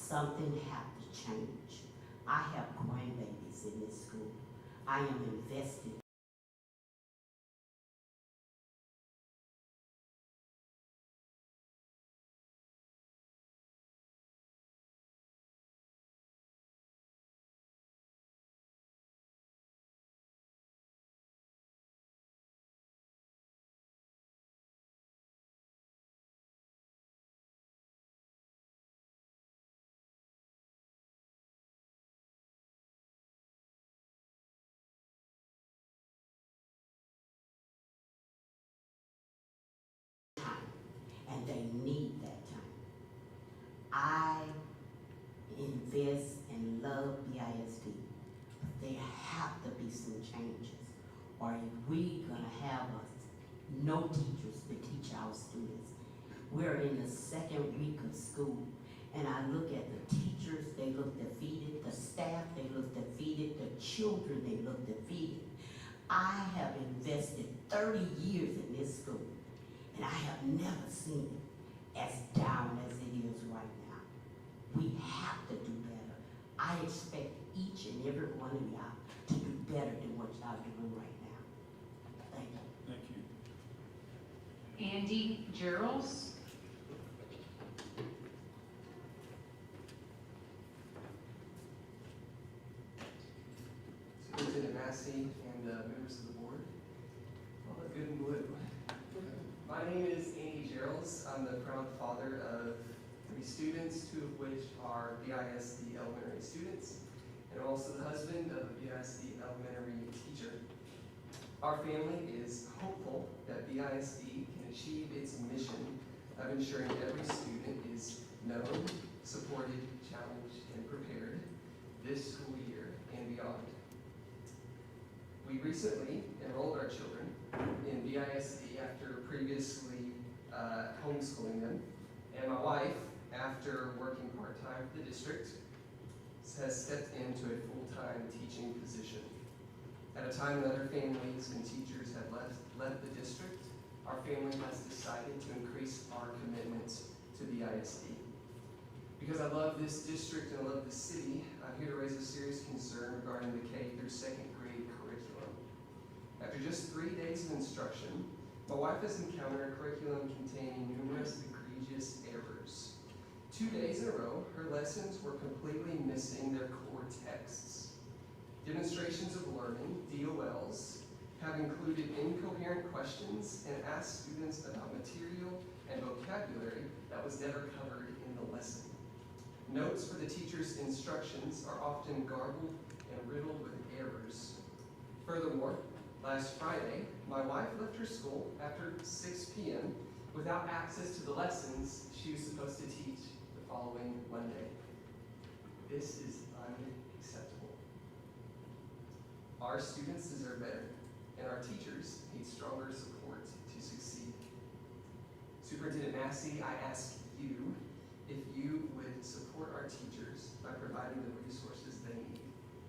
something have to change. I have grandbabies in this school. I am invested. And they need that time. I invest and love BISD. There have to be some changes, or we gonna have no teachers to teach our students. We're in the second week of school, and I look at the teachers, they look defeated, the staff, they look defeated, the children, they look defeated. I have invested 30 years in this school, and I have never seen it as down as it is right now. We have to do better. I expect each and every one of y'all to do better than what y'all doing right now. Thank you. Thank you. Andy Gerald. Superintendent Massey and members of the board. Well, look good in blue. My name is Andy Geralds. I'm the proud father of 3 students, 2 of which are BISD elementary students, and also the husband of a BISD elementary teacher. Our family is hopeful that BISD can achieve its mission of ensuring every student is known, supported, challenged, and prepared this school year and beyond. We recently enrolled our children in BISD after previously homeschooling them, and my wife, after working part-time for the district, has stepped into a full-time teaching position. At a time when other families and teachers have left the district, our family has decided to increase our commitment to BISD. Because I love this district and I love the city, I'm here to raise a serious concern regarding the K through 2nd grade curriculum. After just 3 days of instruction, my wife has encountered a curriculum containing numerous egregious errors. 2 days in a row, her lessons were completely missing their core texts. Demonstrations of learning, DOLs, have included incoherent questions and asked students about material and vocabulary that was never covered in the lesson. Notes for the teacher's instructions are often garbled and riddled with errors. Furthermore, last Friday, my wife left her school after 6 p.m. without access to the lessons she was supposed to teach the following Monday. This is unacceptable. Our students deserve better, and our teachers need stronger support to succeed. Superintendent Massey, I ask you if you would support our teachers by providing the resources they need.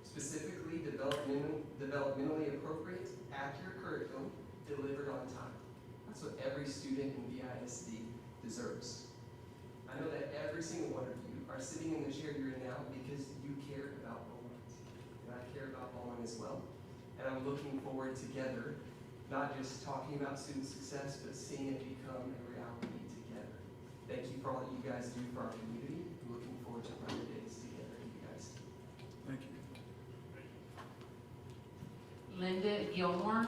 Specifically, developmentally appropriate, accurate curriculum delivered on time. That's what every student in BISD deserves. I know that every single one of you are sitting in the chair you're in now because you care about Beaumont. And I care about Beaumont as well. And I'm looking forward together, not just talking about student success, but seeing it become a reality together. Thank you for all that you guys do for our community. I'm looking forward to brighter days together with you guys. Thank you. Linda Gilmore.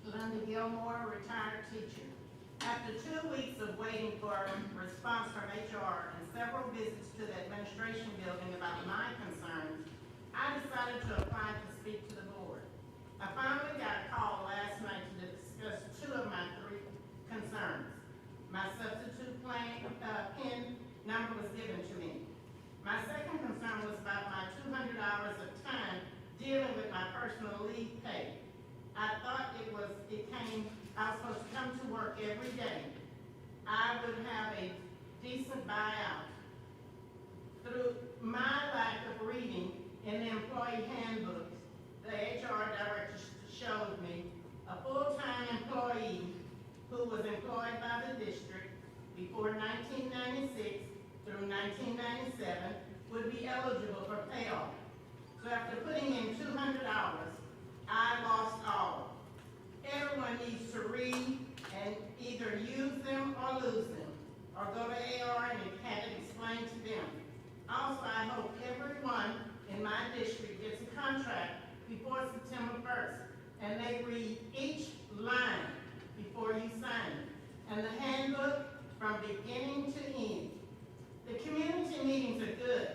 Linda Gilmore, retired teacher. After 2 weeks of waiting for a response from HR and several visits to the administration building about my concerns, I decided to apply to speak to the board. I finally got a call last night to discuss 2 of my 3 concerns. My substitute PIN number was given to me. My second concern was about my 200 hours of time dealing with my personal leave pay. I thought I was supposed to come to work every day I would have a decent buyout. Through my lack of reading in the employee handbook, the HR director showed me a full-time employee who was employed by the district before 1996 through 1997 would be eligible for payoff. So after putting in 200 hours, I lost all. Everyone needs to read and either use them or lose them, or go to AR and have it explained to them. Also, I hope everyone in my district gets a contract before September 1st, and they read each line before you sign it, and the handbook from beginning to end. The community meetings are good,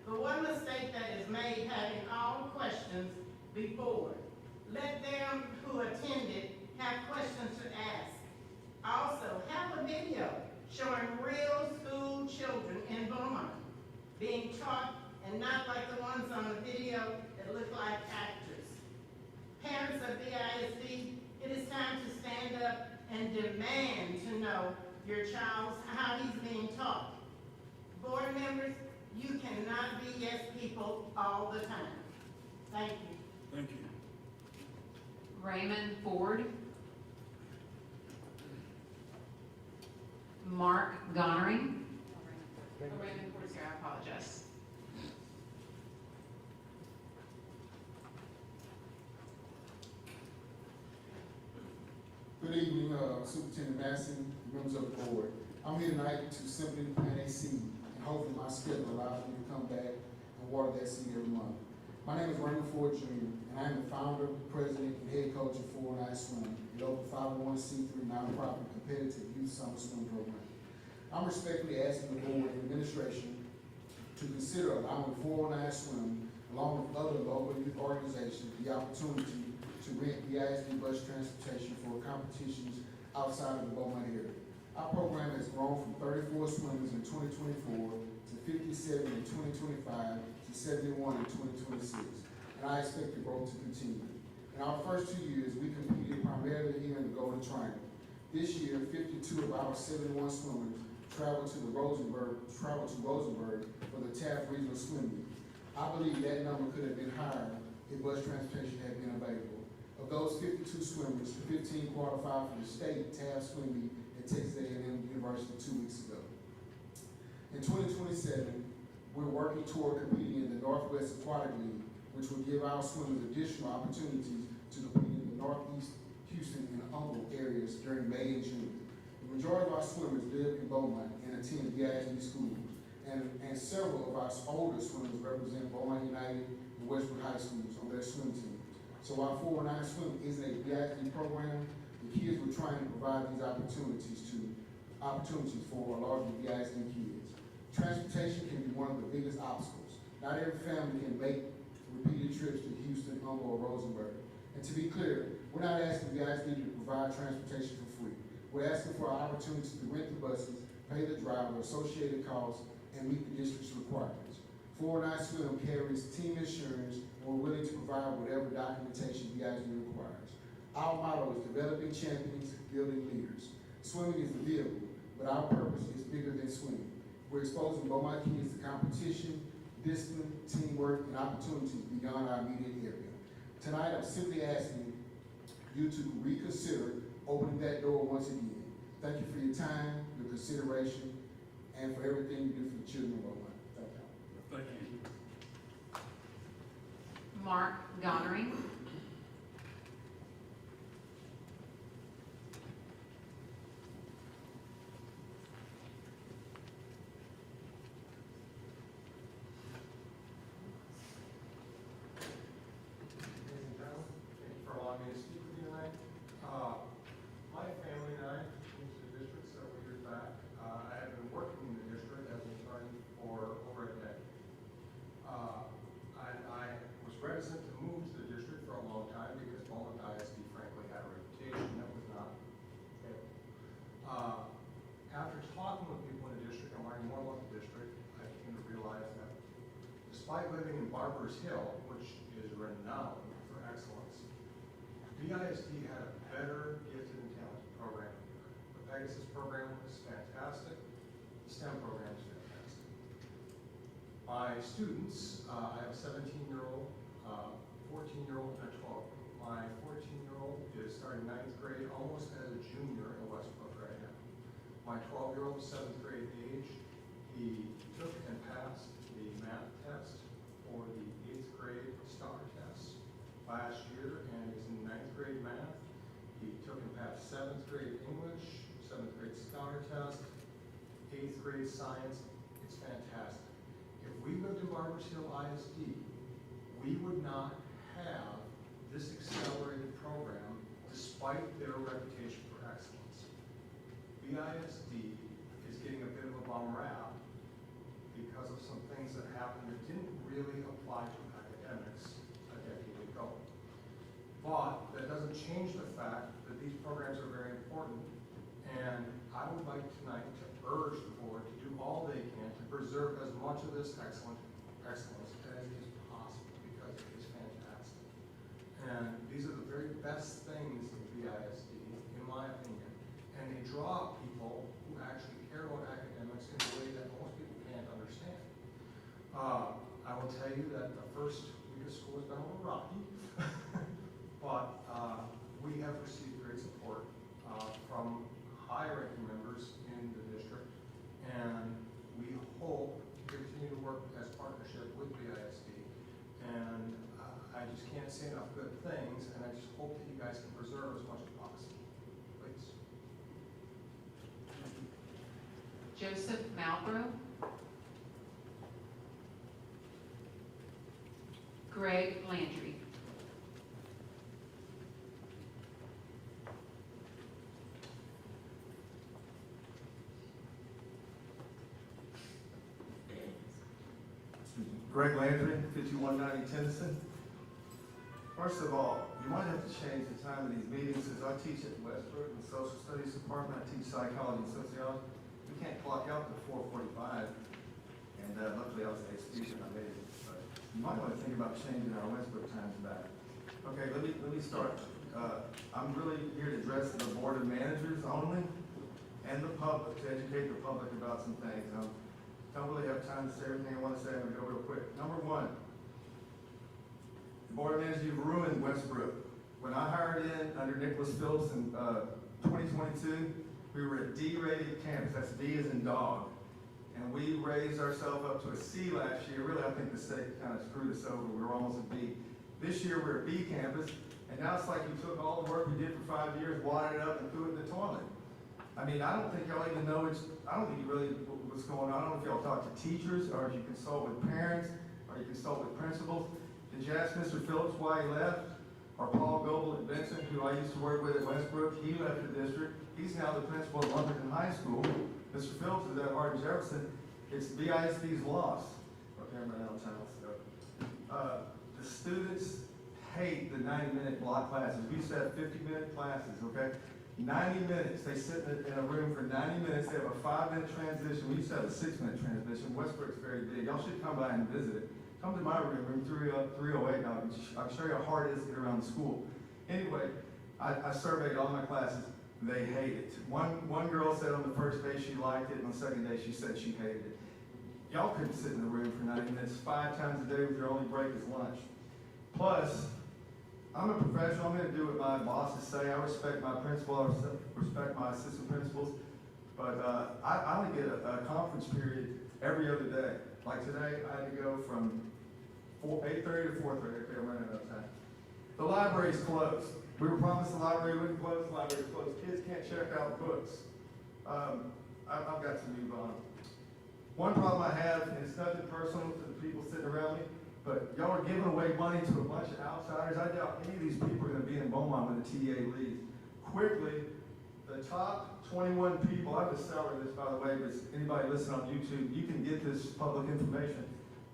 but one mistake that is made having all questions before. Let them who attended have questions to ask. Also, have a video showing real school children in Beaumont being taught, and not like the ones on the video that look like actors. Parents of BISD, it is time to stand up and demand to know your child's, how he's being taught. Board members, you cannot be yes people all the time. Thank you. Thank you. Raymond Ford. Mark Gonnering. Oh, Raymond Ford's here, I apologize. Good evening, Superintendent Massey, members of the board. I'm here tonight to simply plant a seed, and hopefully my schedule allows me to come back and water that seed every month. My name is Raymond Ford Jr., and I am the founder, president, and head coach of 409 Swim, a local 501c3 nonprofit competitive youth summer swim program. I'm respectfully asking the board and administration to consider allowing 409 Swim, along with other local youth organizations, the opportunity to rent BISD bus transportation for competitions outside of the Beaumont area. Our program has grown from 34 swimmers in 2024 to 57 in 2025 to 71 in 2026, and I expect the growth to continue. In our first 2 years, we competed primarily here in the Golden Triangle. This year, 52 of our 71 swimmers traveled to Rosenberg for the Taft Regional Swim Meet. I believe that number could have been higher if bus transportation had been available. Of those 52 swimmers, 15 qualified for the state Taft Swim Meet at Texas A&M University 2 weeks ago. In 2027, we're working toward competing in the Northwest Aquatic League, which will give our swimmers additional opportunities to compete in the Northeast, Houston, and Humboldt areas during May and June. The majority of our swimmers live in Beaumont and attend BISD schools, and several of our older swimmers represent Beaumont United and Westwood High Schools on their swim team. So while 409 Swim is a BISD program, the kids we're trying to provide these opportunities for are largely BISD kids. Transportation can be one of the biggest obstacles. Not every family can make repeated trips to Houston, Humboldt, or Rosenberg. And to be clear, we're not asking BISD to provide transportation for free. We're asking for our opportunity to rent the buses, pay the driver, associated costs, and meet the district's requirements. 409 Swim carries team insurance, and we're willing to provide whatever documentation BISD requires. Our motto is developing champions, building leaders. Swimming is the vehicle, but our purpose is bigger than swimming. We're exposing Beaumont kids to competition, discipline, teamwork, and opportunities beyond our immediate area. Tonight, I'm simply asking you to reconsider opening that door once again. Thank you for your time, your consideration, and for everything you do for the children of Beaumont. Thank you. Thank you. Mark Gonnering. Ladies and gentlemen, thank you for allowing me to speak with you tonight. My family and I moved to the district several years back. I have been working in the district as an attorney for over a decade. I was reticent to move to the district for a long time because Beaumont ISD frankly had a reputation that was not favorable. After talking with people in the district and learning more about the district, I came to realize that despite living in Barbers Hill, which is renowned for excellence, BISD had a better gifted and talented program here. The Pegasus program is fantastic. The STEM program is fantastic. My students, I have a 17-year-old, 14-year-old, and a 12-year-old. My 14-year-old is starting 9th grade almost as a junior in Westbrook right now. My 12-year-old, 7th grade age, he took and passed the math test for the 8th grade STAR test last year, and he's in 9th grade math. He took and passed 7th grade English, 7th grade STAR test, 8th grade science. It's fantastic. If we lived in Barbers Hill ISD, we would not have this accelerated program despite their reputation for excellence. BISD is getting a bit of a bum rap because of some things that happened that didn't really apply to academics a decade ago. But that doesn't change the fact that these programs are very important, and I would like tonight to urge the board to do all they can to preserve as much of this excellence as is possible, because it is fantastic. And these are the very best things in BISD, in my opinion, and they draw people who actually care about academics in a way that most people can't understand. I will tell you that the first week of school has been a little rocky, but we have received great support from high-ranking members in the district, and we hope to continue to work as partnership with BISD. And I just can't say enough good things, and I just hope that you guys can preserve as much as possible. Please. Joseph Malbrough. Greg Landry. Greg Landry, 5190 Tennyson. First of all, you might have to change the time of these meetings, since I teach at Westbrook in the Social Studies Department. I teach psychology and sociology. We can't clock out to 4:45, and luckily I was a student, I made it. But you might want to think about changing our Westbrook times back. Okay, let me start. I'm really here to address the board of managers only, and the public, to educate the public about some things. Don't really have time to say everything I want to say. I'm going to go real quick. Number one, the board of managers, you've ruined Westbrook. When I hired in under Nicholas Phillips in 2022, we were a D-rated campus. That's D as in dog. And we raised ourselves up to a C last year. Really, I think the state kind of screwed us over. We were almost a B. This year, we're a B campus. And now it's like you took all the work we did for 5 years, watered it up, and threw it in the toilet. I mean, I don't think y'all even know I don't think you really what's going on. I don't know if y'all talk to teachers, or if you consult with parents, or you consult with principals. Did you ask Mr. Phillips why he left? Or Paul Goebel at Vincent, who I used to work with at Westbrook, he left the district. He's now the principal at Lumberton High School. Mr. Phillips is at Hardin Jefferson. It's BISD's loss. Okay, I'm running out of time, let's go. The students hate the 90-minute block classes. We used to have 50-minute classes, okay? 90 minutes, they sit in a room for 90 minutes, they have a 5-minute transition. We used to have a 6-minute transition. Westbrook's very big. Y'all should come by and visit it. Come to my room, room 308, now I can show you how hard it is to get around the school. Anyway, I surveyed all my classes. They hate it. One girl said on the first day she liked it, and on the second day she said she hated it. Y'all couldn't sit in the room for 90 minutes 5 times a day with your only break is lunch. Plus, I'm a professional. I'm going to do what my bosses say. I respect my principal. I respect my assistant principals. But I only get a conference period every other day. Like today, I had to go from 8:30 to 4:30. Okay, I'm running out of time. The library's closed. We were promised the library wouldn't close. The library's closed. Kids can't check out books. I've got to move on. One problem I have, and it's nothing personal to the people sitting around me, but y'all are giving away money to a bunch of outsiders. I doubt any of these people are going to be in Beaumont when the TA leaves. Quickly, the top 21 people, I have a salary list, by the way, but anybody listening on YouTube, you can get this public information.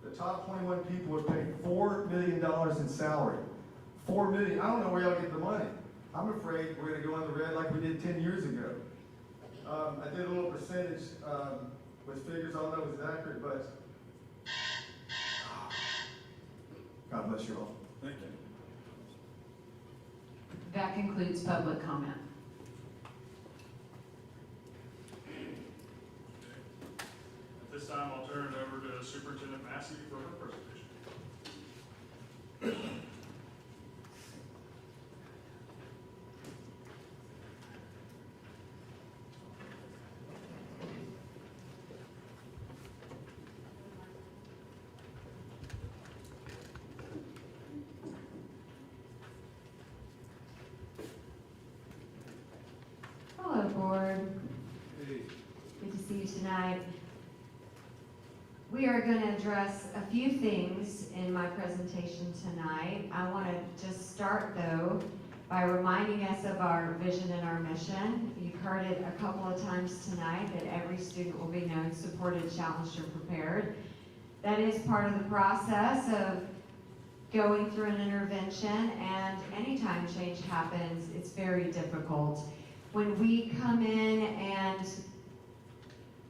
The top 21 people are paid $4 million in salary. $4 million. I don't know where y'all get the money. I'm afraid we're going to go in the red like we did 10 years ago. I did a little percentage with figures. I don't know if it's accurate, but God bless you all. Thank you. That concludes public comment. time, I'll turn it over to Superintendent Massey for her presentation. Hello, Board. Good to see you tonight. We are going to address a few things in my presentation tonight. I want to just start, though, by reminding us of our vision and our mission. You've heard it a couple of times tonight, that every student will be known, supported, challenged, and prepared. That is part of the process of going through an intervention, and anytime change happens, it's very difficult. When we come in and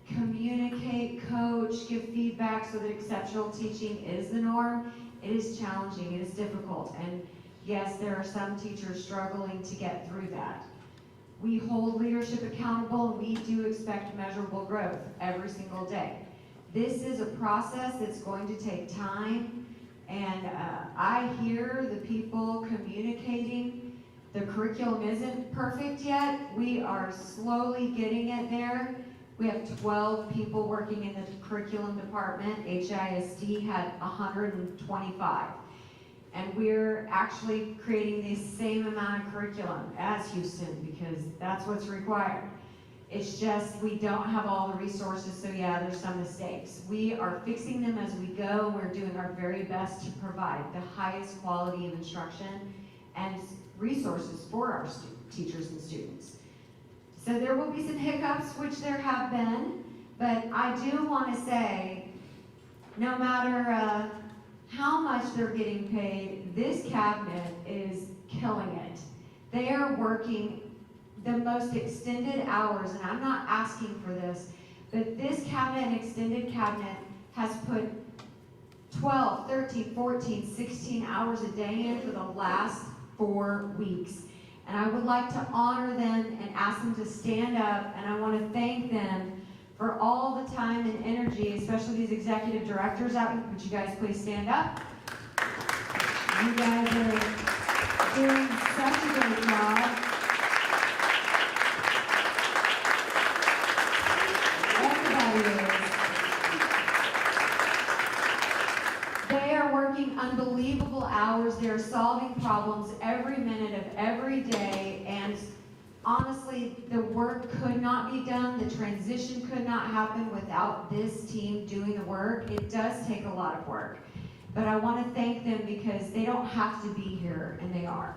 communicate, coach, give feedback so that exceptional teaching is the norm, it is challenging, it is difficult, and yes, there are some teachers struggling to get through that. We hold leadership accountable, and we do expect measurable growth every single day. This is a process that's going to take time, and I hear the people communicating. The curriculum isn't perfect yet. We are slowly getting it there. We have 12 people working in the curriculum department. HISD had 125. And we're actually creating the same amount of curriculum as Houston because that's what's required. It's just we don't have all the resources, so yeah, there's some mistakes. We are fixing them as we go. We're doing our very best to provide the highest quality of instruction and resources for our teachers and students. So there will be some hiccups, which there have been, but I do want to say, no matter how much they're getting paid, this cabinet is killing it. They are working the most extended hours, and I'm not asking for this, but this cabinet and extended cabinet has put 12, 13, 14, 16 hours a day in for the last 4 weeks. And I would like to honor them and ask them to stand up, and I want to thank them for all the time and energy, especially these executive directors out. Would you guys please stand up? You guys are doing such a great job. Everybody is. They are working unbelievable hours. They're solving problems every minute of every day, and honestly, the work could not be done. The transition could not happen without this team doing the work. It does take a lot of work, but I want to thank them because they don't have to be here, and they are.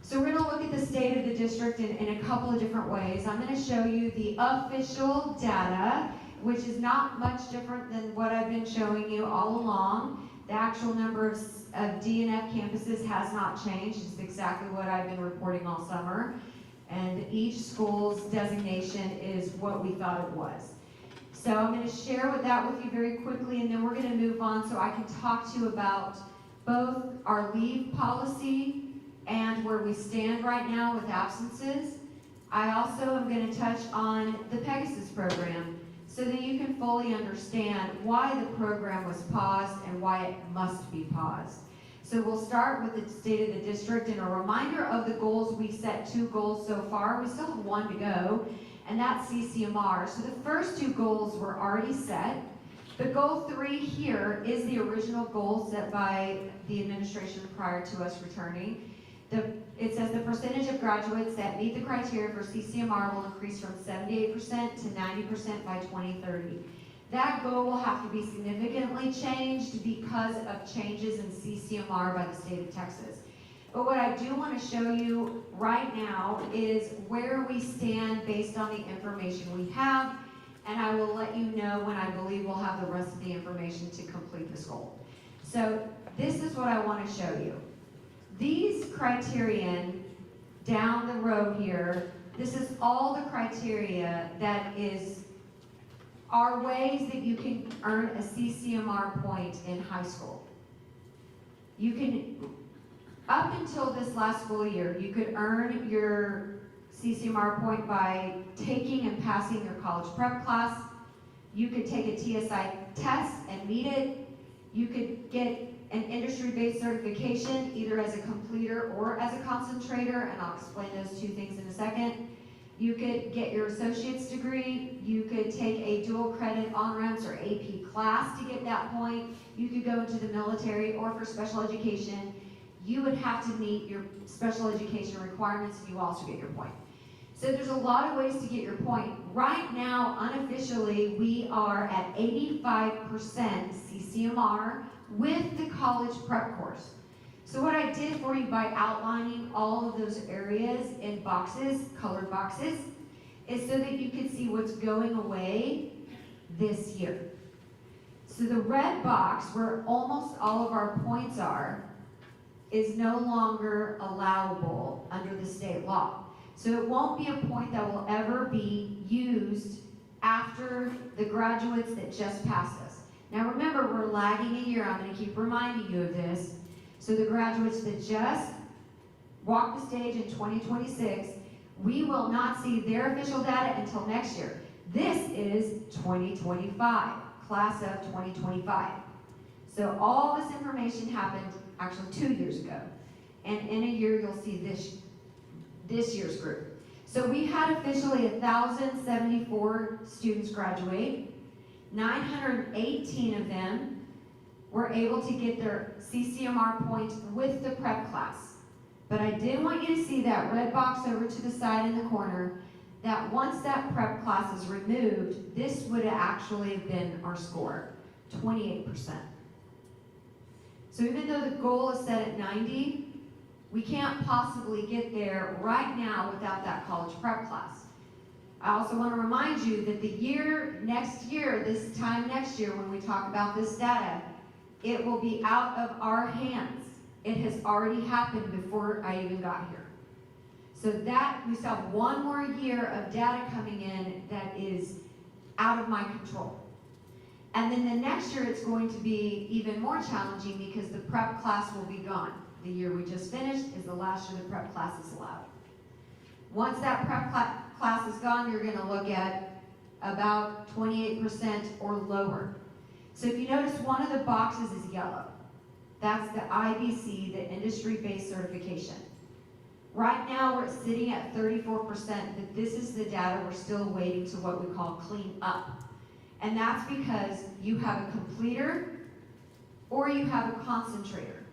So we're going to look at the state of the district in a couple of different ways. I'm going to show you the official data, which is not much different than what I've been showing you all along. The actual number of DNF campuses has not changed. It's exactly what I've been reporting all summer. And each school's designation is what we thought it was. So I'm going to share that with you very quickly, and then we're going to move on so I can talk to you about both our leave policy and where we stand right now with absences. I also am going to touch on the Pegasus program so that you can fully understand why the program was paused and why it must be paused. So we'll start with the state of the district and a reminder of the goals. We set 2 goals so far. We still have 1 to go, and that's CCMR. So the first 2 goals were already set. But goal 3 here is the original goal set by the administration prior to us returning. It says the percentage of graduates that meet the criteria for CCMR will increase from 78% to 90% by 2030. That goal will have to be significantly changed because of changes in CCMR by the state of Texas. But what I do want to show you right now is where we stand based on the information we have, and I will let you know when I believe we'll have the rest of the information to complete this goal. So this is what I want to show you. These criterion down the road here, this is all the criteria that are ways that you can earn a CCMR point in high school. You can, up until this last school year, you could earn your CCMR point by taking and passing your college prep class, You could take a TSI test and meet it. You could get an industry-based certification, either as a completer or as a concentrator, and I'll explain those two things in a second. You could get your associate's degree. You could take a dual credit on-ramps or AP class to get that point. You could go into the military, or for special education, you would have to meet your special education requirements, and you also get your point. So there's a lot of ways to get your point. Right now, unofficially, we are at 85% CCMR with the college prep course. So what I did for you by outlining all of those areas in boxes, colored boxes, is so that you could see what's going away this year. So the red box, where almost all of our points are, is no longer allowable under the state law. So it won't be a point that will ever be used after the graduates that just passed us. Now remember, we're lagging a year. I'm going to keep reminding you of this. So the graduates that just walked the stage in 2026, we will not see their official data until next year. This is 2025, class of 2025. So all this information happened actually 2 years ago. And in a year, you'll see this year's group. So we had officially 1,074 students graduate. 918 of them were able to get their CCMR points with the prep class. But I did want you to see that red box over to the side in the corner, that once that prep class is removed, this would actually have been our score, 28%. So even though the goal is set at 90, we can't possibly get there right now without that college prep class. I also want to remind you that next year, this time next year when we talk about this data, it will be out of our hands. It has already happened before I even got here. So that, we still have one more year of data coming in that is out of my control. And then the next year it's going to be even more challenging because the prep class will be gone. The year we just finished is the last year the prep class is allowed. Once that prep class is gone, you're going to look at about 28% or lower. So if you notice, one of the boxes is yellow. That's the IBC, the industry-based certification. Right now, we're sitting at 34%, but this is the data we're still waiting to what we call clean up. And that's because you have a completer or you have a concentrator.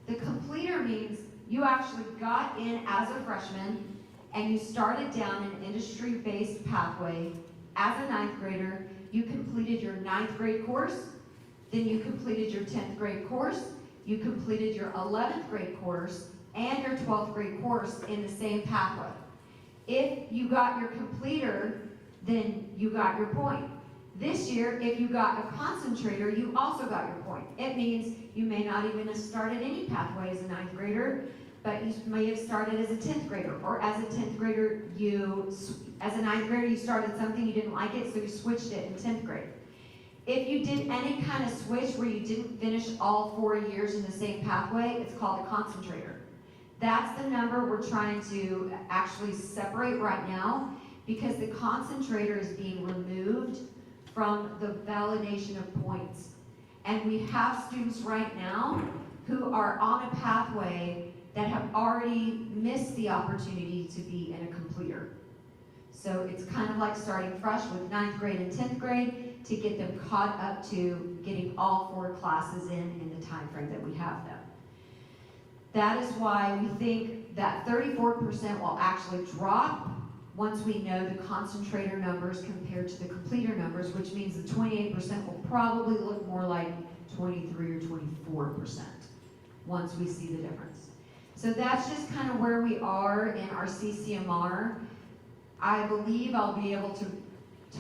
The completer means you actually got in as a freshman and you started down an industry-based pathway as a 9th grader. You completed your 9th grade course, then you completed your 10th grade course, you completed your 11th grade course, and your 12th grade course in the same pathway. If you got your completer, then you got your point. This year, if you got a concentrator, you also got your point. It means you may not even have started any pathway as a 9th grader, but you may have started as a 10th grader, or as a 10th grader, as a 9th grader, you started something, you didn't like it, so you switched it in 10th grade. If you did any kind of switch where you didn't finish all 4 years in the same pathway, it's called a concentrator. That's the number we're trying to actually separate right now, because the concentrator is being removed from the validation of points. And we have students right now who are on a pathway that have already missed the opportunity to be in a completer. So it's kind of like starting fresh with 9th grade and 10th grade to get them caught up to getting all 4 classes in the time frame that we have them. That is why we think that 34% will actually drop once we know the concentrator numbers compared to the completer numbers, which means the 28% will probably look more like 23 or 24% once we see the difference. So that's just kind of where we are in our CCMR. I believe I'll be able to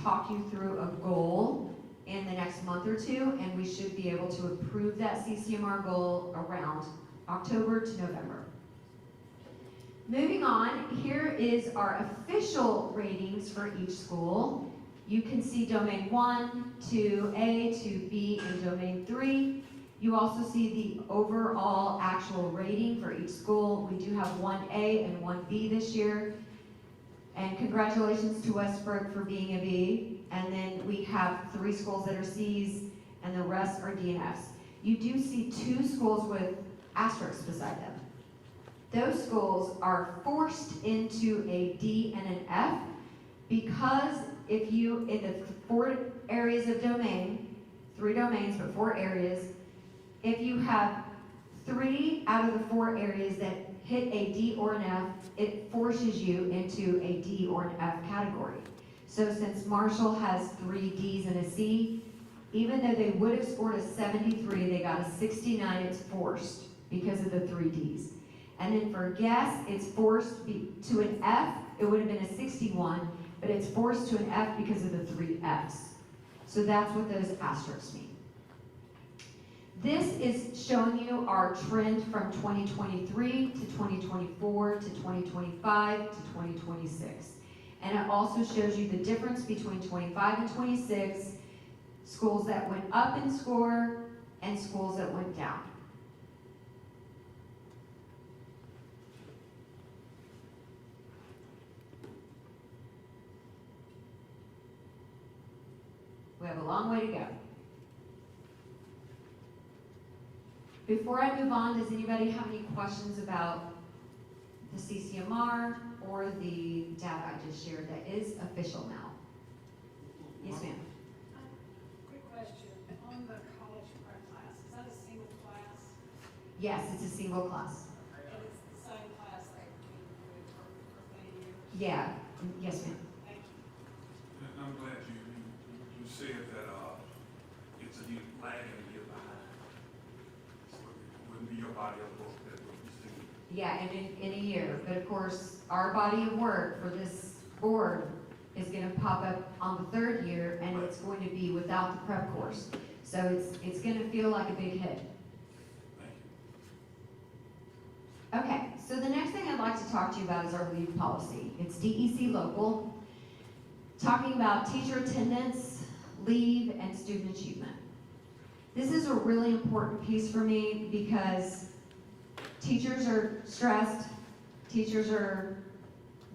talk you through a goal in the next month or two, and we should be able to approve that CCMR goal around October to November. Moving on, here is our official ratings for each school. You can see domain 1, 2A, 2B, and domain 3. You also see the overall actual rating for each school. We do have 1A and 1B this year. And congratulations to Westbrook for being a B. and then we have 3 schools that are Cs, and the rest are D and Fs. You do see 2 schools with asterisks beside them. Those schools are forced into a D and an F because if you, in the 4 areas of domain, 3 domains, but 4 areas, if you have 3 out of the 4 areas that hit a D or an F, it forces you into a D or an F category. So since Marshall has 3 Ds and a C, even though they would have scored a 73, they got a 69, it's forced because of the 3 Ds. And then for guess, it's forced to an F, it would have been a 61, but it's forced to an F because of the 3 Fs. So that's what those asterisks mean. This is showing you our trend from 2023 to 2024 to 2025 to 2026. And it also shows you the difference between 25 and 26, schools that went up in score and schools that went down. We have a long way to go. Before I move on, does anybody have any questions about the CCMR or the data I just shared that is official now? Yes, ma'am. Quick question, on the college prep class, is that a single class? Yes, it's a single class. And it's the same class that we've been doing for many years? Yeah, yes, ma'am. Thank you. And I'm glad you said that, it's a year lagging, a year behind. So it wouldn't be your body of work that would be seen. Yeah, and in a year, but of course, our body of work for this board is gonna pop up on the 3rd year, and it's going to be without the prep course. So it's gonna feel like a big hit. Thank you. Okay, so the next thing I'd like to talk to you about is our leave policy. It's DEC local, talking about teacher attendance, leave, and student achievement. This is a really important piece for me because teachers are stressed, teachers are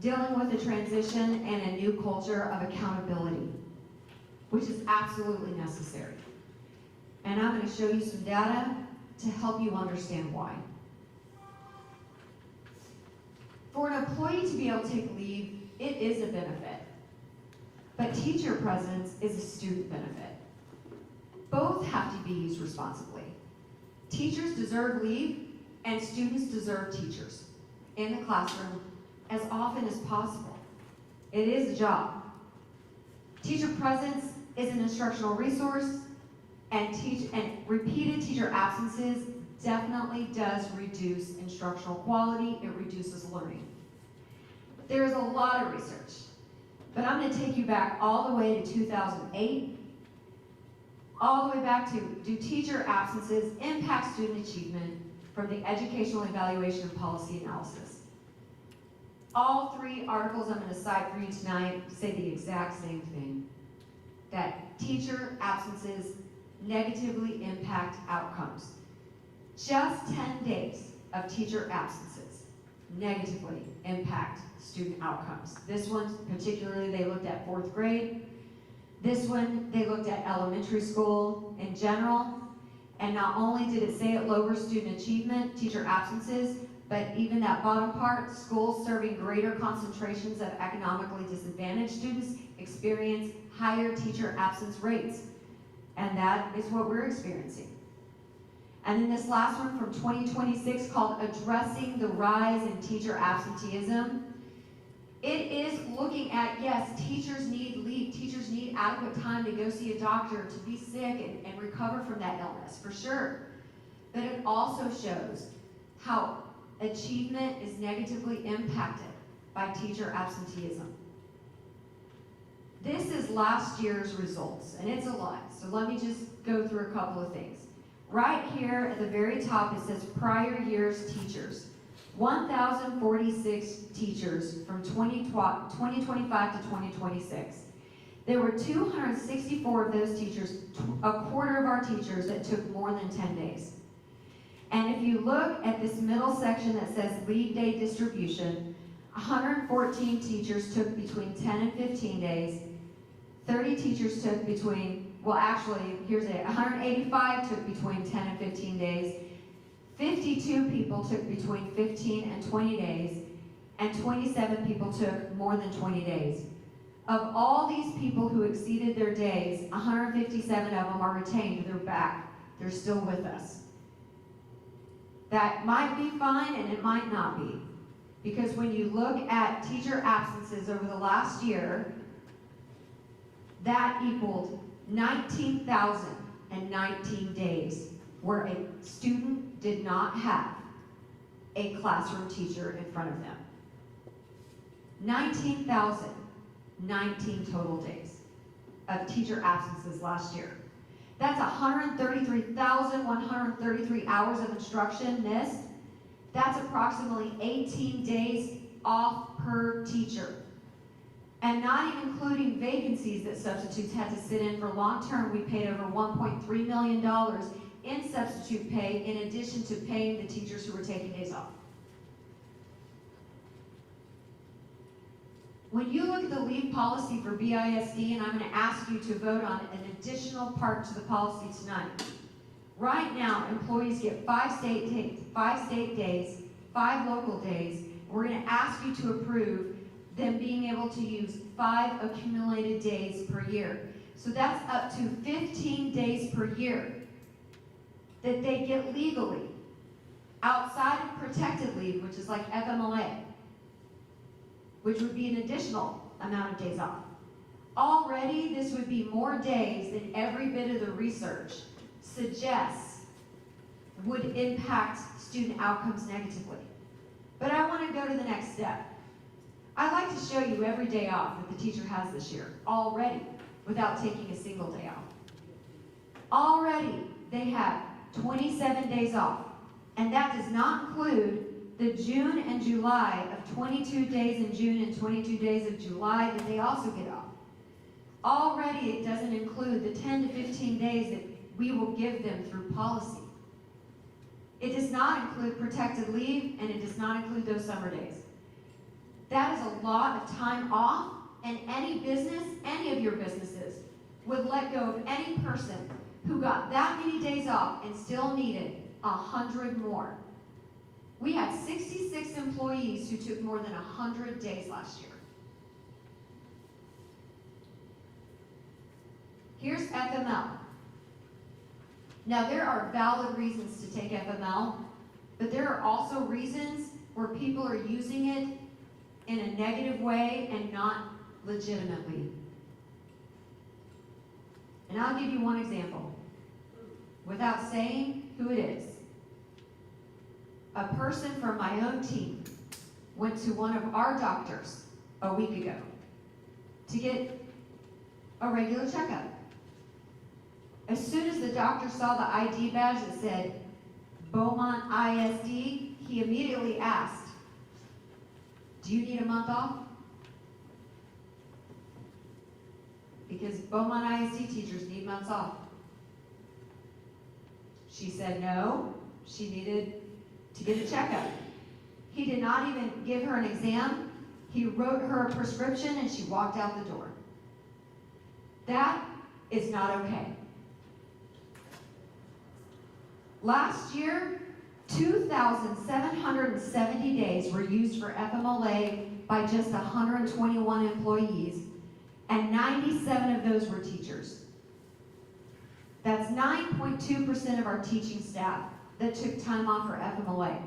dealing with a transition and a new culture of accountability, which is absolutely necessary. And I'm going to show you some data to help you understand why. For an employee to be able to take leave, it is a benefit. But teacher presence is a student benefit. Both have to be used responsibly. Teachers deserve leave, and students deserve teachers in the classroom as often as possible. It is a job. Teacher presence is an instructional resource, and repeated teacher absences definitely does reduce instructional quality. It reduces learning. There's a lot of research, but I'm going to take you back all the way to 2008, all the way back to, do teacher absences impact student achievement from the Educational Evaluation and Policy Analysis? All 3 articles I'm going to cite for you tonight say the exact same thing, that teacher absences negatively impact outcomes. Just 10 days of teacher absences negatively impact student outcomes. This one, particularly, they looked at 4th grade. This one, they looked at elementary school in general. And not only did it say it lowers student achievement, teacher absences, but even that bottom part, schools serving greater concentrations of economically disadvantaged students experience higher teacher absence rates. And that is what we're experiencing. And then this last one from 2026 called Addressing the Rise in Teacher Absenteeism. It is looking at, yes, teachers need leave, teachers need adequate time to go see a doctor, to be sick and recover from that illness, for sure. But it also shows how achievement is negatively impacted by teacher absenteeism. This is last year's results, and it's a lot, so let me just go through a couple of things. Right here at the very top, it says prior year's teachers. 1,046 teachers from 2025 to 2026. There were 264 of those teachers, a quarter of our teachers, that took more than 10 days. And if you look at this middle section that says leave day distribution, 114 teachers took between 10 and 15 days, 30 teachers took between, well actually, here's it, 185 took between 10 and 15 days, 52 people took between 15 and 20 days, and 27 people took more than 20 days. Of all these people who exceeded their days, 157 of them are retained, they're back, they're still with us. That might be fine and it might not be. Because when you look at teacher absences over the last year, that equaled 19,019 days where a student did not have a classroom teacher in front of them. 19,019 total days of teacher absences last year. That's 133,133 hours of instruction missed. That's approximately 18 days off per teacher. And not even including vacancies that substitutes had to sit in for long term, we paid over $1.3 million in substitute pay in addition to paying the teachers who were taking days off. When you look at the leave policy for BISD, and I'm going to ask you to vote on an additional part to the policy tonight. Right now, employees get 5 state days, 5 local days. We're going to ask you to approve them being able to use 5 accumulated days per year. So that's up to 15 days per year that they get legally outside of protected leave, which is like FMLA, which would be an additional amount of days off. Already, this would be more days than every bit of the research suggests would impact student outcomes negatively. But I want to go to the next step. I'd like to show you every day off that the teacher has this year, already, without taking a single day off. Already, they have 27 days off, and that does not include the June and July of 22 days in June and 22 days of July that they also get off. Already, it doesn't include the 10 to 15 days that we will give them through policy. It does not include protected leave, and it does not include those summer days. That is a lot of time off, and any business, any of your businesses, would let go of any person who got that many days off and still needed 100 more. We had 66 employees who took more than 100 days last year. Here's FML. Now, there are valid reasons to take FML, but there are also reasons where people are using it in a negative way and not legitimately. And I'll give you one example, without saying who it is. A person from my own team went to one of our doctors a week ago to get a regular checkup. As soon as the doctor saw the ID badge that said Beaumont ISD, he immediately asked, "Do you need a month off?" Because Beaumont ISD teachers need months off. She said no, she needed to get a checkup. He did not even give her an exam. He wrote her a prescription and she walked out the door. That is not okay. Last year, 2,770 days were used for FMLA by just 121 employees, and 97 of those were teachers. That's 9.2% of our teaching staff that took time off for FMLA.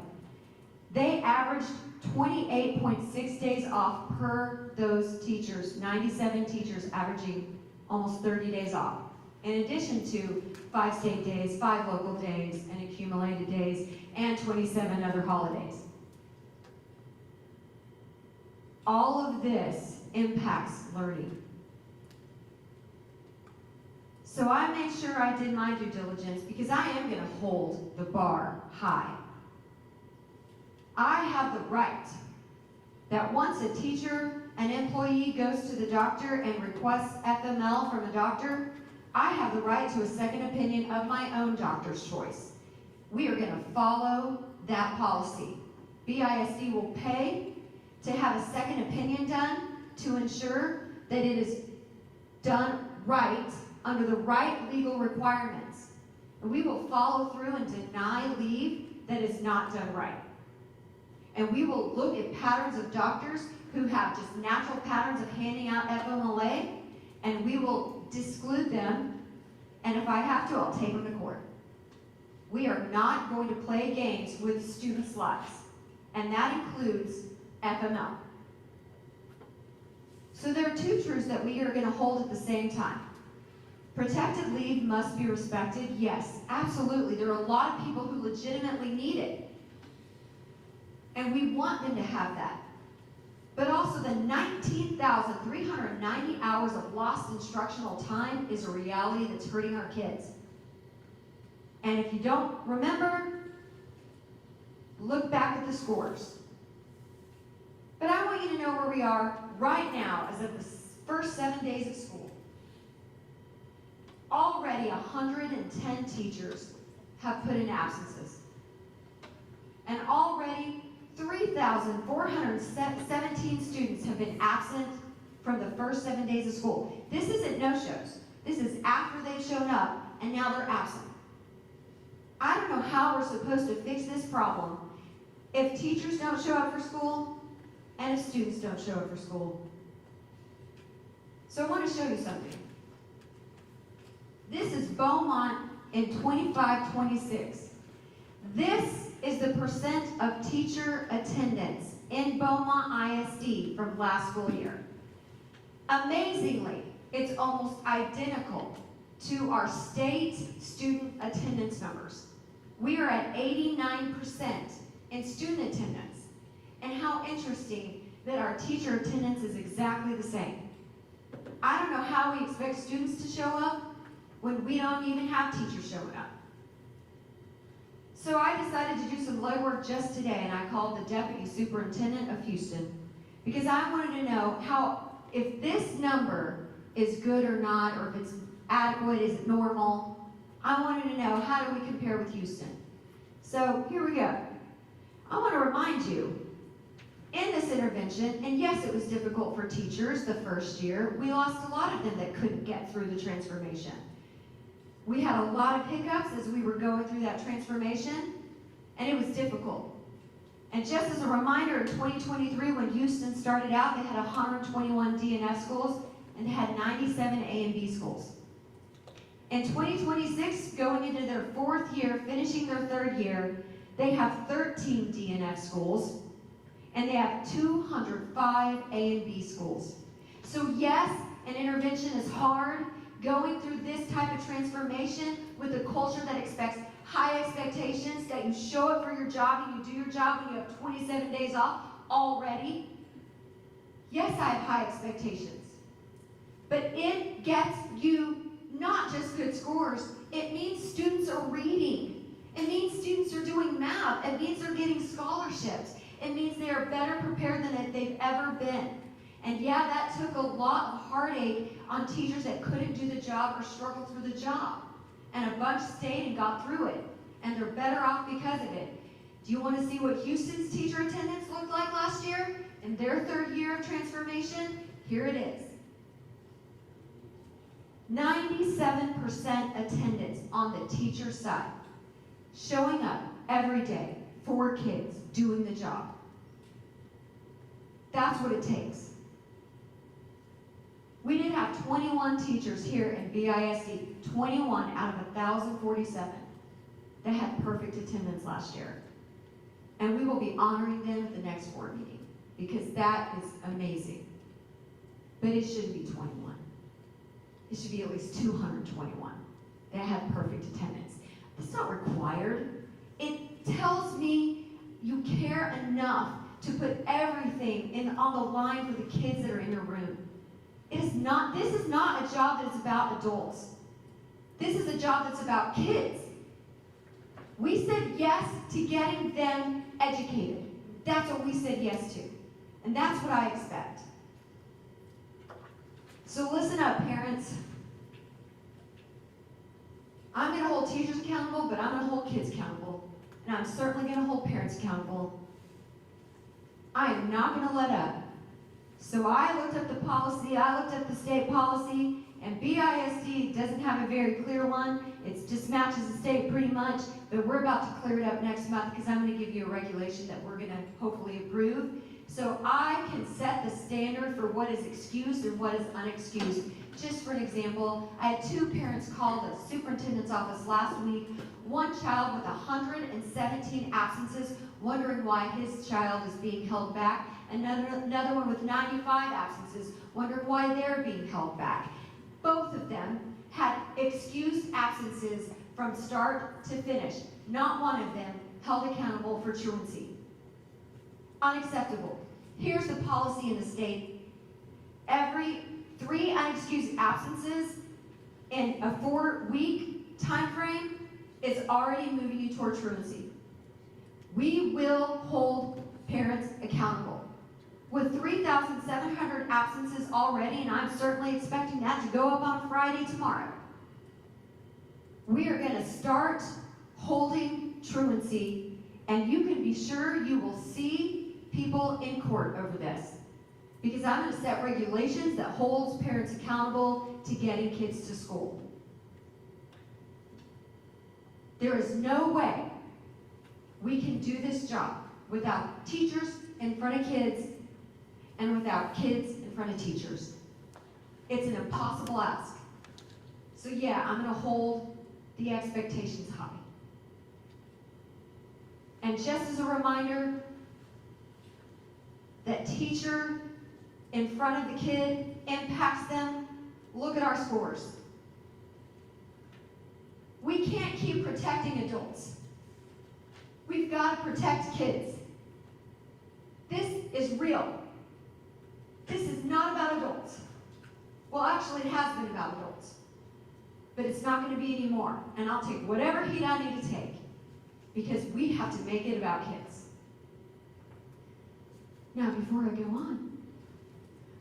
They averaged 28.6 days off per those teachers, 97 teachers averaging almost 30 days off, in addition to 5 state days, 5 local days, and accumulated days, and 27 other holidays. All of this impacts learning. So I made sure I did my due diligence because I am going to hold the bar high. I have the right that once a teacher, an employee goes to the doctor and requests FML from the doctor, I have the right to a second opinion of my own doctor's choice. We are going to follow that policy. BISD will pay to have a second opinion done to ensure that it is done right, under the right legal requirements. And we will follow through and deny leave that is not done right. And we will look at patterns of doctors who have just natural patterns of handing out FMLA, and we will disclude them, and if I have to, I'll take them to court. We are not going to play games with students' lives, and that includes FML. So there are two truths that we are going to hold at the same time. Protected leave must be respected. Yes, absolutely. There are a lot of people who legitimately need it, and we want them to have that. But also the 19,390 hours of lost instructional time is a reality that's hurting our kids. And if you don't remember, look back at the scores. But I want you to know where we are right now as of the first 7 days of school. Already 110 teachers have put in absences. And already 3,417 students have been absent from the first 7 days of school. This isn't no-shows. This is after they've shown up and now they're absent. I don't know how we're supposed to fix this problem if teachers don't show up for school and if students don't show up for school. So I want to show you something. This is Beaumont in 25-26. This is the percent of teacher attendance in Beaumont ISD from last school year. Amazingly, it's almost identical to our state student attendance numbers. We are at 89% in student attendance. And how interesting that our teacher attendance is exactly the same. I don't know how we expect students to show up when we don't even have teachers showing up. So I decided to do some legwork just today, and I called the Deputy Superintendent of Houston because I wanted to know if this number is good or not, or if it's adequate, is it normal? I wanted to know, how do we compare with Houston? So here we go. I want to remind you, in this intervention, and yes, it was difficult for teachers the first year, we lost a lot of them that couldn't get through the transformation. We had a lot of hiccups as we were going through that transformation, and it was difficult. And just as a reminder, in 2023, when Houston started out, they had 121 DNF schools and they had 97 A and B schools. In 2026, going into their fourth year, finishing their third year, they have 13 DNF schools and they have 205 A and B schools. So yes, an intervention is hard. Going through this type of transformation with a culture that expects high expectations, that you show up for your job and you do your job when you have 27 days off already. Yes, I have high expectations. But it gets you not just good scores. It means students are reading. It means students are doing math. It means they're getting scholarships. It means they are better prepared than they've ever been. And yeah, that took a lot of heartache on teachers that couldn't do the job or struggled through the job. And a bunch stayed and got through it. And they're better off because of it. Do you want to see what Houston's teacher attendance looked like last year in their third year of transformation? Here it is. 97% attendance on the teacher side. Showing up every day for kids, doing the job. That's what it takes. We did have 21 teachers here in BISD, 21 out of 1,047 that had perfect attendance last year. And we will be honoring them at the next board meeting because that is amazing. But it shouldn't be 21. It should be at least 221 that had perfect attendance. It's not required. It tells me you care enough to put everything on the line for the kids that are in your room. This is not a job that is about adults. This is a job that's about kids. We said yes to getting them educated. That's what we said yes to. And that's what I expect. So listen up, parents. I'm going to hold teachers accountable, but I'm going to hold kids accountable. And I'm certainly going to hold parents accountable. I am not going to let up. So I looked up the policy, I looked up the state policy, and BISD doesn't have a very clear one. It just matches the state pretty much, but we're about to clear it up next month because I'm going to give you a regulation that we're going to hopefully approve. So I can set the standard for what is excused and what is unexcused. Just for an example, I had 2 parents call the superintendent's office last week, one child with 117 absences, wondering why his child is being held back, another one with 95 absences, wondering why they're being held back. Both of them had excused absences from start to finish. Not one of them held accountable for truancy. Unacceptable. Here's the policy in the state. Every 3 unexcused absences in a 4-week time frame is already moving you toward truancy. We will hold parents accountable. With 3,700 absences already, and I'm certainly expecting that to go up on Friday tomorrow, we are going to start holding truancy, and you can be sure you will see people in court over this. Because I'm going to set regulations that holds parents accountable to getting kids to school. There is no way we can do this job without teachers in front of kids and without kids in front of teachers. It's an impossible ask. So yeah, I'm going to hold the expectations high. And just as a reminder, that teacher in front of the kid impacts them. Look at our scores. We can't keep protecting adults. We've got to protect kids. This is real. This is not about adults. Well, actually, it has been about adults. But it's not going to be anymore. And I'll take whatever heat I need to take, because we have to make it about kids. Now, before I go on,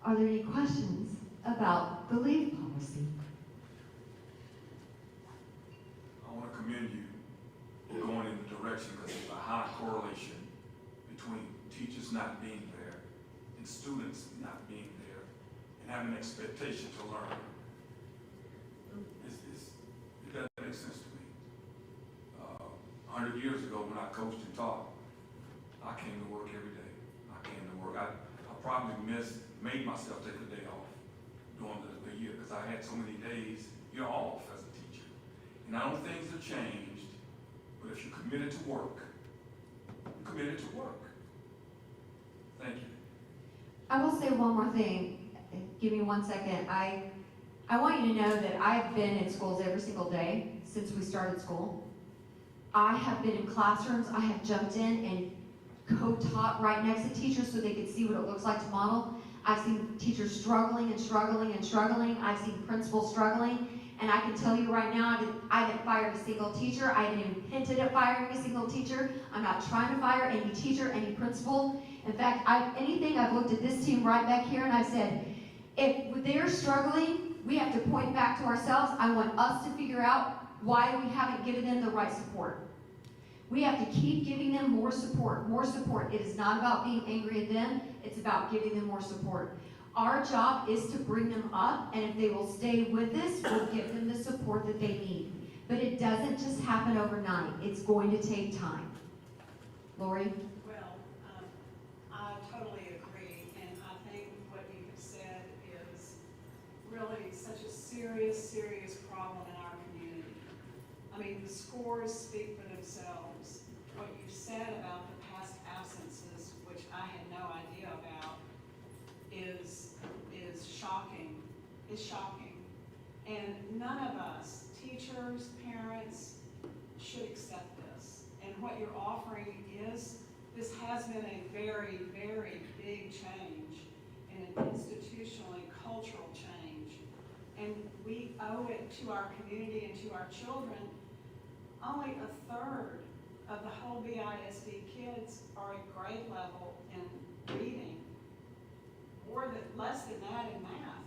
are there any questions about the leave policy? I want to commend you for going in the direction, because there's a high correlation between teachers not being there and students not being there and having an expectation to learn. It doesn't make sense to me. 100 years ago when I coached and taught, I came to work every day. I probably made myself take a day off during the year because I had so many days you're off as a teacher. And I know things have changed, but if you're committed to work, you're committed to work. Thank you. I will say one more thing. Give me 1 second. I want you to know that I've been in schools every single day since we started school. I have been in classrooms. I have jumped in and co-taught right next to teachers so they could see what it looks like to model. I've seen teachers struggling and struggling and struggling. I've seen principals struggling. And I can tell you right now, I haven't fired a single teacher. I haven't even hinted at firing a single teacher. I'm not trying to fire any teacher, any principal. In fact, I've looked at this team right back here and I've said, if they're struggling, we have to point back to ourselves. I want us to figure out why we haven't given them the right support. We have to keep giving them more support, more support. It is not about being angry at them. It's about giving them more support. Our job is to bring them up, and if they will stay with us, we'll give them the support that they need. But it doesn't just happen overnight. It's going to take time. Lori? Well, I totally agree, and I think what you have said is really such a serious, serious problem in our community. I mean, the scores speak for themselves. What you said about the past absences, which I had no idea about, is shocking. Is shocking. And none of us, teachers, parents, should accept this. And what you're offering is, this has been a very, very big change, and an institutional and cultural change. And we owe it to our community and to our children. Only a third of the whole BISD kids are at grade level in reading, less than that in math.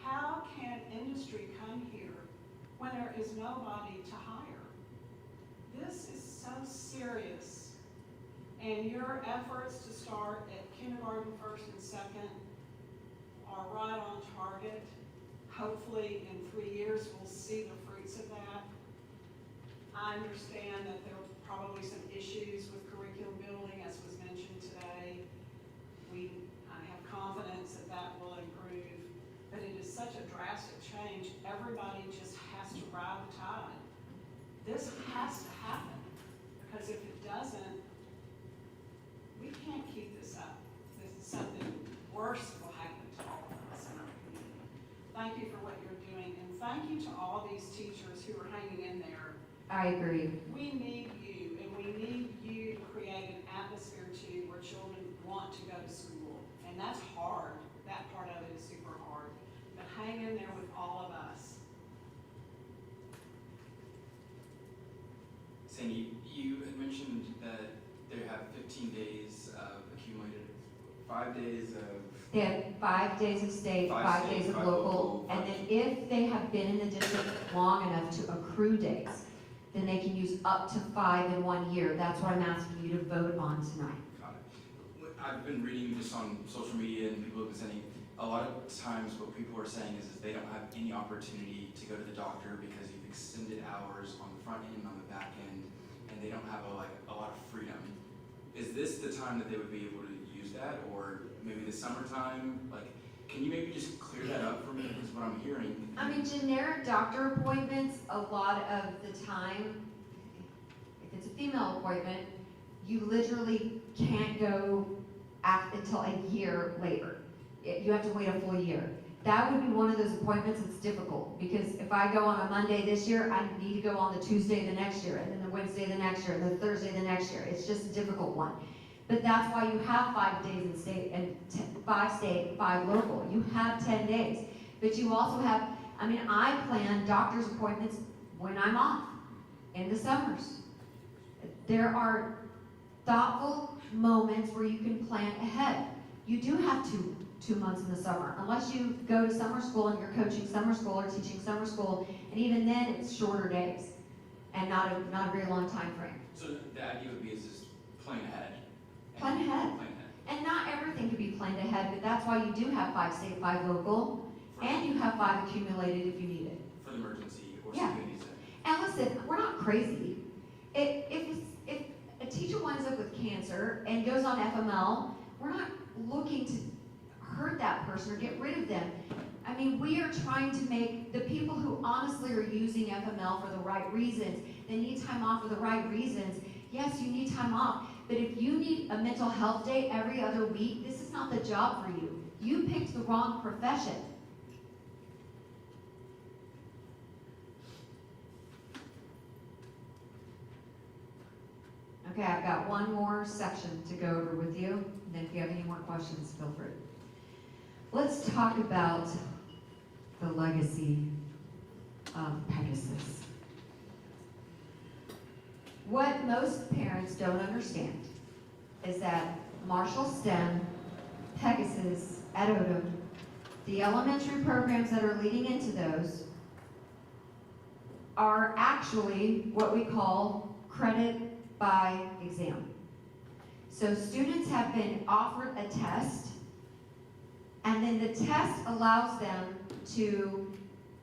How can industry come here when there is nobody to hire? This is so serious, and your efforts to start at kindergarten, first and second are right on target. hopefully in 3 years, we'll see the fruits of that. I understand that there are probably some issues with curriculum building, as was mentioned today. I have confidence that that will improve, but it is such a drastic change. Everybody just has to ride the tide. This has to happen, because if it doesn't, we can't keep this up. This is something worse will happen to all of us in our community. Thank you for what you're doing, and thank you to all these teachers who are hanging in there. I agree. We need you, and we need you to create an atmosphere too where children want to go to school. And that's hard. That part of it is super hard. But hang in there with all of us. Sandy, you had mentioned that they have 15 days of accumulated, 5 days of, They have 5 days of state, 5 days of local, and then if they have been in the district long enough to accrue days, then they can use up to 5 in 1 year. That's what I'm asking you to vote on tonight. got it. I've been reading just on social media and people have been saying, a lot of times what people are saying is they don't have any opportunity to go to the doctor because you've extended hours on the front end and on the back end, and they don't have a lot of freedom. Is this the time that they would be able to use that, or maybe the summertime? Like, can you maybe just clear that up for me, because what I'm hearing? I mean, generic doctor appointments, a lot of the time, if it's a female appointment, you literally can't go until a year later. You have to wait a full year. That would be one of those appointments that's difficult, because if I go on a Monday this year, I need to go on the Tuesday the next year, and then the Wednesday the next year, and the Thursday the next year. It's just a difficult one. But that's why you have 5 days in state and 5 state, 5 local. You have 10 days. But you also have, I mean, I plan doctor's appointments when I'm off in the summers. There are thoughtful moments where you can plan ahead. You do have 2 months in the summer, unless you go to summer school and you're coaching summer school or teaching summer school, and even then it's shorter days and not a very long time frame. So the idea would be is just plan ahead. Plan ahead. Plan ahead. And not everything can be planned ahead, but that's why you do have 5 state, 5 local, and you have 5 accumulated if you need it. For the emergency or Yeah. something needs to. And listen, we're not crazy. If a teacher winds up with cancer and goes on FML, we're not looking to hurt that person or get rid of them. I mean, we are trying to make the people who honestly are using FML for the right reasons, they need time off for the right reasons. Yes, you need time off, but if you need a mental health day every other week, this is not the job for you. You picked the wrong profession. Okay, I've got one more section to go over with you, and then if you have any more questions, feel free. Let's talk about the legacy of Pegasus. What most parents don't understand is that Marshall STEM, Pegasus, at Odom, the elementary programs that are leading into those are actually what we call credit by exam. So students have been offered a test, and then the test allows them to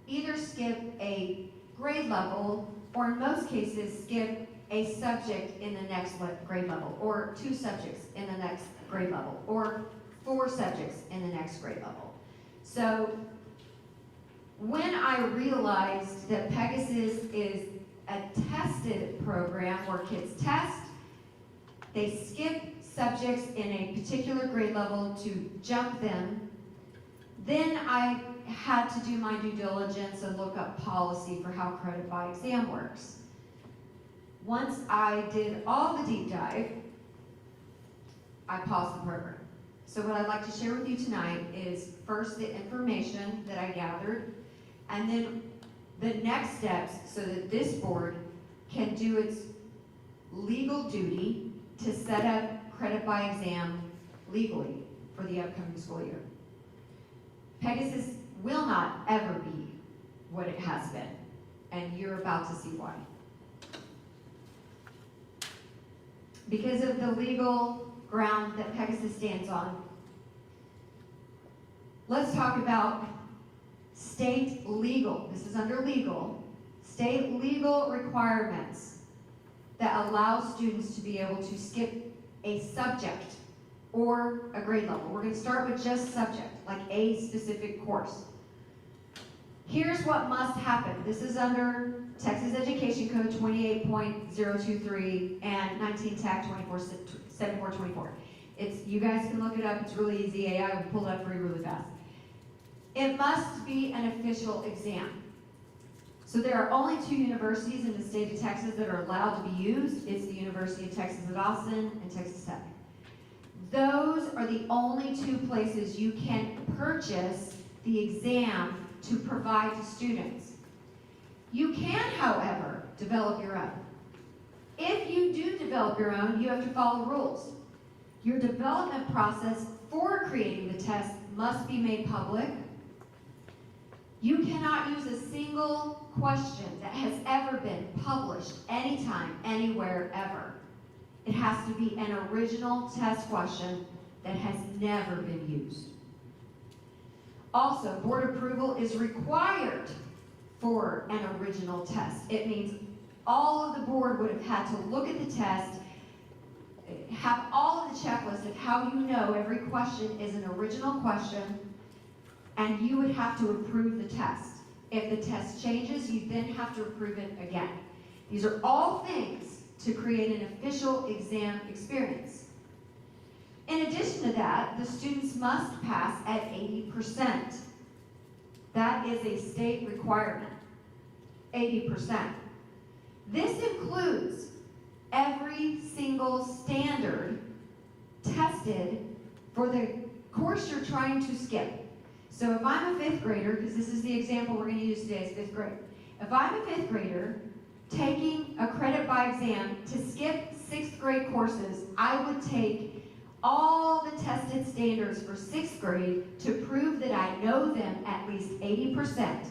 either skip a grade level, or in most cases, skip a subject in the next grade level, or 2 subjects in the next grade level, or 4 subjects in the next grade level. So when I realized that Pegasus is a tested program where kids test, they skip subjects in a particular grade level to jump them, then I had to do my due diligence and look up policy for how credit by exam works. Once I did all the deep dive, I paused the program. So what I'd like to share with you tonight is first the information that I gathered, and then the next steps so that this board can do its legal duty to set up credit by exam legally for the upcoming school year. Pegasus will not ever be what it has been, and you're about to see why. Because of the legal ground that Pegasus stands on, let's talk about state legal, this is under legal, state legal requirements that allow students to be able to skip a subject or a grade level. We're going to start with just subject, like a specific course. Here's what must happen. This is under Texas Education Code 28.023 and 19 TAC 7424. You guys can look it up. It's really easy. AI will pull it up for you really fast. It must be an official exam. So there are only 2 universities in the state of Texas that are allowed to be used. It's the University of Texas at Austin and Texas Tech. Those are the only 2 places you can purchase the exam to provide to students. You can, however, develop your own. If you do develop your own, you have to follow rules. Your development process for creating the test must be made public. You cannot use a single question that has ever been published anytime, anywhere, ever. It has to be an original test question that has never been used. Also, board approval is required for an original test. It means all of the board would have had to look at the test, have all of the checklist of how you know every question is an original question, and you would have to approve the test. If the test changes, you then have to approve it again. These are all things to create an official exam experience. In addition to that, the students must pass at 80%. That is a state requirement, 80%. This includes every single standard tested for the course you're trying to skip. So if I'm a 5th grader, because this is the example we're going to use today, is 5th grade. If I'm a 5th grader taking a credit by exam to skip 6th grade courses, I would take all the tested standards for 6th grade to prove that I know them at least 80%.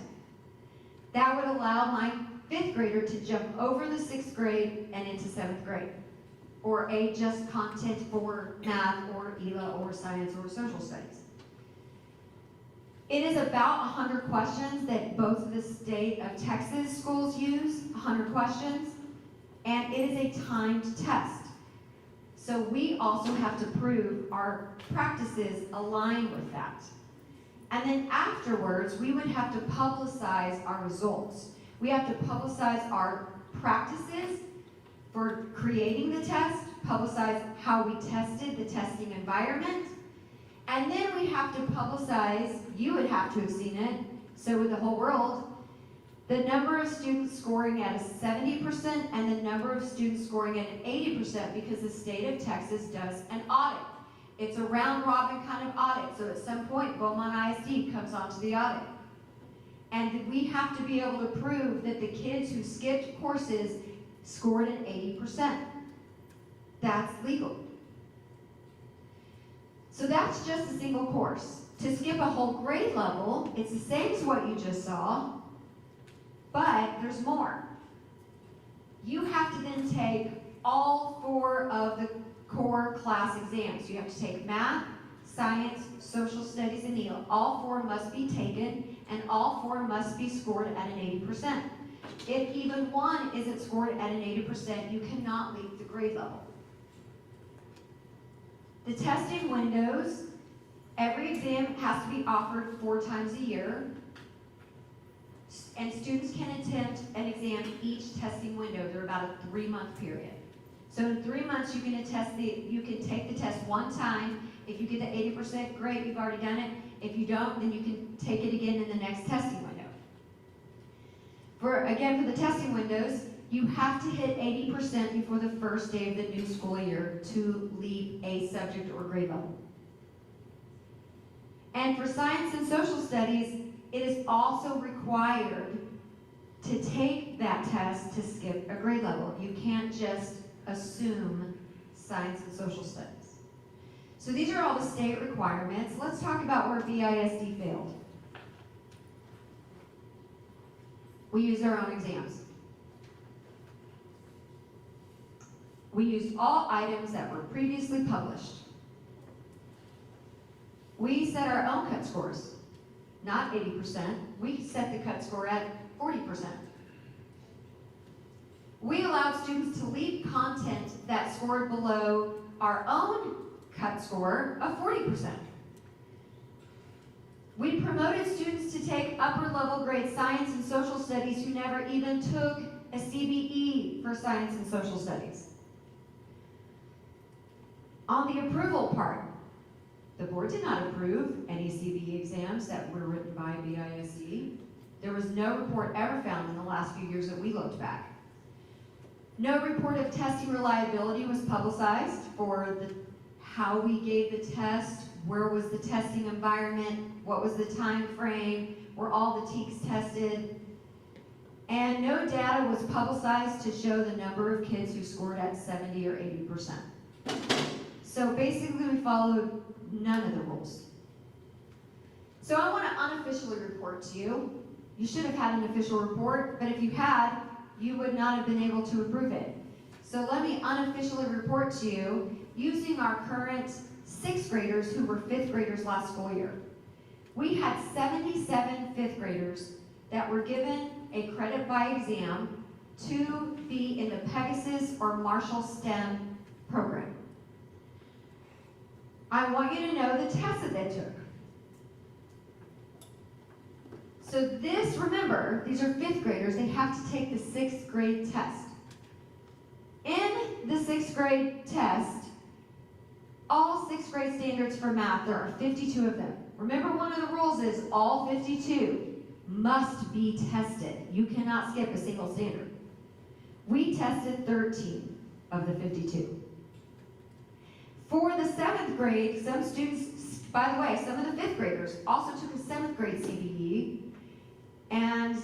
That would allow my 5th grader to jump over the 6th grade and into 7th grade, or a just content for math or ELA or science or social studies. It is about 100 questions that both of the state of Texas schools use, 100 questions, and it is a timed test. So we also have to prove our practices align with that. And then afterwards, we would have to publicize our results. We have to publicize our practices for creating the test, publicize how we tested the testing environment, and then we have to publicize, you would have to have seen it, so would the whole world, the number of students scoring at a 70% and the number of students scoring at an 80% because the state of Texas does an audit. It's a round-robin kind of audit, so at some point, Beaumont ISD comes onto the audit. And we have to be able to prove that the kids who skipped courses scored an 80%. That's legal. So that's just a single course. To skip a whole grade level, it's the same as what you just saw, but there's more. You have to then take all 4 of the core class exams. You have to take math, science, social studies, and ELA. All 4 must be taken, and all 4 must be scored at an 80%. If even one isn't scored at an 80%, you cannot leave the grade level. The testing windows, every exam has to be offered 4 times a year, and students can attempt an exam each testing window. They're about a 3-month period. So in 3 months, you can take the test 1 time. If you get the 80%, great, you've already done it. If you don't, then you can take it again in the next testing window. For the testing windows, you have to hit 80% before the first day of the new school year to leave a subject or grade level. And for science and social studies, it is also required to take that test to skip a grade level. You can't just assume science and social studies. So these are all the state requirements. Let's talk about where BISD failed. We used our own exams. We used all items that were previously published. We set our own cut scores. not 80%. We set the cut score at 40%. We allowed students to leave content that scored below our own cut score of 40%. We promoted students to take upper level grade science and social studies who never even took a CBE for science and social studies. On the approval part, the board did not approve any CBE exams that were written by BISD. There was no report ever found in the last few years that we looked back. No report of testing reliability was publicized for how we gave the test, where was the testing environment, what was the time frame, were all the TEKs tested, and no data was publicized to show the number of kids who scored at 70 or 80%. So basically we followed none of the rules. So I want to unofficially report to you. You should have had an official report, but if you had, you would not have been able to approve it. So let me unofficially report to you using our current 6th graders who were 5th graders last school year. We had 77 5th graders that were given a credit by exam to be in the Pegasus or Marshall STEM program. I want you to know the test that they took. So this, remember, these are 5th graders, they have to take the 6th grade test. In the 6th grade test, all 6th grade standards for math, there are 52 of them. Remember, one of the rules is all 52 must be tested. You cannot skip a single standard. We tested 13 of the 52. For the 7th grade, some students, by the way, some of the 5th graders also took a 7th grade CBE. And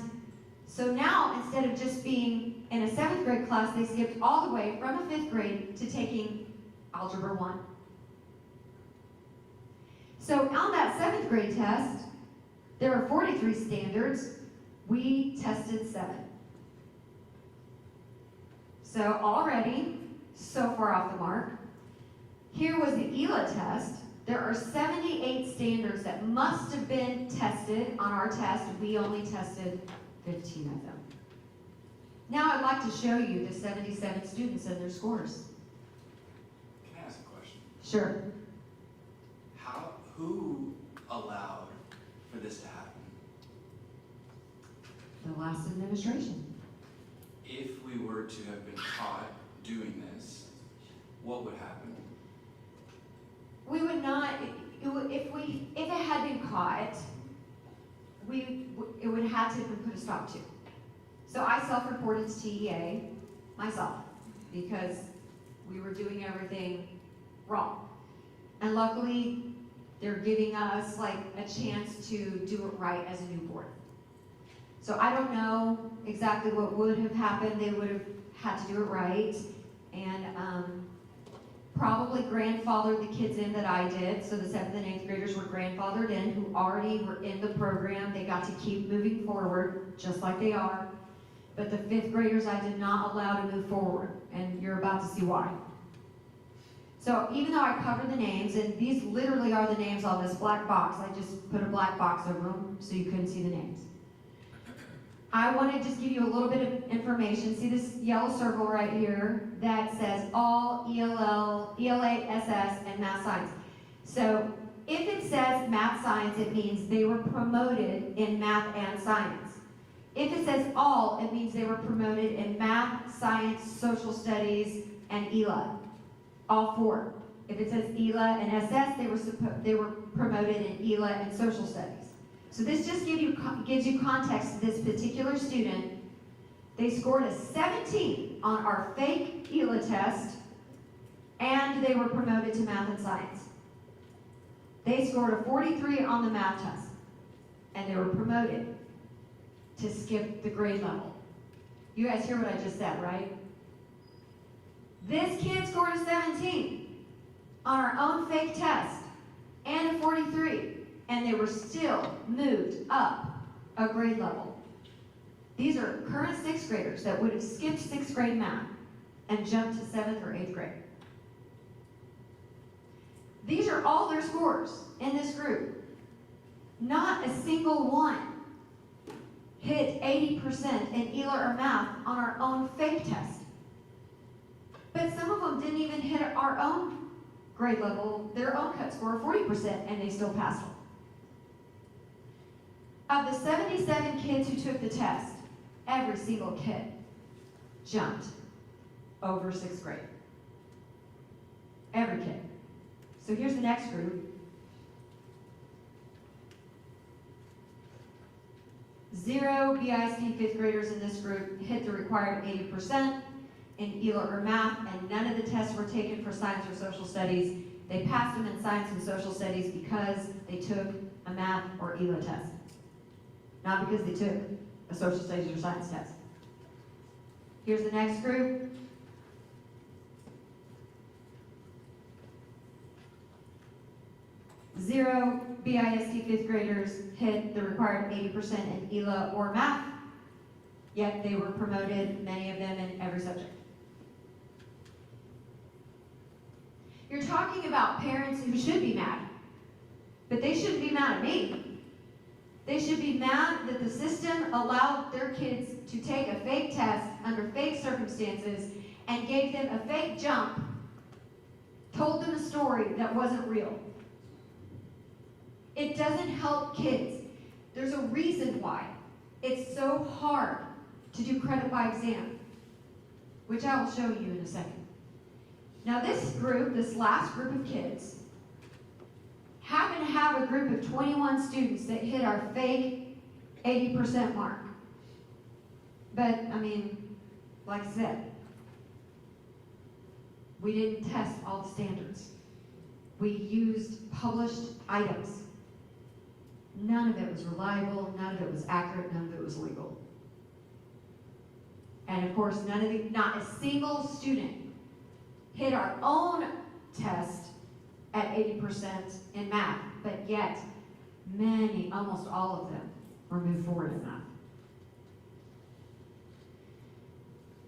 so now, instead of just being in a 7th grade class, they skipped all the way from a 5th grade to taking Algebra 1. So on that 7th grade test, there are 43 standards. We tested 7. So already, so far off the mark. Here was the ELA test. There are 78 standards that must have been tested on our test. We only tested 15 of them. Now I'd like to show you the 77 students and their scores. Can I ask a question? Sure. Who allowed for this to happen? The last administration. If we were to have been caught doing this, what would happen? We would not, if it had been caught, it would have to have been put a stop to. So I self-reported to TEA myself because we were doing everything wrong. And luckily, they're giving us like a chance to do it right as a new board. So I don't know exactly what would have happened. They would have had to do it right. And probably grandfathered the kids in that I did. So the 7th and 8th graders were grandfathered in who already were in the program. They got to keep moving forward just like they are. But the 5th graders I did not allow to move forward. And you're about to see why. So even though I covered the names, and these literally are the names on this black box, I just put a black box over them so you couldn't see the names. I want to just give you a little bit of information. See this yellow circle right here that says all ELL, ELA, SS, and math science. So if it says math science, it means they were promoted in math and science. If it says all, it means they were promoted in math, science, social studies, and ELA. All 4. If it says ELA and SS, they were promoted in ELA and social studies. So this just gives you context to this particular student. They scored a 17 on our fake ELA test, and they were promoted to math and science. They scored a 43 on the math test, and they were promoted to skip the grade level. You guys hear what I just said, right? This kid scored a 17 on our own fake test and a 43, and they were still moved up a grade level. These are current 6th graders that would have skipped 6th grade math and jumped to 7th or 8th grade. These are all their scores in this group. Not a single one hit 80% in ELA or math on our own fake test. But some of them didn't even hit our own grade level, their own cut score of 40%, and they still passed them. Of the 77 kids who took the test, every single kid jumped over 6th grade. Every kid. So here's the next group. 0 BISD 5th graders in this group hit the required 80% in ELA or math, and none of the tests were taken for science or social studies. They passed them in science and social studies because they took a math or ELA test, not because they took a social studies or science test. Here's the next group. Zero BISD 5th graders hit the required 80% in ELA or math, yet they were promoted, many of them, in every subject. You're talking about parents who should be mad, but they shouldn't be mad at me. They should be mad that the system allowed their kids to take a fake test under fake circumstances and gave them a fake jump, told them a story that wasn't real. It doesn't help kids. There's a reason why it's so hard to do credit by exam, which I will show you in a second. Now this group, this last group of kids, happen to have a group of 21 students that hit our fake 80% mark. But, I mean, like I said, we didn't test all the standards. We used published items. None of it was reliable, none of it was accurate, none of it was legal. And of course, not a single student hit our own test at 80% in math, but yet many, almost all of them, were moved forward in math.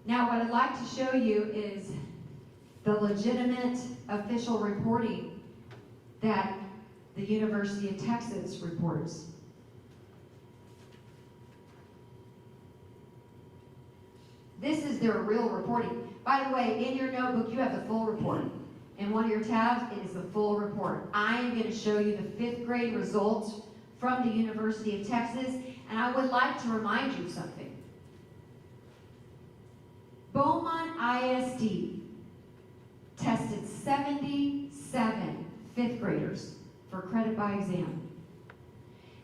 Now, what I'd like to show you is the legitimate official reporting that the University of Texas reports. This is their real reporting. By the way, in your notebook, you have the full report. In one of your tabs, it is the full report. I am going to show you the 5th grade results from the University of Texas, and I would like to remind you of something. Beaumont ISD tested 77 5th graders for credit by exam.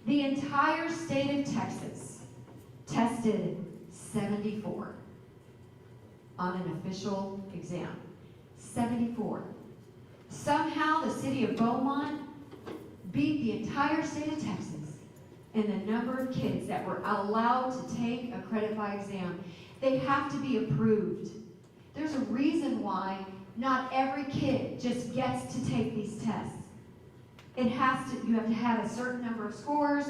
The entire state of Texas tested 74 on an official exam. 74. Somehow the city of Beaumont beat the entire state of Texas in the number of kids that were allowed to take a credit by exam. They have to be approved. There's a reason why not every kid just gets to take these tests. You have to have a certain number of scores,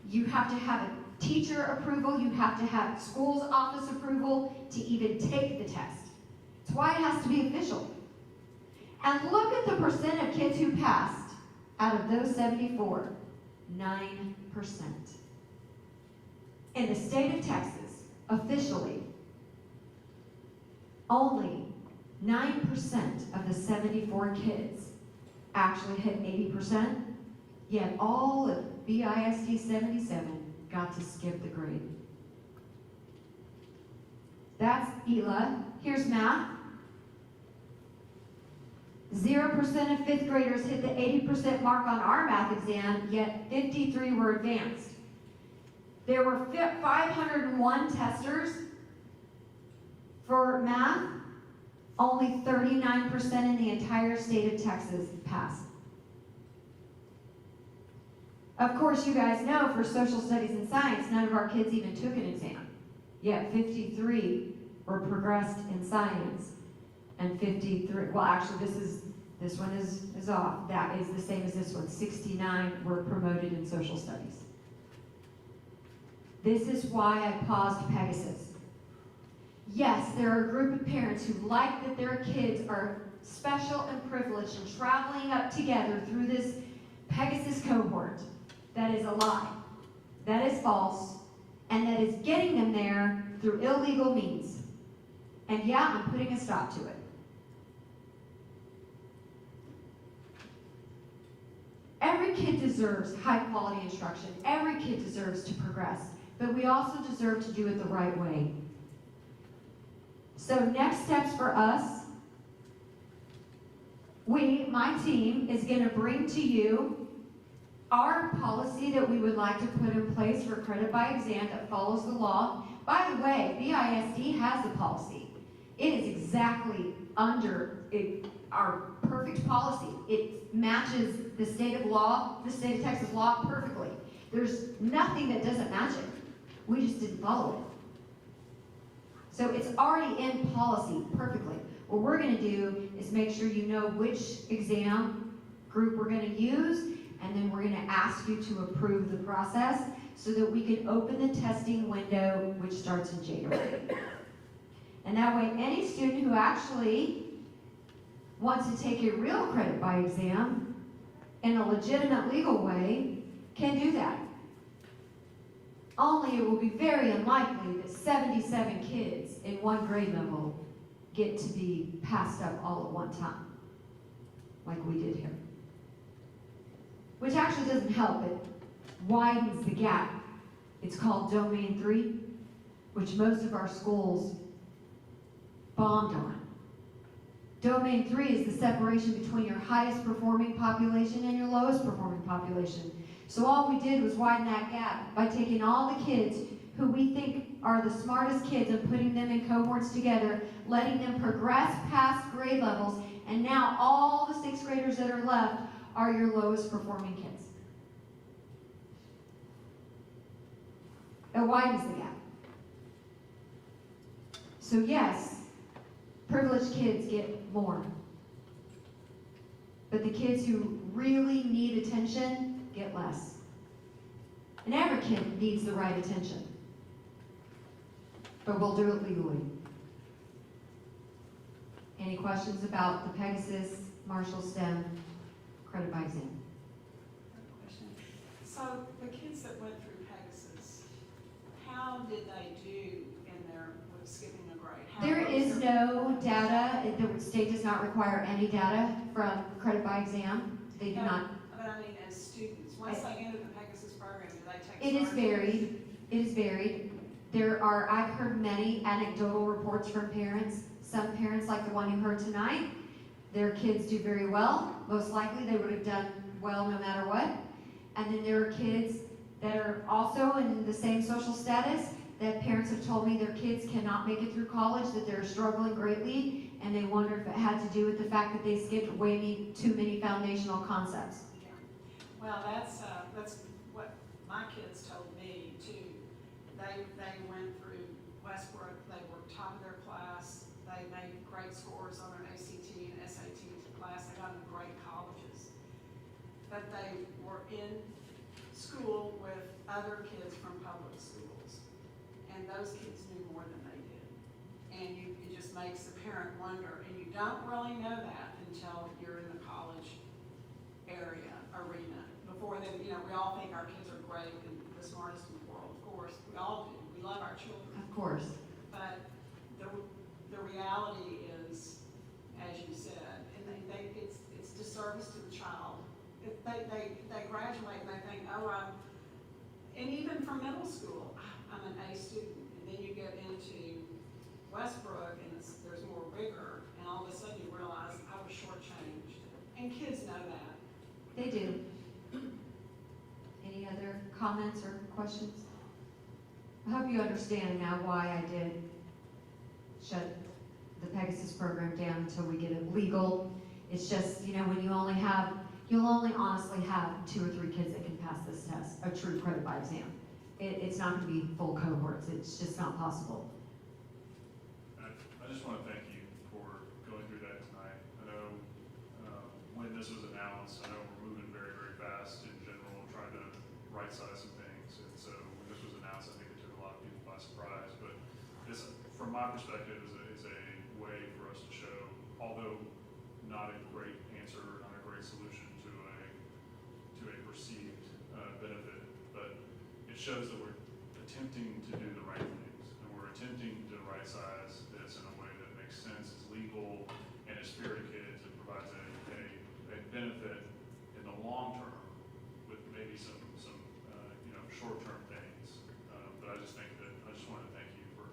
you have to have a teacher approval, you have to have school's office approval to even take the test. That's why it has to be official. And look at the percent of kids who passed out of those 74, 9%. In the state of Texas, officially, only 9% of the 74 kids actually hit 80%, yet all of BISD 77 got to skip the grade. That's ELA. Here's math. 0% of 5th graders hit the 80% mark on our math exam, yet 53 were advanced. There were 501 testers for math. Only 39% in the entire state of Texas passed. Of course, you guys know for social studies and science, none of our kids even took an exam. Yet 53 were progressed in science, and 53, well actually this one is off. That is the same as this one. 69 were promoted in social studies. This is why I paused Pegasus. Yes, there are a group of parents who like that their kids are special and privileged and traveling up together through this Pegasus cohort. That is a lie. That is false. And that is getting them there through illegal means. And yeah, I'm putting a stop to it. Every kid deserves high quality instruction. Every kid deserves to progress. But we also deserve to do it the right way. So next steps for us, my team, is going to bring to you our policy that we would like to put in place for credit by exam that follows the law. By the way, BISD has a policy. It is exactly under our perfect policy. It matches the state of law, the state of Texas law perfectly. There's nothing that doesn't match it. We just didn't follow it. So it's already in policy perfectly. What we're going to do is make sure you know which exam group we're going to use, and then we're going to ask you to approve the process so that we can open the testing window, which starts in January. And that way, any student who actually wants to take a real credit by exam in a legitimate legal way can do that. Only it will be very unlikely that 77 kids in one grade level get to be passed up all at one time, like we did here. Which actually doesn't help, it widens the gap. It's called Domain 3, which most of our schools bombed on. Domain 3 is the separation between your highest performing population and your lowest performing population. So all we did was widen that gap by taking all the kids who we think are the smartest kids and putting them in cohorts together, letting them progress past grade levels, and now all the sixth graders that are left are your lowest performing kids. It widens the gap. So yes, privileged kids get more. But the kids who really need attention get less. And every kid needs the right attention. But we'll do it legally. Any questions about the Pegasus, Marshall STEM, credit by exam? Question. So the kids that went through Pegasus, how did they do in their, with skipping a grade? There is no data. The state does not require any data from credit by exam. They do not. But I mean, as students, once they enter the Pegasus program, do they take? It is STAR varied. It is varied. I've heard many anecdotal reports from parents. Some parents, like the one you heard tonight, their kids do very well. Most likely they would have done well no matter what. And then there are kids that are also in the same social status that parents have told me their kids cannot make it through college, that they're struggling greatly, and they wonder if it had to do with the fact that they skipped way too many foundational concepts. Yeah. Well, that's what my kids told me too. They went through Westbrook, they were top of their class, they made great scores on their ACT and SAT class, they got into great colleges. But they were in school with other kids from public schools, and those kids knew more than they did. And it just makes the parent wonder, and you don't really know that until you're in the college arena. Before then, we all think our kids are great and the smartest in the world, of course, we all do, we love our children. Of course. But the reality is, as you said, and it's disservice to the child. If they graduate and they think, and even from middle school, I'm an A student, and then you get into Westbrook and there's more rigor, and all of a sudden you realize I was shortchanged. And kids know that. They do. Any other comments or questions? I hope you understand now why I did shut the Pegasus program down until we get it legal. It's just, when you'll only honestly have 2 or 3 kids that can pass this test, a true credit by exam. It's not going to be full cohorts. It's just not possible. I just want to thank you for going through that tonight. I know when this was announced, I know we're moving very, very fast in general, trying to right-size some things. And so when this was announced, I think it took a lot of people by surprise. But this, from my perspective, is a way for us to show, although not a great answer, not a great solution to a perceived benefit shows that we're attempting to do the right things, and we're attempting to right size this in a way that makes sense, is legal, and is fair to kids, and provides a benefit in the long term with maybe some short-term things. But I just think that, I just want to thank you for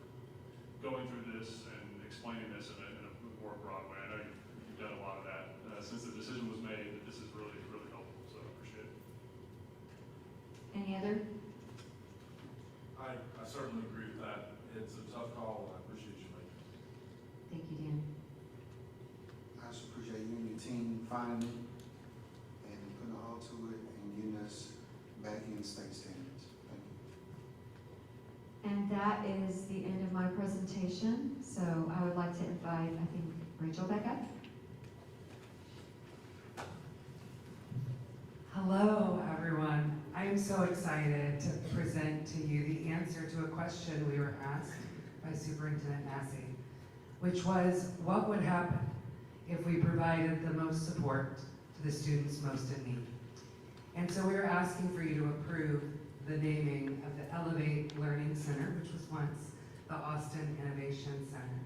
going through this and explaining this in a more broad way. I know you've done a lot of that since the decision was made, that this is really, really helpful, so I appreciate it. Any other? I certainly agree with that. It's a tough call, and I appreciate you making it. Thank you, Dan. I just appreciate you and your team finding it and putting a halt to it and getting us back in state standards. Thank you. And that is the end of my presentation. So I would like to invite, I think, Rachel back up. Hello, everyone. I am so excited to present to you the answer to a question we were asked by Superintendent Massey, which was, what would happen if we provided the most support to the students most in need? And so we are asking for you to approve the naming of the Elevate Learning Center, which was once the Austin Innovation Center.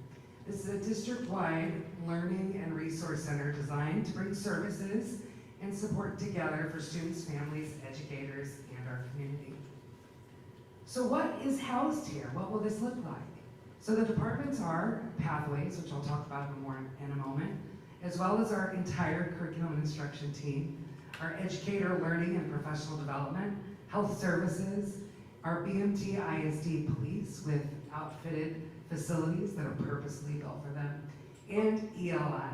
This is a district-wide learning and resource center designed to bring services and support together for students, families, educators, and our community. So what is housed here? What will this look like? So the departments are Pathways, which I'll talk about more in a moment, as well as our entire curriculum and instruction team, our educator learning and professional development, health services, our BMT ISD police with outfitted facilities that are purposely built for them, and ELI,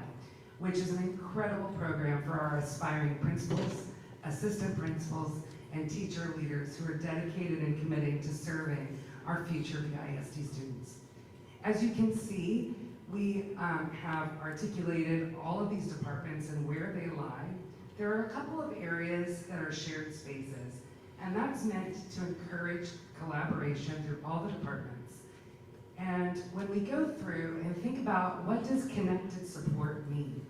which is an incredible program for our aspiring principals, assistant principals, and teacher leaders who are dedicated and committed to serving our future BISD students. As you can see, we have articulated all of these departments and where they lie. There are a couple of areas that are shared spaces, and that's meant to encourage collaboration through all the departments. And when we go through and think about what does connected support mean,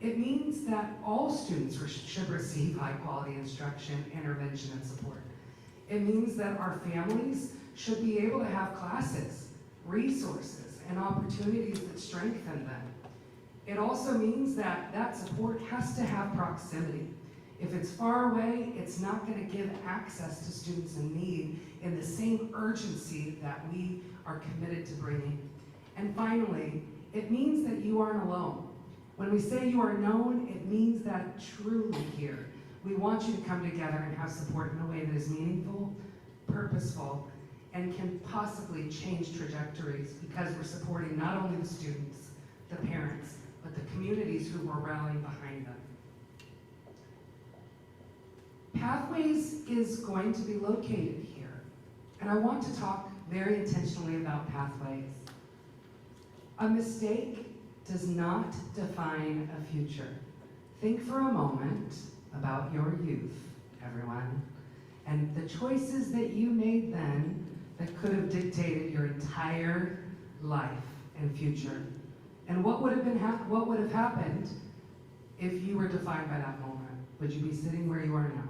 it means that all students should receive high quality instruction, intervention, and support. It means that our families should be able to have classes, resources, and opportunities that strengthen them. It also means that that support has to have proximity. If it's far away, it's not going to give access to students in need in the same urgency that we are committed to bringing. And finally, it means that you aren't alone. When we say you are known, it means that truly here. We want you to come together and have support in a way that is meaningful, purposeful, and can possibly change trajectories because we're supporting not only the students, the parents, but the communities who are rallying behind them. Pathways is going to be located here, and I want to talk very intentionally about Pathways. A mistake does not define a future. Think for a moment about your youth, everyone, and the choices that you made then that could have dictated your entire life and future. And what would have happened if you were defined by that moment? Would you be sitting where you are now?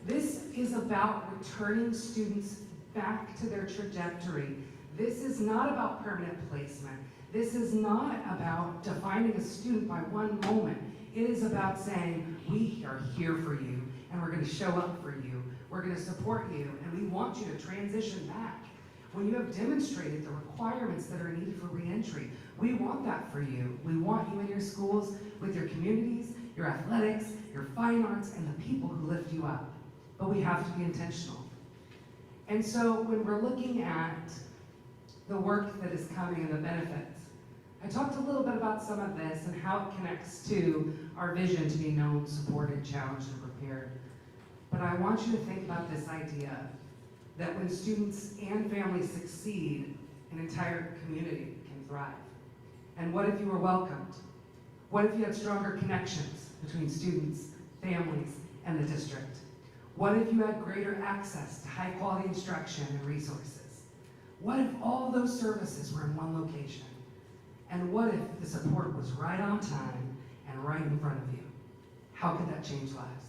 This is about returning students back to their trajectory. This is not about permanent placement. This is not about defining a student by one moment. It is about saying, we are here for you, and we're going to show up for you. We're going to support you, and we want you to transition back. When you have demonstrated the requirements that are needed for reentry, we want that for you. We want you in your schools, with your communities, your athletics, your fine arts, and the people who lift you up. But we have to be intentional. And so when we're looking at the work that is coming and the benefits, I talked a little bit about some of this and how it connects to our vision to be known, supported, challenged, and prepared. But I want you to think about this idea that when students and families succeed, an entire community can thrive. And what if you were welcomed? What if you had stronger connections between students, families, and the district? What if you had greater access to high quality instruction and resources? What if all those services were in one location? And what if the support was right on time and right in front of you? How could that change lives?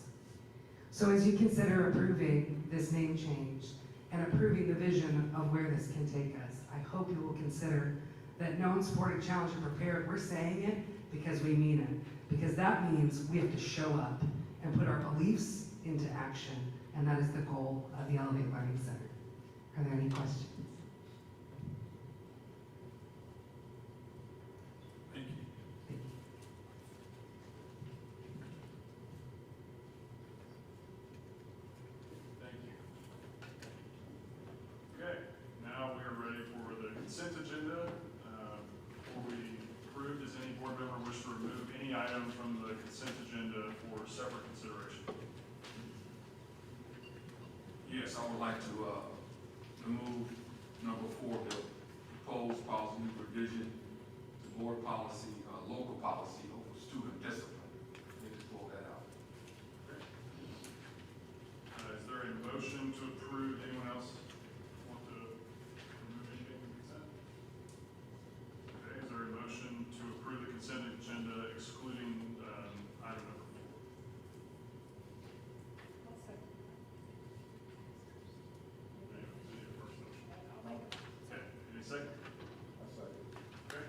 So as you consider approving this name change and approving the vision of where this can take us, I hope you will consider that known, sporting, challenge, and prepared, we're saying it because we mean it. Because that means we have to show up and put our beliefs into action, and that is the goal of the Elevate Learning Center. Are there any questions? Thank you. Thank you. Okay, now we are ready for the consent agenda. Before we approve, does any board member wish to remove any item from the consent agenda for separate consideration? Yes, I would like to, remove number 4, the proposed policy revision to board policy, local policy over student discipline. Need to pull that out. Is there a motion to approve? Anyone else want to remove anything from consent? Okay, is there a motion to approve the consent agenda excluding item number 4? Okay, any second? Okay.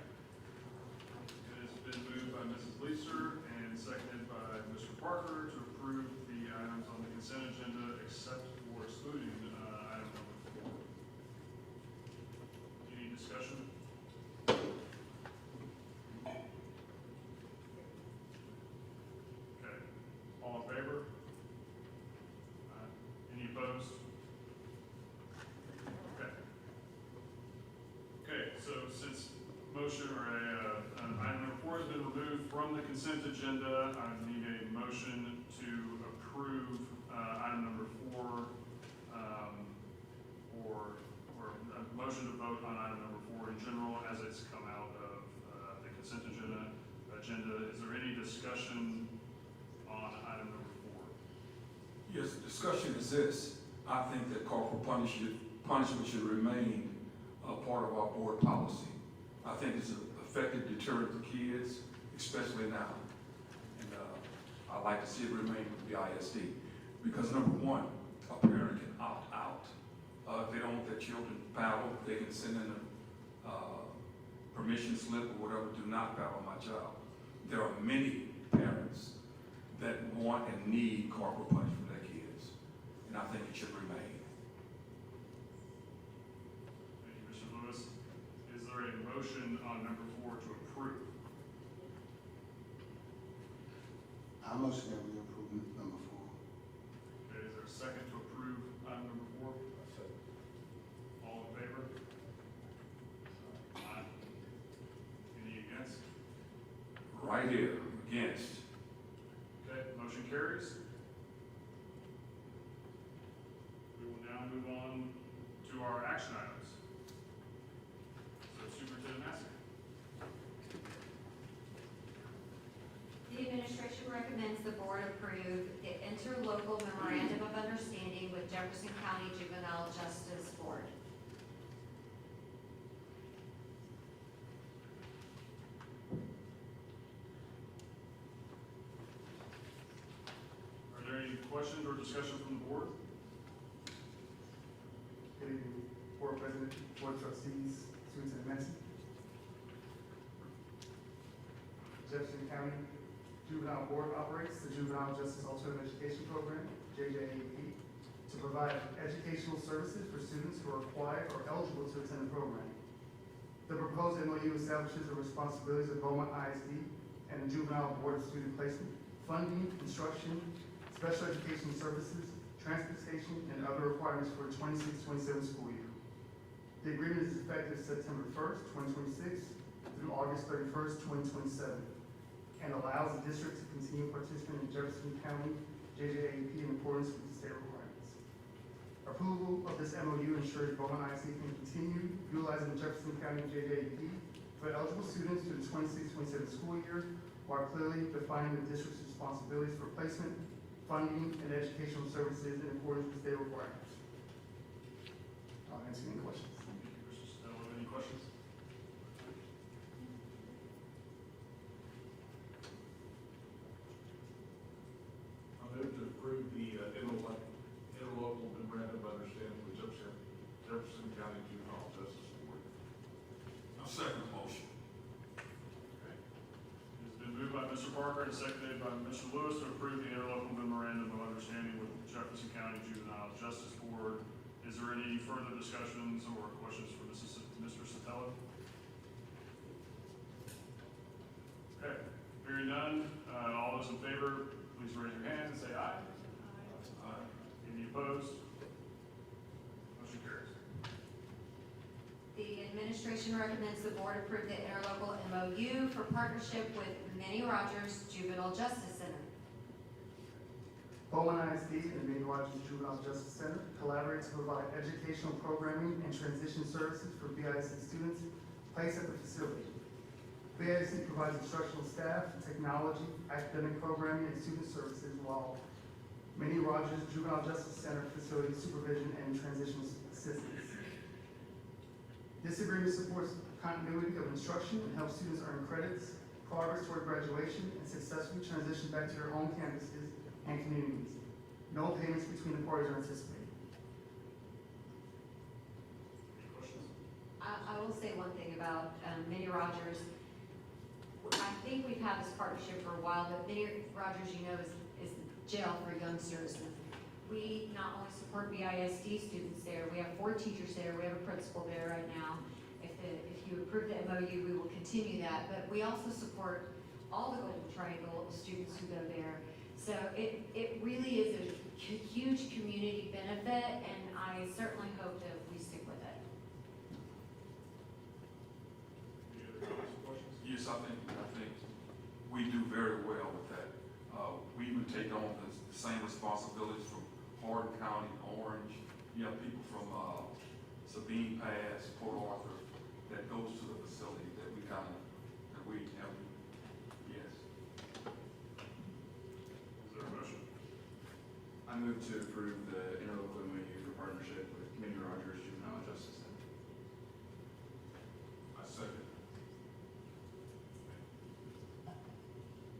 It has been moved by Mrs. Leeser and seconded by Mr. Parker to approve the items on the consent agenda except for excluding item number 4. Any discussion? Okay, all in favor? Any opposed? Okay. Okay, so since motion or item number 4 has been removed from the consent agenda, I need a motion to approve item number 4, or a motion to vote on item number 4 in general as it's come out of the consent agenda. Is there any discussion on item number 4? Yes, the discussion is this. I think that corporal punishment should remain a part of our board policy. I think it's an effective deterrent to kids, especially now. And I'd like to see it remain with the ISD. Because number 1, a parent can opt out. If they don't want their children paddle, they can send in a permission slip or whatever, do not paddle my child. There are many parents that want and need corporal punishment for their kids. And I think it should remain. Thank you, Mr. Lewis. Is there a motion on number 4 to approve? I motion that we approve number 4. Okay, is there a second to approve item number 4? All in favor? Aye. Any against? Right here, against. Okay, motion carries. We will now move on to our action items. So Superintendent Massey. The administration recommends the board approve the interlocal memorandum of understanding with Jefferson County Juvenile Justice Board. Are there any questions or discussion from the board? Good evening, Board President, Board Trustees, Superintendent Massey. Jefferson County Juvenile Board operates the Juvenile Justice Alternative Education Program, JJAP, to provide educational services for students who are required or eligible to attend the program. The proposed MOU establishes the responsibilities of Beaumont ISD and the Juvenile Board of Student Placement, funding, instruction, special education services, transportation, and other requirements for the 26-27 school year. The agreement is effective September 1st, 2026 through August 31st, 2027, and allows the district to continue participating in Jefferson County JJAP in accordance with the state requirements. Approval of this MOU ensures Beaumont ISD can continue utilizing Jefferson County JJAP for eligible students through the 26-27 school year, while clearly defining the district's responsibilities for placement, funding, and educational services in accordance with state requirements. I'll answer any questions. Thank you, Mr. Stella. Any questions? I move to approve the Mr. Parker and seconded by Mr. Lewis to approve the interlocal memorandum of understanding with Jefferson County Juvenile Justice Board. Is there any further discussions or questions for Mr. Sotelo? Okay, hearing none, all those in favor, please raise your hand and say aye. Aye. Any opposed? Motion carries. The administration recommends the board approve the interlocal MOU for partnership with Minnie Rogers Juvenile Justice Center. Beaumont ISD and Minnie Rogers Juvenile Justice Center collaborate to provide educational programming and transition services for BISD students placed at the facility. BISD provides instructional staff, technology, academic programming, and student services, while Minnie Rogers Juvenile Justice Center facility supervision and transition assistance. This agreement supports continuity of instruction and helps students earn credits, progress toward graduation, and successfully transition back to their home campuses and communities. No payments between the parties are anticipated. Any questions? I will say one thing about Minnie Rogers. I think we've had this partnership for a while, but Minnie Rogers, you know, is the jail for youngsters. And we not only support BISD students there, we have 4 teachers there, we have a principal there right now. If you approve the MOU, we will continue that, but we also support all the Golden Triangle students who go there. So it really is a huge community benefit, and I certainly hope that we stick with it. Any other comments or questions? Yes, I think we do very well with that. We even take on the same responsibilities from Hardin County, Orange. You have people from Sabine Pass, Port Arthur, that goes to the facility that we have, yes. Is there a motion? I move to approve the interlocal MOU for partnership with Minnie Rogers Juvenile Justice Center. I second.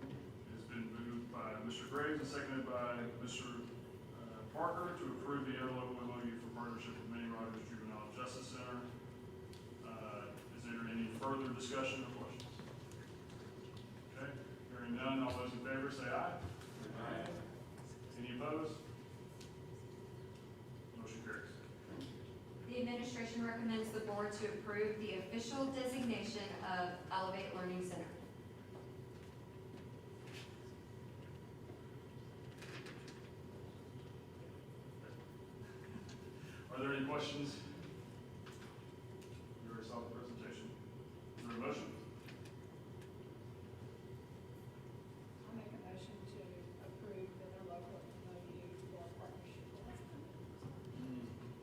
It has been moved by Mr. Graves and seconded by Mr. Parker to approve the interlocal MOU for partnership with Minnie Rogers Juvenile Justice Center. Is there any further discussion or questions? Okay, hearing none, all those in favor say aye. Aye. Any opposed? Motion carries. The administration recommends the board to approve the official designation of Elevate Learning Center. Are there any questions? You already saw the presentation. Is there a motion? I'll make a motion to approve the interlocal MOU for partnership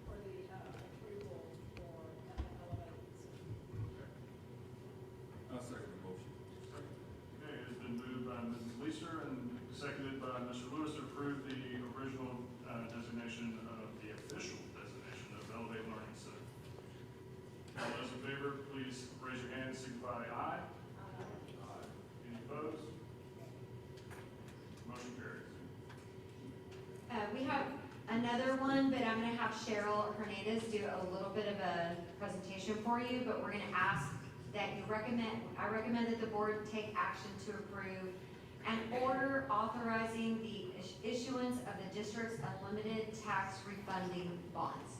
for the approval for Elevate. I second the motion. Okay, it has been moved by Mrs. Leeser and seconded by Mr. Lewis to approve the original designation of the official designation of Elevate Learning Center. All those in favor, please raise your hand and signify aye. Aye. Any opposed? Motion carries. We have another one, but I'm gonna have Cheryl Hernandez do a little bit of a presentation for you, but we're gonna ask that I recommend that the board take action to approve an order authorizing the issuance of the district's Unlimited Tax Refunding Bonds.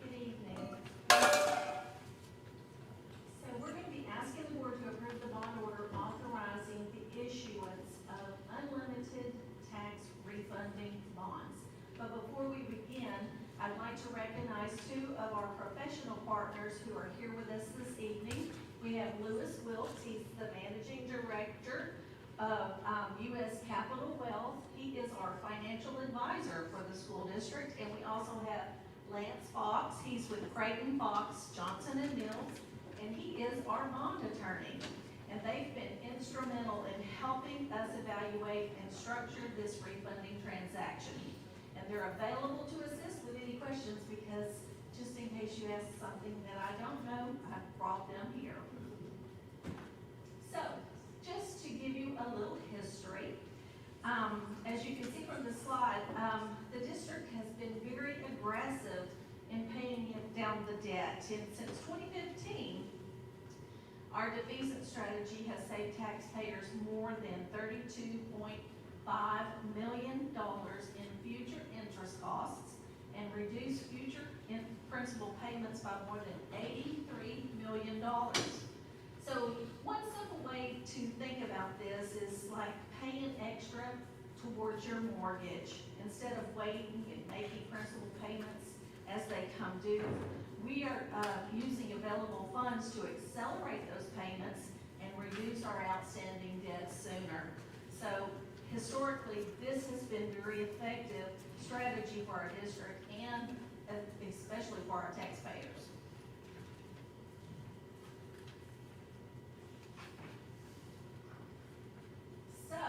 Good evening. So we're going to be asking the board to approve the bond order authorizing the issuance of unlimited tax refunding bonds. But before we begin, I'd like to recognize 2 of our professional partners who are here with us this evening. We have Lewis Wilkes, he's the Managing Director of U.S. Capital Wealth. He is our financial advisor for the school district. And we also have Lance Fox, he's with Creighton Fox, Johnson & Mills, and he is our bond attorney. And they've been instrumental in helping us evaluate and structure this refunding transaction. And they're available to assist with any questions because just in case you ask something that I don't know, I've brought them here. So, just to give you a little history, as you can see from the slide, the district has been very aggressive in paying down the debt. And since 2015, Our defeasance strategy has saved taxpayers more than $32.5 million in future interest costs and reduced future principal payments by more than $83 million. So one simple way to think about this is like paying extra towards your mortgage instead of waiting and making principal payments as they come due. We are using available funds to accelerate those payments and reduce our outstanding debt sooner. So historically, this has been very effective strategy for our district and especially for our taxpayers. So,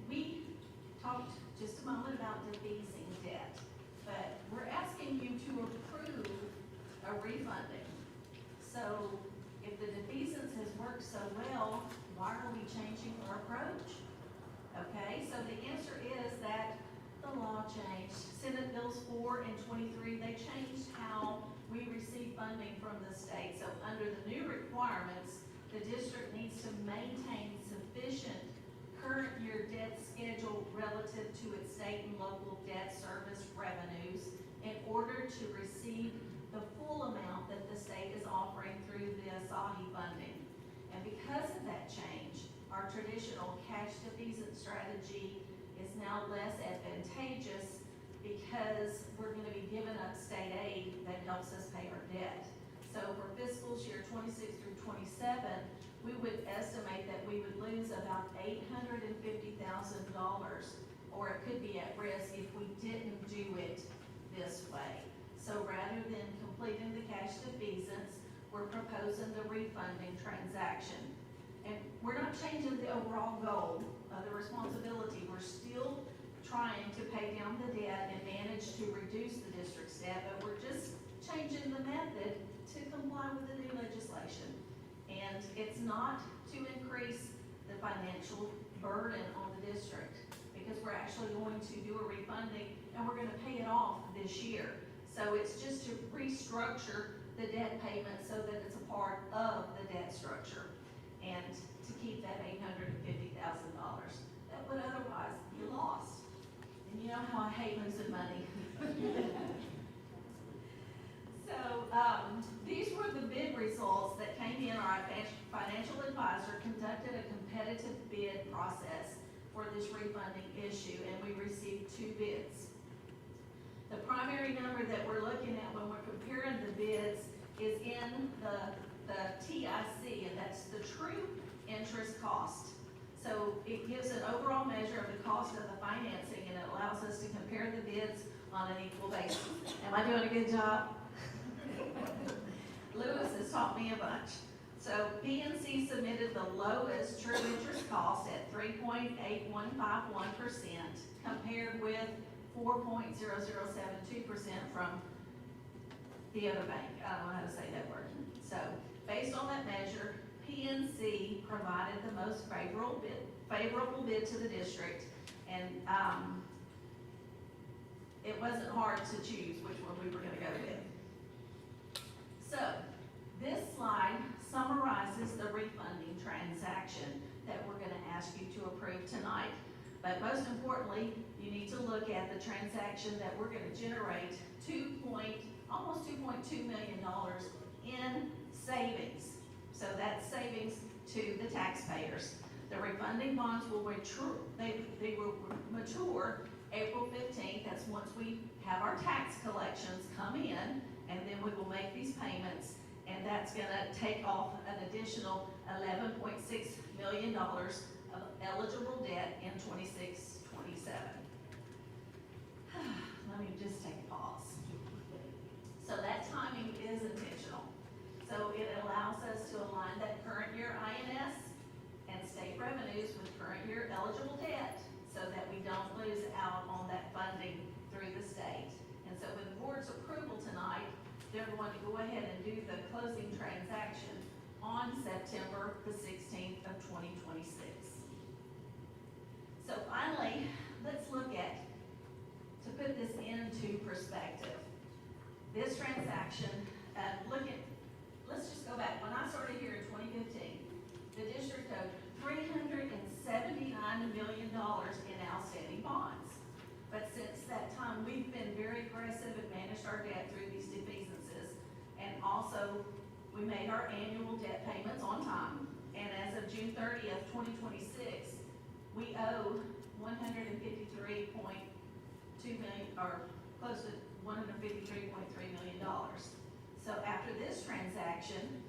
we talked just a moment about defeasing debt, but we're asking you to approve a refunding. So, if the defeasance has worked so well, why are we changing our approach? Okay, so the answer is that the law changed. Senate Bills 4 and 23, they changed how we receive funding from the state. So under the new requirements, the district needs to maintain sufficient current year debt schedule relative to its state and local debt service revenues in order to receive the full amount that the state is offering through the ASAHI funding. And because of that change, our traditional cash defeasance strategy is now less advantageous because we're going to be giving up state aid that helps us pay our debt. So for fiscal year 26 through 27, we would estimate that we would lose about $850,000, or it could be at risk if we didn't do it this way. So rather than completing the cash defeasance, we're proposing the refunding transaction. And we're not changing the overall goal of the responsibility. We're still trying to pay down the debt and manage to reduce the district's debt, but we're just changing the method to comply with the new legislation. And it's not to increase the financial burden on the district, because we're actually going to do a refunding and we're going to pay it off this year. So it's just to restructure the debt payment so that it's a part of the debt structure and to keep that $850,000 that would otherwise be lost. And you know how I hate losing money. So these were the bid results that came in. Our financial advisor conducted a competitive bid process for this refunding issue, and we received 2 bids. The primary number that we're looking at when we're comparing the bids is in the TIC, and that's the true interest cost. So it gives an overall measure of the cost of the financing, and it allows us to compare the bids on an equal basis. Am I doing a good job? Lewis has taught me a bunch. So PNC submitted the lowest true interest cost at 3.8151% compared with 4.0072% from the other bank. I don't know how to say that word. So based on that measure, PNC provided the most favorable bid to the district, and it wasn't hard to choose which one we were going to go with. So this slide summarizes the refunding transaction that we're going to ask you to approve tonight. But most importantly, you need to look at the transaction that we're going to generate almost $2.2 million in savings. So that's savings to the taxpayers. The refunding bonds will mature, they will mature April 15th. That's once we have our tax collections come in, and then we will make these payments, and that's gonna take off an additional $11.6 million of eligible debt in 26-27. Let me just take a pause. So that timing is intentional. So it allows us to align that current year INS and state revenues with current year eligible debt so that we don't lose out on that funding through the state. And so with the board's approval tonight, they're going to go ahead and do the closing transaction on September the 16th of 2026. So finally, let's look at, to put this into perspective, this transaction, let's just go back made our annual debt payments on time, and as of June 30th, 2026, we owe $153.2 million, or close to $153.3 million. So after this transaction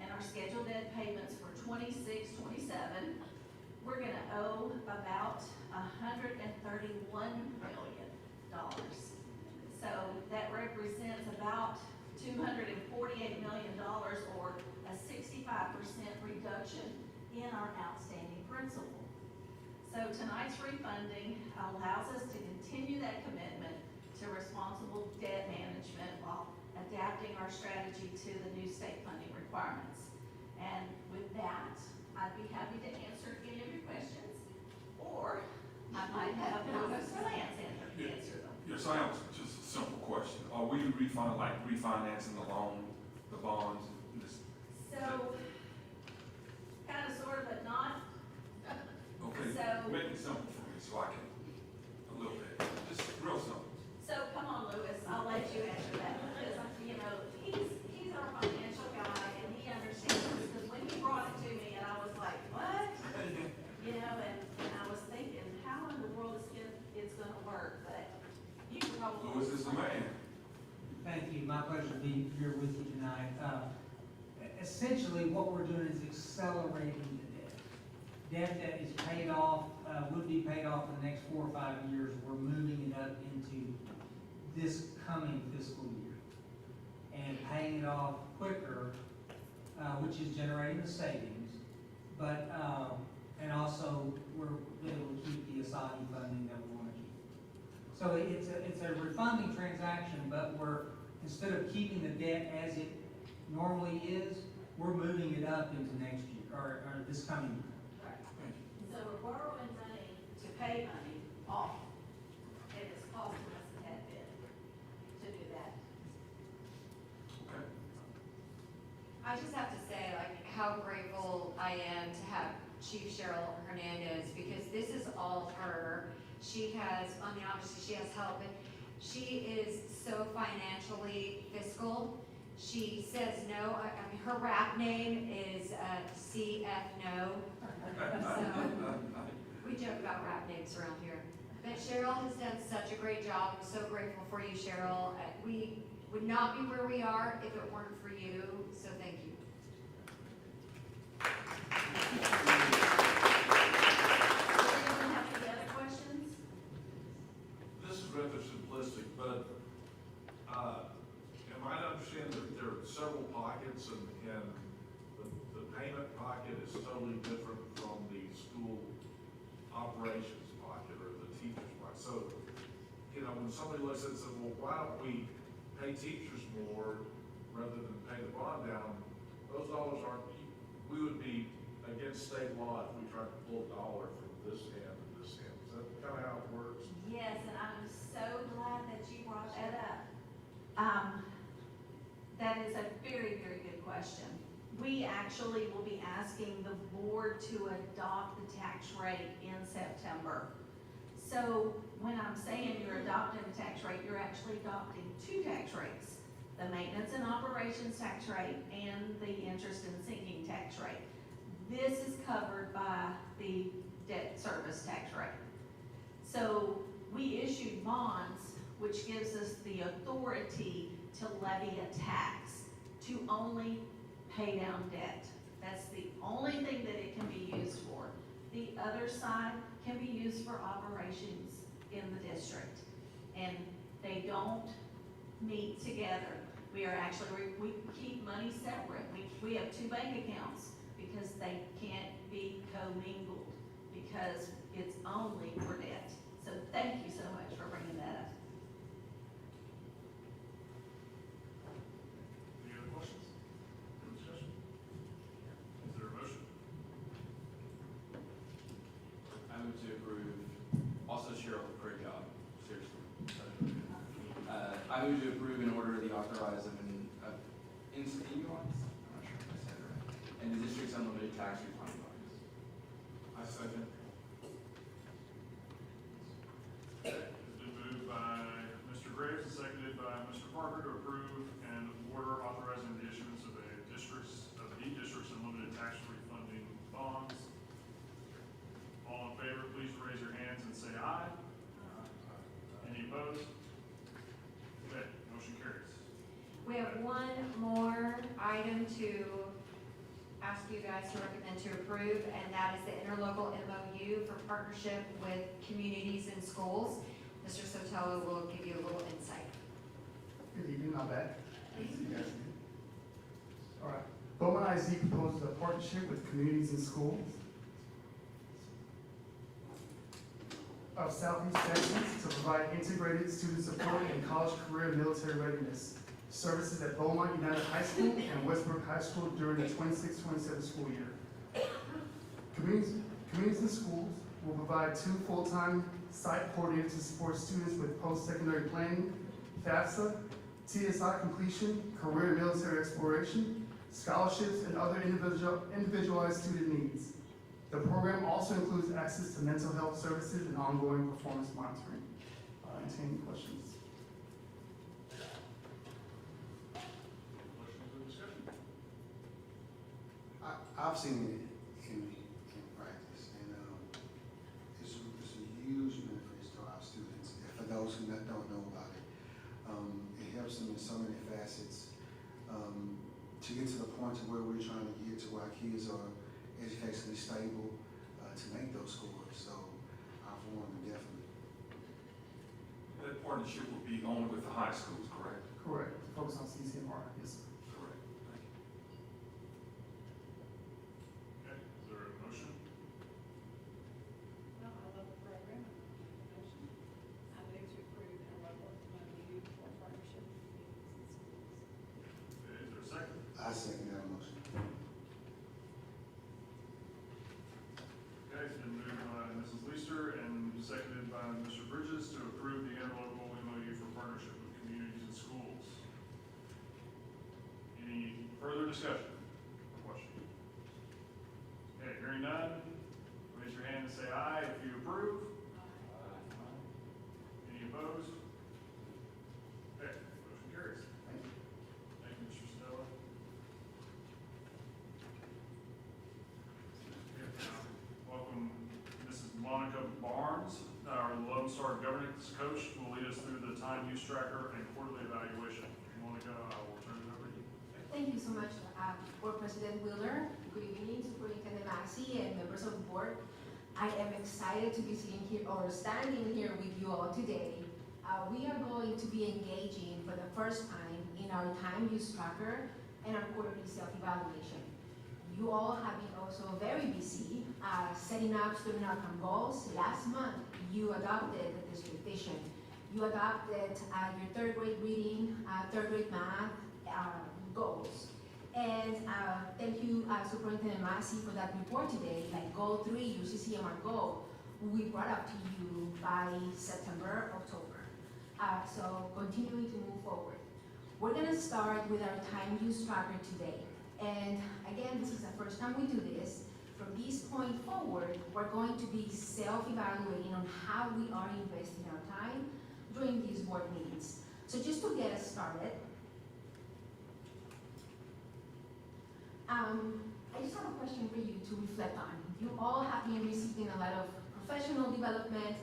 and our scheduled debt payments for 26, 27, we're gonna owe about $131 million. So that represents about $248 million, or a 65% reduction in our outstanding principal. So tonight's refunding allows us to continue that commitment to responsible debt management while adapting our strategy to the new state funding requirements. And with that, I'd be happy to answer any of your questions, or I might have Lewis or Lance answer them. Yes, I have just a simple question. Are we refinancing the loan, the bonds? So, kind of, sort of, but not. Okay, So- make it simple for me so I can, a little bit, just real simple. So come on, Lewis, I'll let you answer that, because, you know, he's our financial guy, and he understands this, because when he brought it to me, and I was like, what? You know, and I was thinking, how in the world is it's gonna work, but you can probably. Louis is the man. Thank you, my pleasure to be here with you tonight. Essentially, what we're doing is accelerating the debt. Debt that is paid off, would be paid off in the next 4 or 5 years, we're moving it up into this coming fiscal year. And paying it off quicker, which is generating the savings, but, and also we're able to keep the assignee funding that we want to keep. So it's a refunding transaction, but instead of keeping the debt as it normally is, we're moving it up into next year, or this coming year. Right. So we're borrowing money to pay money off, and it's costing us a tad bit to do that. Okay. I just have to say, like, how grateful I am to have Chief Cheryl Hernandez, because this is all her. She has, I mean, obviously she has help, but she is so financially fiscal. She says no. I mean, her rap name is CF No. So we joke about rap names around here. But Cheryl has done such a great job. I'm so grateful for you, Cheryl. We would not be where we are if it weren't for you. So thank you. Anyone have any other questions? This is rather simplistic, but, am I to understand that there are several pockets and the payment pocket is totally different from the school operations pocket or the teacher's pocket? So, you know, when somebody looks at it and says, well, why don't we pay teachers more rather than pay the bond down? Those dollars aren't, we would be against state law if we tried to pull a dollar from this hand to this hand. Is that kind of how it works? Yes, and I'm so glad that you brought that up. That is a very, very good question. We actually will be asking the board to adopt the tax rate in September. So when I'm saying you're adopting the tax rate, you're actually adopting two tax rates: the maintenance and operations tax rate and the interest and sinking tax rate. This is covered by the debt service tax rate. So we issued bonds, which gives us the authority to levy a tax to only pay down debt. That's the only thing that it can be used for. The other side can be used for operations in the district. And they don't meet together. We are actually, we keep money separate. We have two bank accounts because they can't be commingled, because it's only for debt. So thank you so much for bringing that up. Any other questions? Any discussion? Is there a motion? I move to approve, also Cheryl, great job, seriously. I move to approve an order of the authorize of issuance, I'm not sure if I said it right, and the district's unlimited tax refunding bonds. I second. It's been moved by Mr. Graves and seconded by Mr. Parker to approve an order authorizing the issuance of a district's going to ask you guys to recommend to approve, and that is the interlocal MOU for partnership with communities and schools. Mr. Sotelo will give you a little insight. Good evening, I'm back. Good to see you guys again. All right. Beaumont ISD proposes a partnership with communities and schools of Southeast Texas to provide integrated student support and college career and military readiness services at Beaumont United High School and Westbrook High School during the 26-27 school year. Communities and schools will provide 2 full-time site coordinators to support students with post-secondary planning, FAFSA, TSI completion, career and military exploration, scholarships, and other individualized student needs. The program also includes access to mental health services and ongoing performance monitoring. Any questions? Questions or discussion? I've seen it in practice, and it's a huge benefit to our students. And for those who don't know about it, it helps them in so many facets to get to the point to where we're trying to get to where our kids are educationally stable to make those scores. So I, for one, definitely. That partnership will be only with the high schools, correct? Correct. Focus on CCMR. Yes, sir. Correct. Thank you. Okay, is there a motion? No, I love the program. Motion. I move to approve interlocal MOU for partnership with communities and schools. Okay, is there a second? I second that motion. Okay, it's been moved by Mrs. Leister and seconded by Mr. Bridges to approve the interlocal MOU for partnership with communities and schools. Any further discussion or question? Okay, hearing none, raise your hand and say aye if you approve. Any opposed? Okay, motion carries. Thank you. Thank you, Mr. Stella. Welcome, Mrs. Monica Barnes, our Lone Star Governance Coach, who will lead us through the time use tracker and quarterly evaluation. Monica, I will turn it over to you. Thank you so much, Board President Wheeler. Good evening, Superintendent Maxey and members of the board. I am excited to be sitting here or standing here with you all today. We are going to be engaging for the first time in our time use tracker and our quarterly self-evaluation. You all have been also very busy setting up student outcome goals. Last month, you adopted the district vision. You adopted your third grade reading, third grade math goals. And thank you, Superintendent Massey, for that report today. Like goal 3, your CCMR goal, we brought up to you by September, October. So continuing to move forward. We're gonna start with our time use tracker today. And again, this is the first time we do this. From this point forward, we're going to be self-evaluating on how we are investing our time during these board meetings. So just to get us started, I just have a question for you to reflect on. You all have been receiving a lot of professional development.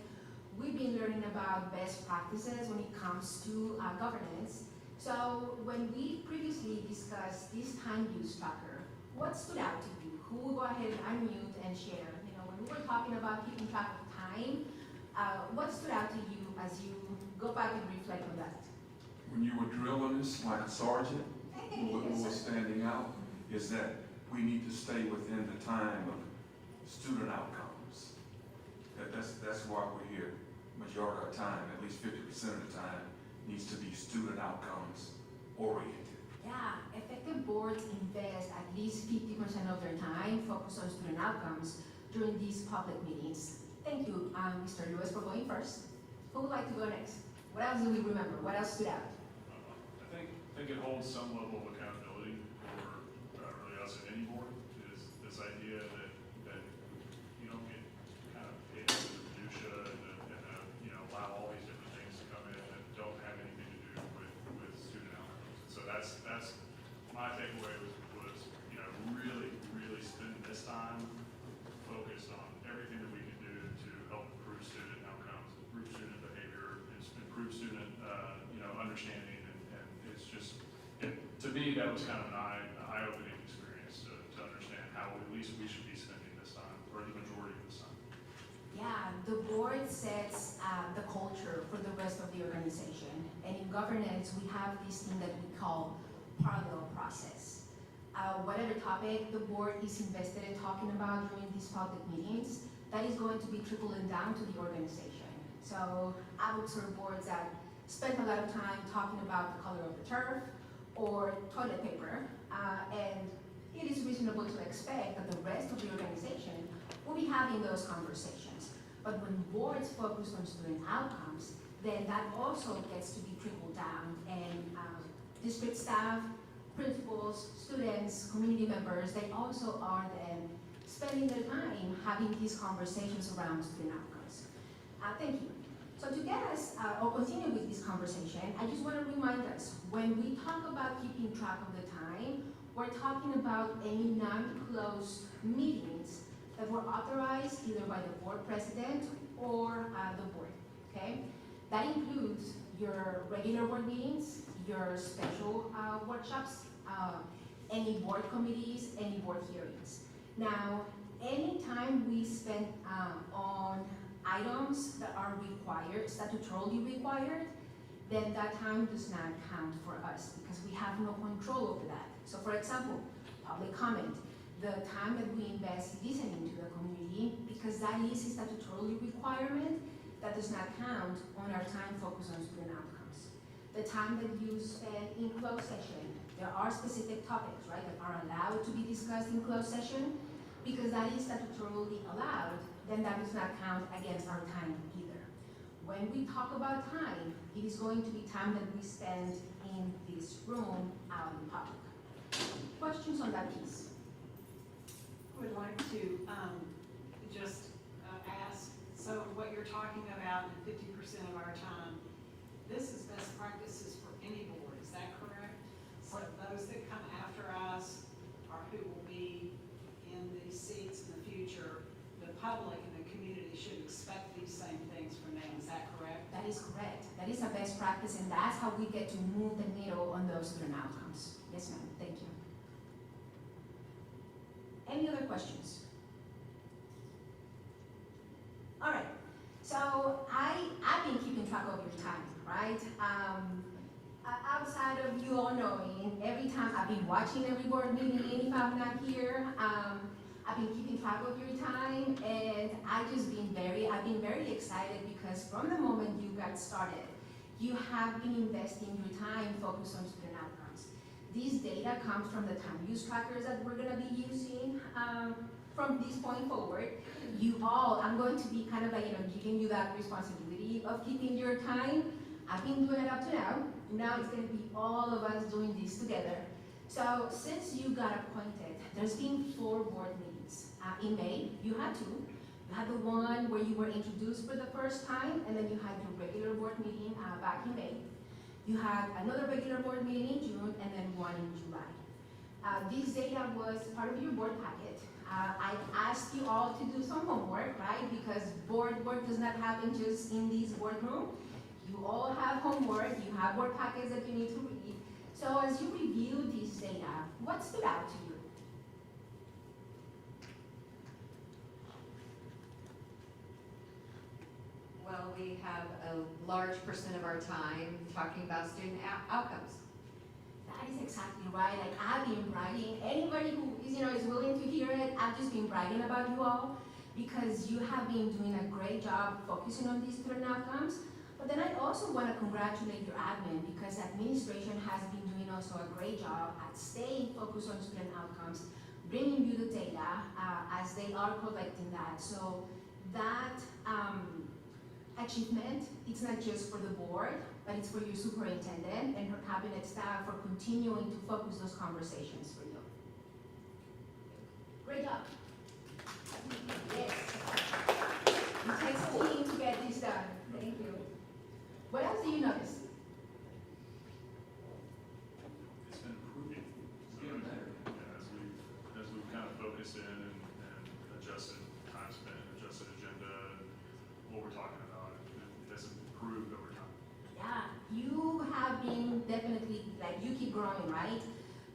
We've been learning about best practices when it comes to governance. So when we previously discussed this time use tracker, what stood out to you? Who will go ahead and unmute and share? You know, when we were talking about keeping track of time, what stood out to you as you go back and reflect on that? When you were drilling us like a sergeant, what was standing out is that we need to stay within the time of student outcomes. That's why we're here. Majority of our time, at least 50% of the time, needs to be student outcomes oriented. Yeah, effective boards invest at least 50% of their time focused on student outcomes during these public meetings. Thank you, Mr. Lewis, for going first. Who would like to go next? What else do we remember? What else stood out? I think it holds some level of accountability for really us at any board, is this idea that you don't get kind of hit with the minutia and you know, allow all these different things to come in that don't have anything to do with student outcomes. So that's my takeaway was you know, really spend this time focused on everything that we can do to help improve student outcomes, improve student behavior, improve student you know, understanding, and it's just, to me, that was kind of an eye-opening the board sets the culture for the rest of the organization. And in governance, we have this thing that we call parallel process. Whatever topic the board is invested in talking about during these public meetings, that is going to be trickling down to the organization. So I've observed boards that spend a lot of time talking about the color of the turf or toilet paper, and it is reasonable to expect that the rest of the organization will be having those conversations. But when boards focus on student outcomes, then that also gets to be trickled down, and district staff, principals, students, community members, they also are then spending their time having these conversations around student outcomes. Thank you. So to get us, or continue with this conversation, I just want to remind us, when we talk about keeping track of the time, we're talking about any non-closed meetings that were authorized either by the board president or the board, okay? That includes your regular board meetings, your special workshops, any board committees, any board hearings. Now, anytime we spend on items that are required, statutorily required, then that time does not count for us because we have no control over that. So for example, public comment, the time that we invest listening to the community, because that is a statutorily requirement, that does not count on our time focused on student outcomes. The time that you spend in closed session, there are specific topics, right, that are allowed to be discussed in closed session, because that is statutorily allowed, then that does not count against our time either. When we talk about time, it is going to be time that we spend in this room out in public. Questions on that piece? I would like to just ask, so what you're talking about in 50% of our time, this is best practices for any board, is that correct? So those that come after us or who will be in these seats in the future, the public and the community should expect these same things from them, is that correct? That is correct. That is a best practice, and that's how we get to move the needle on those student outcomes. Yes, ma'am. Thank you. Any other questions? All right. So I've been keeping track of your time, right? Outside of you all knowing, every time I've been watching every board meeting, if I'm not here, I've been keeping track of your time, and I've been very excited because from the moment you got started, you have been investing your time focused on student outcomes. This data comes from the time use trackers that we're gonna be using from this point forward. You all, I'm going to be kind of like, giving you that responsibility of keeping your time. I've been doing it up to now. Now it's gonna be all of us doing this together. So since you got appointed, there's been 4 board meetings. In May, you had 2. You had the one where you were introduced for the first time, and then you had your regular board meeting back in May. You had another regular board meeting in June, and then one in July. This data was part of your board packet. I asked you all to do some homework, right? Because board work does not happen just in this boardroom. You all have homework, you have board packets that you need to read. So as you review this data, what stood out to you? Well, we have a large percent of our time talking about student outcomes. That is exactly right. Like I've been bragging. Anybody who is willing to hear it, I've just been bragging about you all because you have been doing a great job focusing on these student outcomes. But then I also want to congratulate your admin because administration has been doing also a great job at staying focused on student outcomes, bringing you the data as they are collecting that. So that achievement, it's not just for the board, but it's for your superintendent and her cabinet staff for continuing to focus those conversations for you. Great job. Yes. It takes a team to get this done. Thank you. What else do you notice? It's been improving. So, Getting better. yeah, as we've kind of focused in and adjusted time spent, adjusted agenda, and what we're talking about, it has improved over time. Yeah, you have been definitely, like you keep growing, right?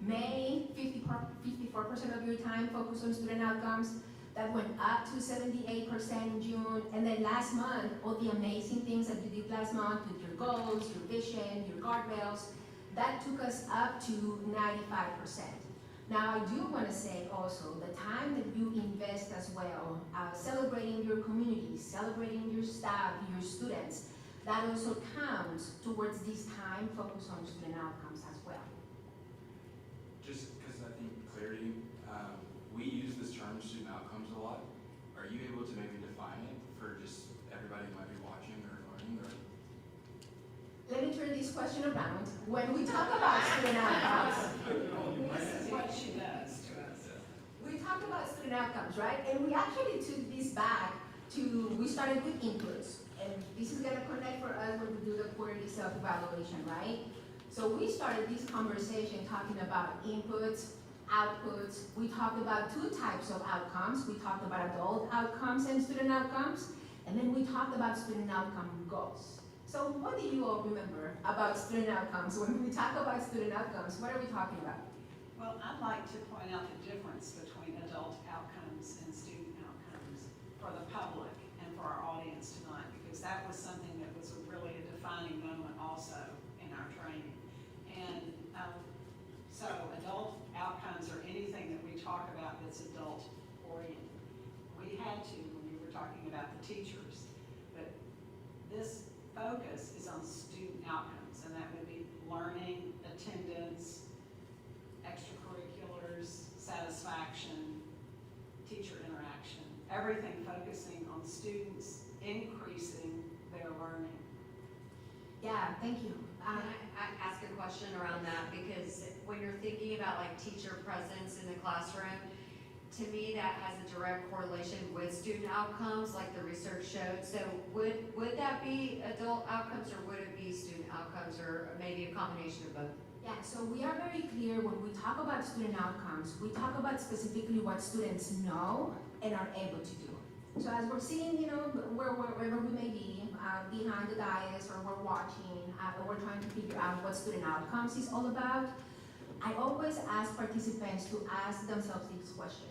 May, 54% of your time focused on student outcomes. that went up to 78% in June, and then last month, all the amazing things that you did last month with your goals, your vision, your guardrails, that took us up to 95%. Now, I do want to say also, the time that you invest as well, celebrating your community, celebrating your staff, your students, that also counts towards this time focused on student outcomes as well. Just because I think clarity, we use this term student outcomes a lot. Are you able to maybe define it for just everybody who might be watching or learning? Or? Let me turn this question around. When we talk about student outcomes, This is what she does to us. we talk about student outcomes, right? And we actually took this back to, we started with inputs. And this is gonna connect for us when we do the quarterly self-evaluation, right? So we started this conversation talking about inputs, outputs. We talked about two types of outcomes. We talked about adult outcomes and student outcomes. And then we talked about student outcome goals. So what do you all remember about student outcomes? When we talk about student outcomes, what are we talking about? Well, I'd like to point out the difference between adult outcomes and student outcomes for the public and for our audience tonight, because that was something that was really a defining moment also in our training. And so adult outcomes are anything that we talk about that's adult oriented. We had to when we were talking about the teachers, but this focus is on student outcomes, and that would be learning, attendance, extracurriculars, satisfaction, teacher interaction, everything focusing on students increasing their learning. Yeah, thank you. Can I ask a question around that? Because when you're thinking about like teacher presence in the classroom, to me, that has a direct correlation with student outcomes, like the research showed. So would that be adult outcomes, or would it be student outcomes, or maybe a combination of both? Yeah, so we are very clear when we talk about student outcomes, we talk about specifically what students know and are able to do. So as we're seeing, wherever we may be, behind the dais, or we're watching, or we're trying to figure out what student outcomes is all about, I always ask participants to ask themselves this question.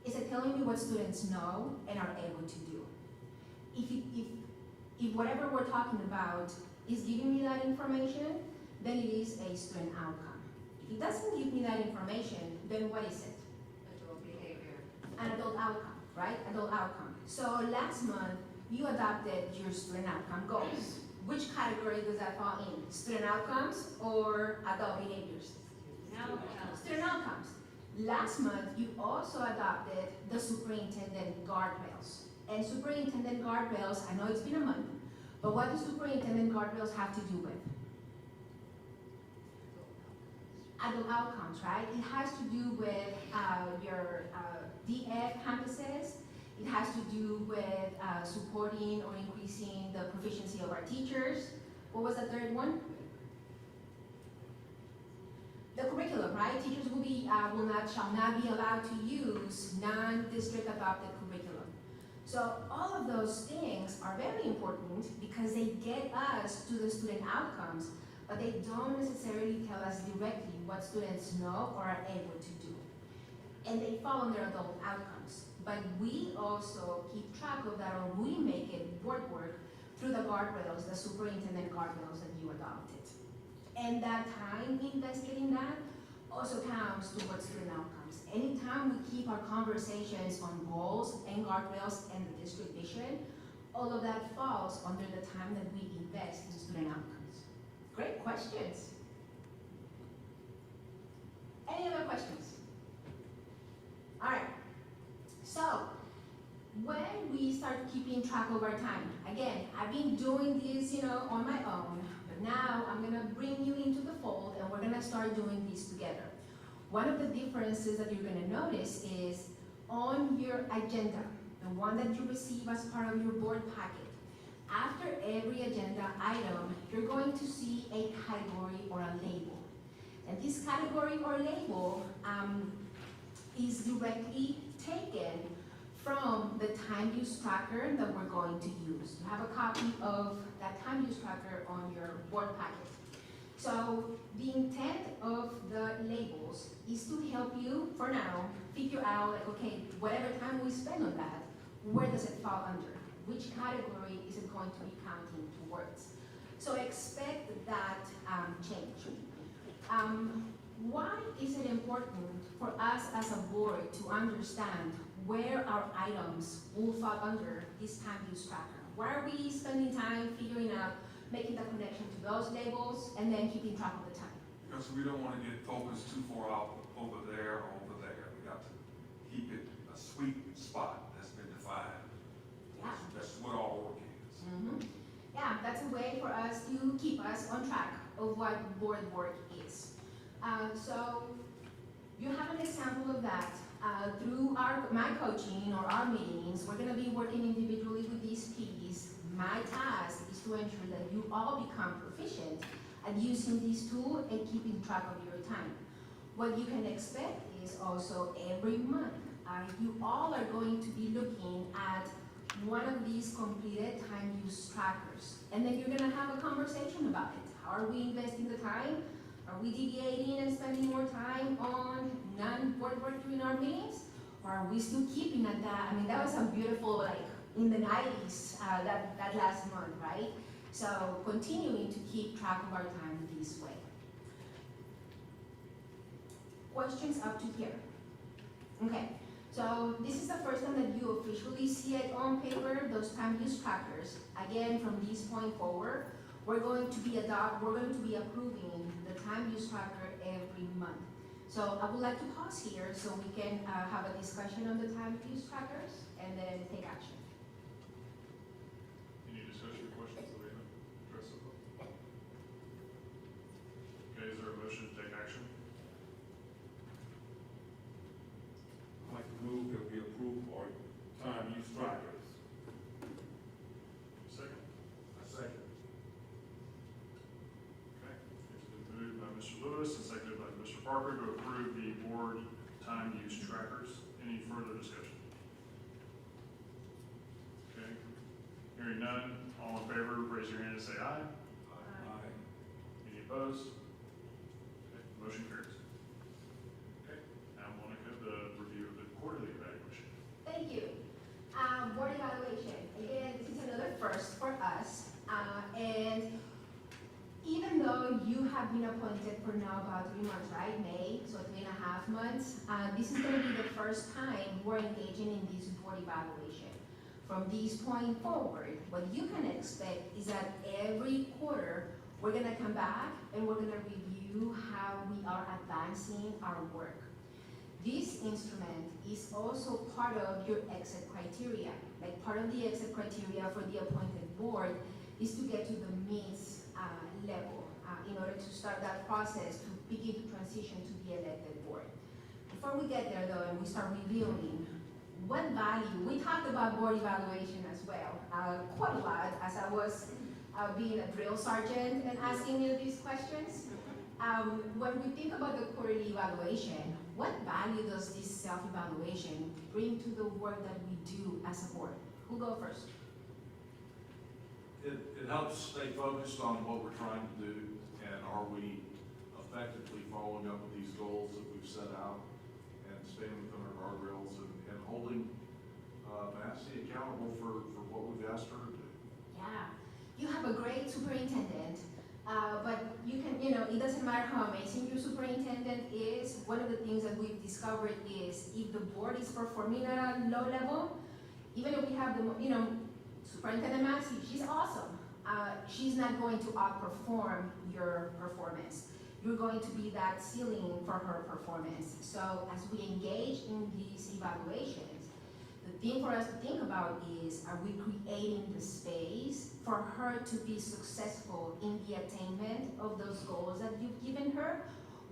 Is it telling me what students know and are able to do? If whatever we're talking about is giving me that information, then it is a student outcome. If it doesn't give me that information, then what is it? Adult behavior. An adult outcome, right? Adult outcome. So last month, you adopted your student outcome goals. Which category does that fall in? Student outcomes or adult behaviors? Student outcomes. Last month, you also adopted the superintendent guardrails. And superintendent guardrails, I know it's been a month, but what do superintendent guardrails have to do with? Adult outcomes, right? It has to do with your DF campuses. It has to do with supporting or increasing the proficiency of our teachers. What was the third one? The curriculum, right? Teachers shall not be allowed to use non-district adopted curriculum. So all of those things are very important because they get us to the student outcomes, but they don't necessarily tell us directly what students know or are able to do. And they fall under adult outcomes. But we also keep track of that, or we make it board work through the guardrails, the superintendent guardrails that you adopted. And that time invested in that also counts towards student outcomes. Anytime we keep our conversations on goals and guardrails and the district vision, all of that falls under the time that we invest in student outcomes. Great questions. Any other questions? All right. So, when we start keeping track of our time, again, I've been doing this, on my own, but now I'm gonna bring you into the fold and we're gonna start doing this together. One of the differences that you're gonna notice is on your agenda, the one that you receive as part of your board packet, after every agenda item, you're going to see a category or a label. And this category or label is directly taken from the time use tracker that we're going to use. You have a copy of that time use tracker on your board packet. So the intent of the labels is to help you, for now, figure figure out like, okay, whatever time we spend on that, where does it fall under? Which category is it going to be counting towards? So expect that change. Why is it important for us as a board to understand where our items will fall under this time use tracker? Why are we spending time figuring out, making the connection to those labels, and then keeping track of the time? Because we don't want to get focused too far out over there or over there. We got to keep it a sweet spot that's been defined. Yeah. That's what our work is. Yeah, that's a way for us to keep us on track of what board work is. So you have an example of that. Through my coaching or our meetings, we're gonna be working individually with these Ps. My task is to ensure that you all become proficient at using these tools and keeping track of your time. What you can expect is also every month, you all are going to be looking at one of these completed time use trackers. And then you're gonna have a conversation about it. How are we investing the time? Are we deviating and spending more time on non-board work during our meetings? Or are we still keeping at that? I mean, that was a beautiful, like, in the 90s, that last month, right? So continuing to keep track of our time this way. Questions up to here? Okay, so this is the first time that you officially see it on paper, those time use trackers. Again, from this point forward, we're going to be approving the time use tracker every month. So I would like to pause here so we can have a discussion on the time use trackers and then take action. Any discussion or questions that we haven't addressed so far? Okay, is there a motion to take action? I'd like to move that we approve our time use trackers. Second? I second. Okay, it's been moved by Mr. Lewis and seconded by Mr. Parker to approve the board time use trackers. Any further discussion? Okay, hearing none, all in favor, raise your hand and say aye. Aye. Any opposed? Okay, motion carries. Okay, now Monica, the review of the quarterly evaluation. Thank you. Board evaluation. Again, this is another first for us. And even though you have been appointed for now about 3 months, right? May, so 3.5 months. This is going to be the first time we're engaging in this board evaluation. From this point forward, what you can expect is that every quarter, we're going to come back and we're going to review how we are advancing our work. This instrument is also part of your exit criteria. Like part of the exit criteria for the appointed board is to get to the means level in order to start that process to begin to transition to the elected board. Before we get there though, and we start reviewing what value, we talked about board evaluation as well, quite a lot as I was being a drill sergeant and asking you these questions. When we think about the quarterly evaluation, what value does this self-evaluation bring to the work that we do as a board? Who'll go first? It helps stay focused on what we're trying to do, and are we effectively following up with these goals that we've set out, and staying within our guardrails, and holding Massey accountable for what we've asked her to do. Yeah, you have a great superintendent, but you can, it doesn't matter how amazing your superintendent is. One of the things that we've discovered is if the board is performing at a low level, even if we have the, Superintendent Massey, she's awesome. She's not going to outperform your performance. You're going to be that ceiling for her performance. So as we engage in these evaluations, the thing for us to think about is, are we creating the space for her to be successful in the attainment of those goals that you've given her,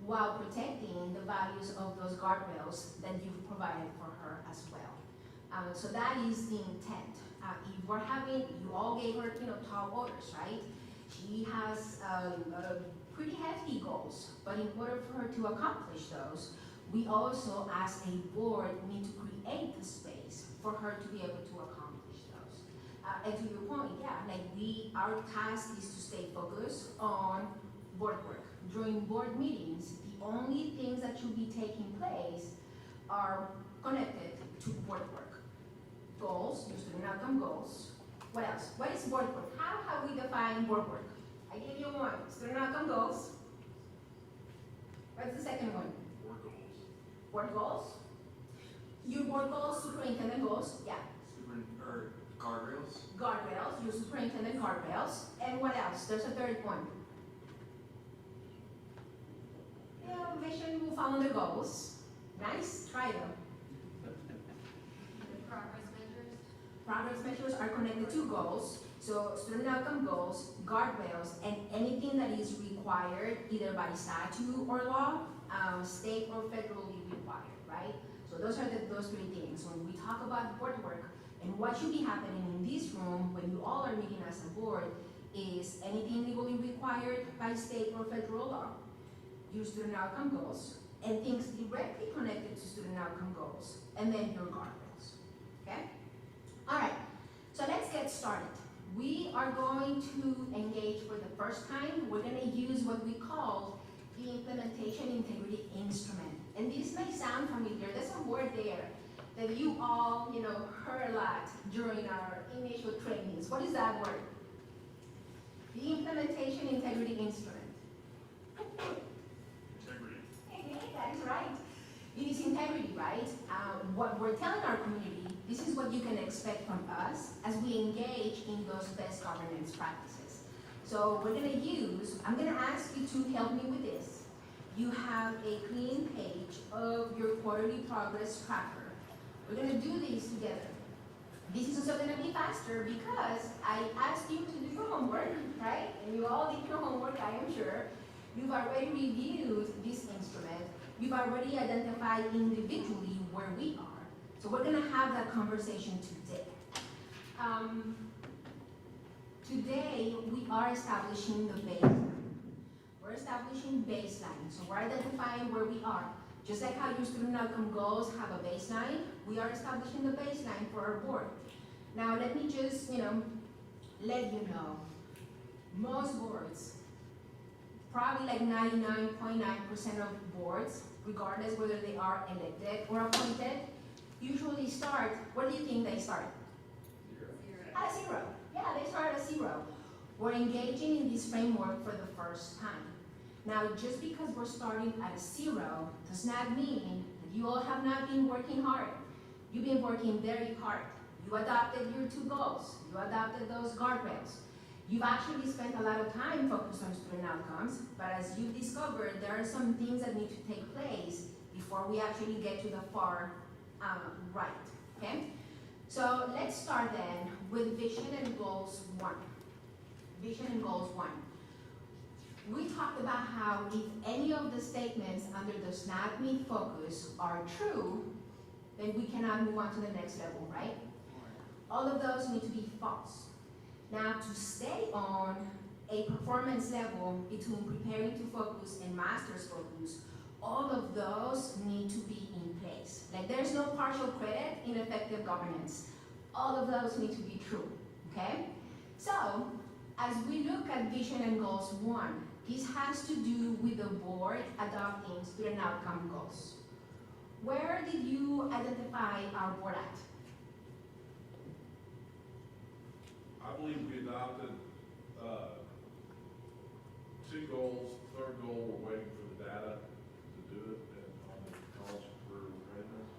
while protecting the values of those guardrails that you've provided for her as well. So that is the intent. If we're having, you all gave her, tall orders, right? She has pretty hefty goals, but in order for her to accomplish those, we also, as a board, need to create the space for her to be able to accomplish those. And to your point, our task is to stay focused on board work. During board meetings, the only things that should be taking place are connected to board work. Goals, your student outcome goals. What else? What is board work? How have we defined board work? I gave you one, student outcome goals. What's the second one? Board goals. Board goals? Your board goals, superintendent goals, yeah. Or guardrails? Guardrails, your superintendent guardrails. And what else? There's a third one. Yeah, vision will follow the goals. Nice, try them. Progress measures. Progress measures are connected to goals. So student outcome goals, guardrails, and anything that is required either by statute or law, state or federally required, right? So those are those three things. When we talk about board work and what should be happening in this room when you all are meeting as a board is anything legally required by state or federal law, your student outcome goals, and things directly connected to student outcome goals, and then your guardrails, okay? All right, so let's get started. We are going to engage for the first time. We're gonna use what we call the implementation integrity instrument. And this may sound familiar. There's a word there that you all, heard a lot during our initial trainings. What is that word? The implementation integrity instrument. Integrity. Hey, that is right. It is integrity, right? What we're telling our community, this is what you can expect from us as we engage in those best governance practices. So we're gonna I'm gonna ask you to help me with this. You have a clean page of your quarterly progress tracker. We're gonna do this together. This is also gonna be faster because I asked you to do your homework, right? And you all did your homework, I am sure. You've already reviewed this instrument. You've already identified individually where we are. So we're gonna have that conversation today. Today, we are establishing the baseline. We're establishing baseline. So we're identifying where we are. Just like how your student outcome goals have a baseline, we are establishing the baseline for our board. Now let me just, let you know, most boards, probably like 99.9% of boards, regardless whether they are elected or appointed, usually start, what do you think they start? At a zero. Yeah, they start at 0. We're engaging in this framework for the first time. Now, just because we're starting at a 0 does not mean that you all have not been working hard. You've been working very hard. You adopted your 2 goals. You adopted those guardrails. You've actually spent a lot of time focused on student outcomes, but as you've discovered, there are some things that need to take place before we actually get to the far right, okay? So let's start then with vision and goals 1. Vision and goals 1. We talked about how if any of the statements under the SNAP-ME focus are true, then we cannot move on to the next level, right? All of those need to be false. Now, to stay on a performance level between preparing to focus and master's focus, all of those need to be in place. Like there's no partial credit in effective governance. All of those need to be true, okay? So, as we look at vision and goals 1, this has to do with the board adopting student outcome goals. Where did you identify our board at? I believe we adopted, 2 goals. Third goal, we're waiting for the data to do it and on the college career readiness.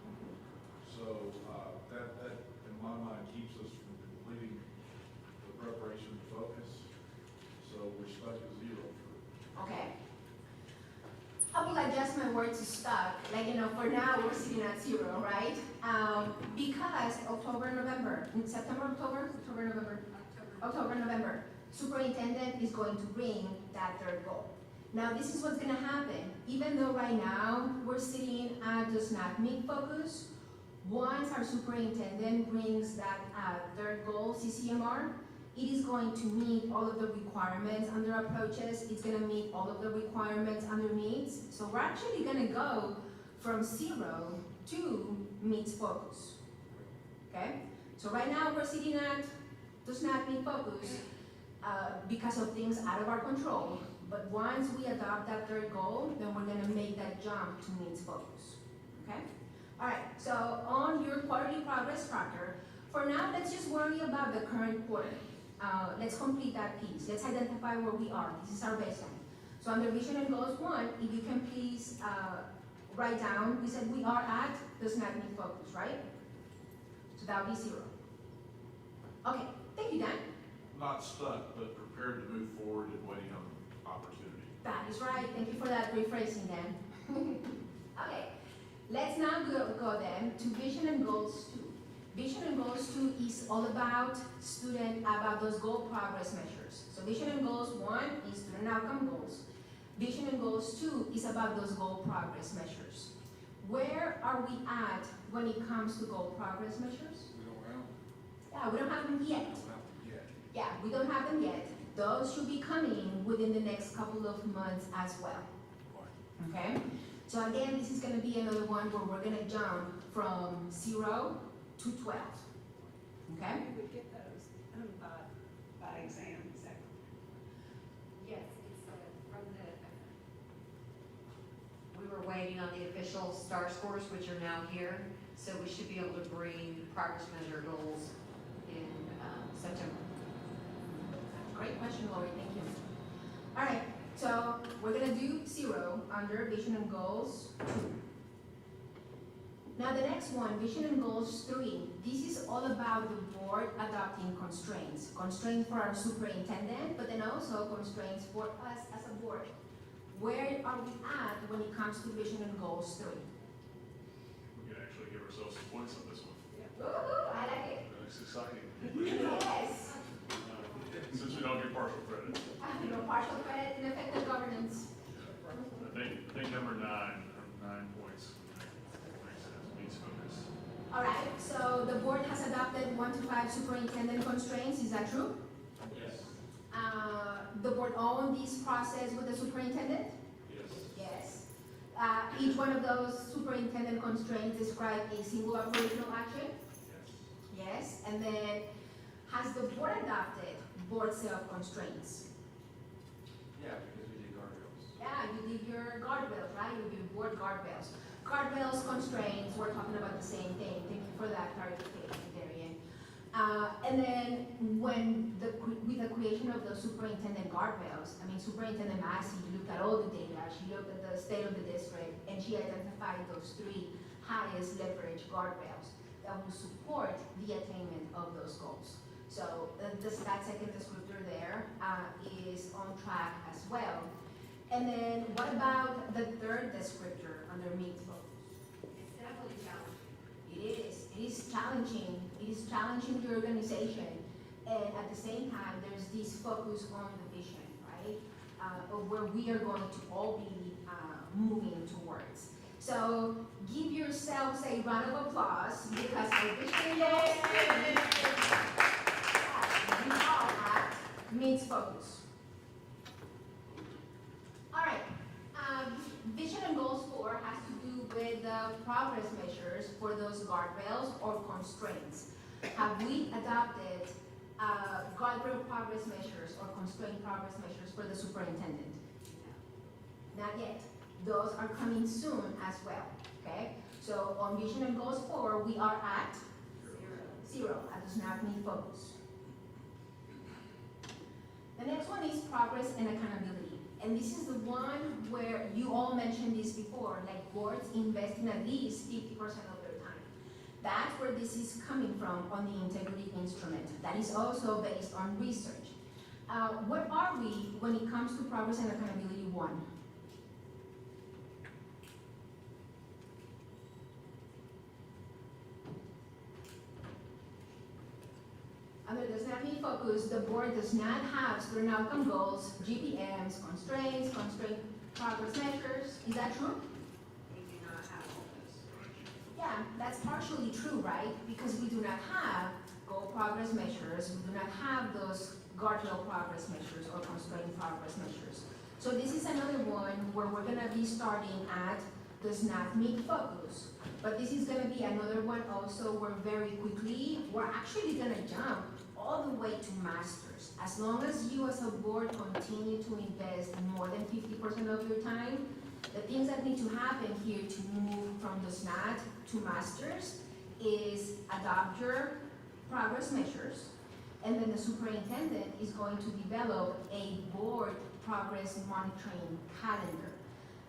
So, that in my mind keeps us from completing the preparation and focus. So we're stuck at 0 for. Okay. I will adjust my word to stuck. For now, we're sitting at 0, right? Because October, November, November, superintendent is going to bring that 3rd goal. Now, this is what's gonna happen. Even though right now, we're sitting at the SNAP-ME focus, once our superintendent brings that 3rd goal, CCMR, it is going to meet all of the requirements under approaches. It's gonna meet all of the requirements under needs. So we're actually gonna go from 0 to meets focus, okay? So right now we're sitting at does not meet focus because of things out of our control. But once we adopt that 3rd goal, then we're gonna make that jump to meets focus, okay? All right, so on your quarterly progress tracker, for now, let's just worry about the current quarter. Let's complete that piece. Let's identify where we are. This is our baseline. So under vision and goals 1, if you can please write down, we said we are at does not need focus, right? So that would be 0. Okay, thank you, Dan. Not stuck, but prepared to move forward and waiting on opportunity. That is right. Thank you for that rephrasing, Dan. Okay, let's now go then to vision and goals 2. Vision and goals 2 is all about those goal progress measures. So vision and goals 1 is student outcome goals. Vision and goals 2 is about those goal progress measures. Where are we at when it comes to goal progress measures? Yeah, we don't have them yet. Yeah, we don't have them yet. Those should be coming within the next couple of months as well. Okay? So again, this is going to be another one where we're going to jump from 0 to 12. Okay? We would get those by exam, is that Yes, it's from we were waiting on the official STAR scores, which are now here, so we should be able to bring progress measure goals in September. Great question, Lori. Thank you. All right, so we're going to do 0 under vision and goals 2. Now the next one, vision and goals 3. This is all about the board adopting constraints. Constraints for our superintendent, but then also constraints for us as a board. Where are we at when it comes to vision and goals 3? We can actually give ourselves some points on this one. Woohoo, I like it. That's exciting. Yes. Since we don't get partial credit. Partial credit and effective governance. I think number 9 points makes sense, meets focus. All right, so the board has adopted 1 to 5 superintendent constraints, is that true? Yes. The board owned this process with the superintendent? Yes. Yes. Each one of those superintendent constraints describe a single operational action? Yes. Yes, and then has the board adopted board self-constraints? Yeah, because we did guardrails. Yeah, you did your guardrails, right? You did board guardrails. Guardrails, constraints, we're talking about the same thing. Thank you for that clarification, Darian. And then with the creation of the superintendent guardrails, I mean, Superintendent Massey looked at all the data, she looked at the state of the district, and she identified those 3 highest leverage guardrails that will support the attainment of those goals. So that second descriptor there is on track as well. And then what about the third descriptor under meet focus? It's definitely challenging. It is. It is challenging. It is challenging the organization. And at the same time, there's this focus on the vision, right? Of where we are going to all be moving towards. So give yourselves a round of applause because our vision we all at meets focus. All right. Vision and goals 4 has to do with the progress measures for those guardrails or constraints. Have we adopted guardrail progress measures or constraint progress measures for the superintendent? No. Not yet. Those are coming soon as well, okay? So on vision and goals 4, we are at 0. That does not mean focus. The next one is progress and accountability. And this is the one where you all mentioned this before, like boards investing at least 50% of their time. That's where this is coming from on the integrity instrument. That is also based on research. What are we when it comes to progress and accountability 1? Under does not mean focus, the board does not have student outcome goals, GPMs, constraint progress measures. Is that true? We do not have all those. Yeah, that's partially true, right? Because we do not have goal progress measures, we do not have those guardrail progress measures or constraint progress measures. So this is another one where we're gonna be starting at does not meet focus. But this is gonna be another one also where very quickly, we're actually gonna jump all the way to masters. As long as you as a board continue to invest more than 50% of your time, The things that need to happen here to move from the SNAT to masters is adopt your progress measures, and then the superintendent is going to develop a board progress monitoring calendar.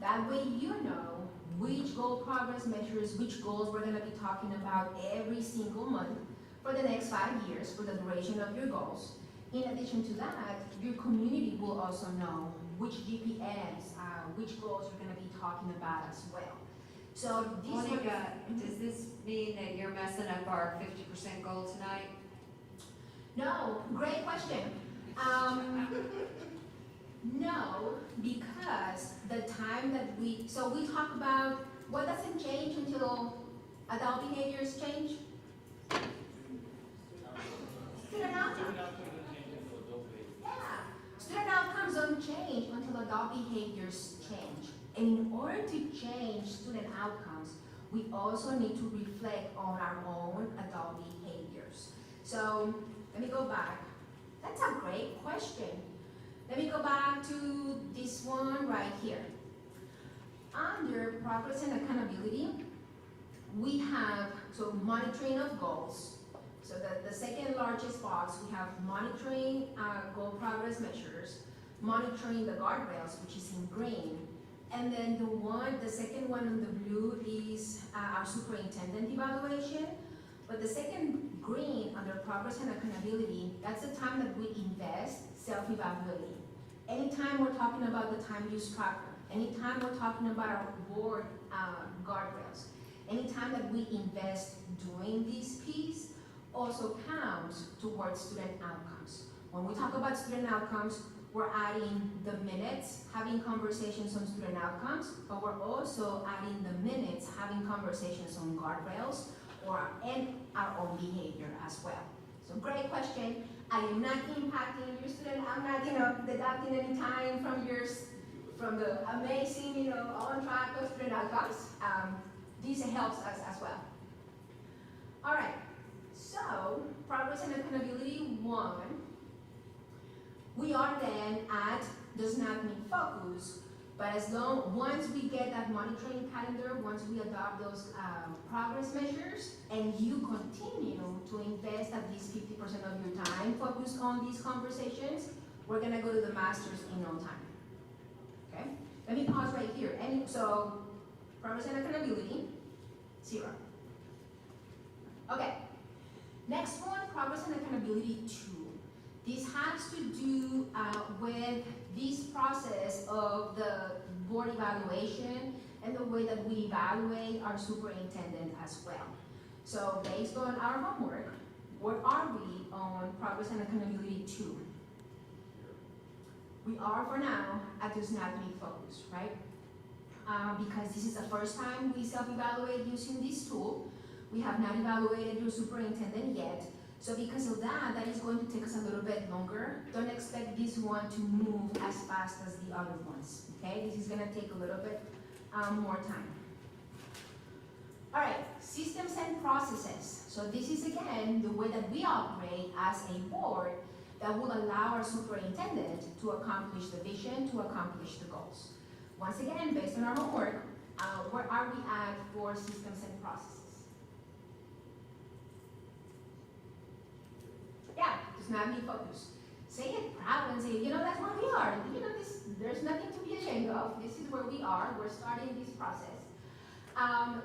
That way you know which goal progress measures, which goals we're gonna be talking about every single month for the next 5 years, for the duration of your goals. In addition to that, your community will also know which GPMs, which goals you're gonna be talking about as well. So these Monica, does this mean that you're messing up our 50% goal tonight? No, great question. No, because the time that we talk about what doesn't change until adult behaviors change? Student outcomes. Yeah, student outcomes don't change until adult behaviors change. And in order to change student outcomes, we also need to reflect on our own adult behaviors. So let me go back. That's a great question. Let me go back to this one right here. Under progress and accountability, we have monitoring of goals. So the second largest box, we have monitoring goal progress measures, monitoring the guardrails, which is in green, and then the second one in the blue is our superintendent evaluation. But the second green under progress and accountability, that's the time that we invest self-evaluating. Anytime we're talking about the time use tracker, anytime we're talking about our board guardrails, anytime that we invest doing this piece also counts towards student outcomes. When we talk about student outcomes, we're adding the minutes, having conversations on student outcomes, but we're also adding the minutes, having conversations on guardrails and our own behavior as well. So great question. I am not impacting your student. I'm not, deducting any time from the amazing, on track of student outcomes. This helps us as well. All right. So progress and accountability 1. We are then at does not mean focus, but once we get that monitoring calendar, once we adopt those progress measures, and you continue to invest at least 50% of your time focused on these conversations, we're gonna go to the masters in no time. Okay? Let me pause right here. And so, progress and accountability, 0. Okay. Next one, progress and accountability 2. This has to do with this process of the board evaluation and the way that we evaluate our superintendent as well. So based on our homework, where are we on progress and accountability 2? We are for now at does not meet focus, right? Because this is the first time we self-evaluate using this tool. We have not evaluated your superintendent yet. So because of that, that is going to take us a little bit longer. Don't expect this one to move as fast as the other ones, okay? This is gonna take a little bit more time. All right, systems and processes. So this is again the way that we operate as a board that will allow our superintendent to accomplish the vision, to accomplish the goals. Once again, based on our homework, where are we at for systems and processes? Yeah, does not mean focus. Say it proud and say, that's where we are. There's nothing to be ashamed of. This is where we are. We're starting this process.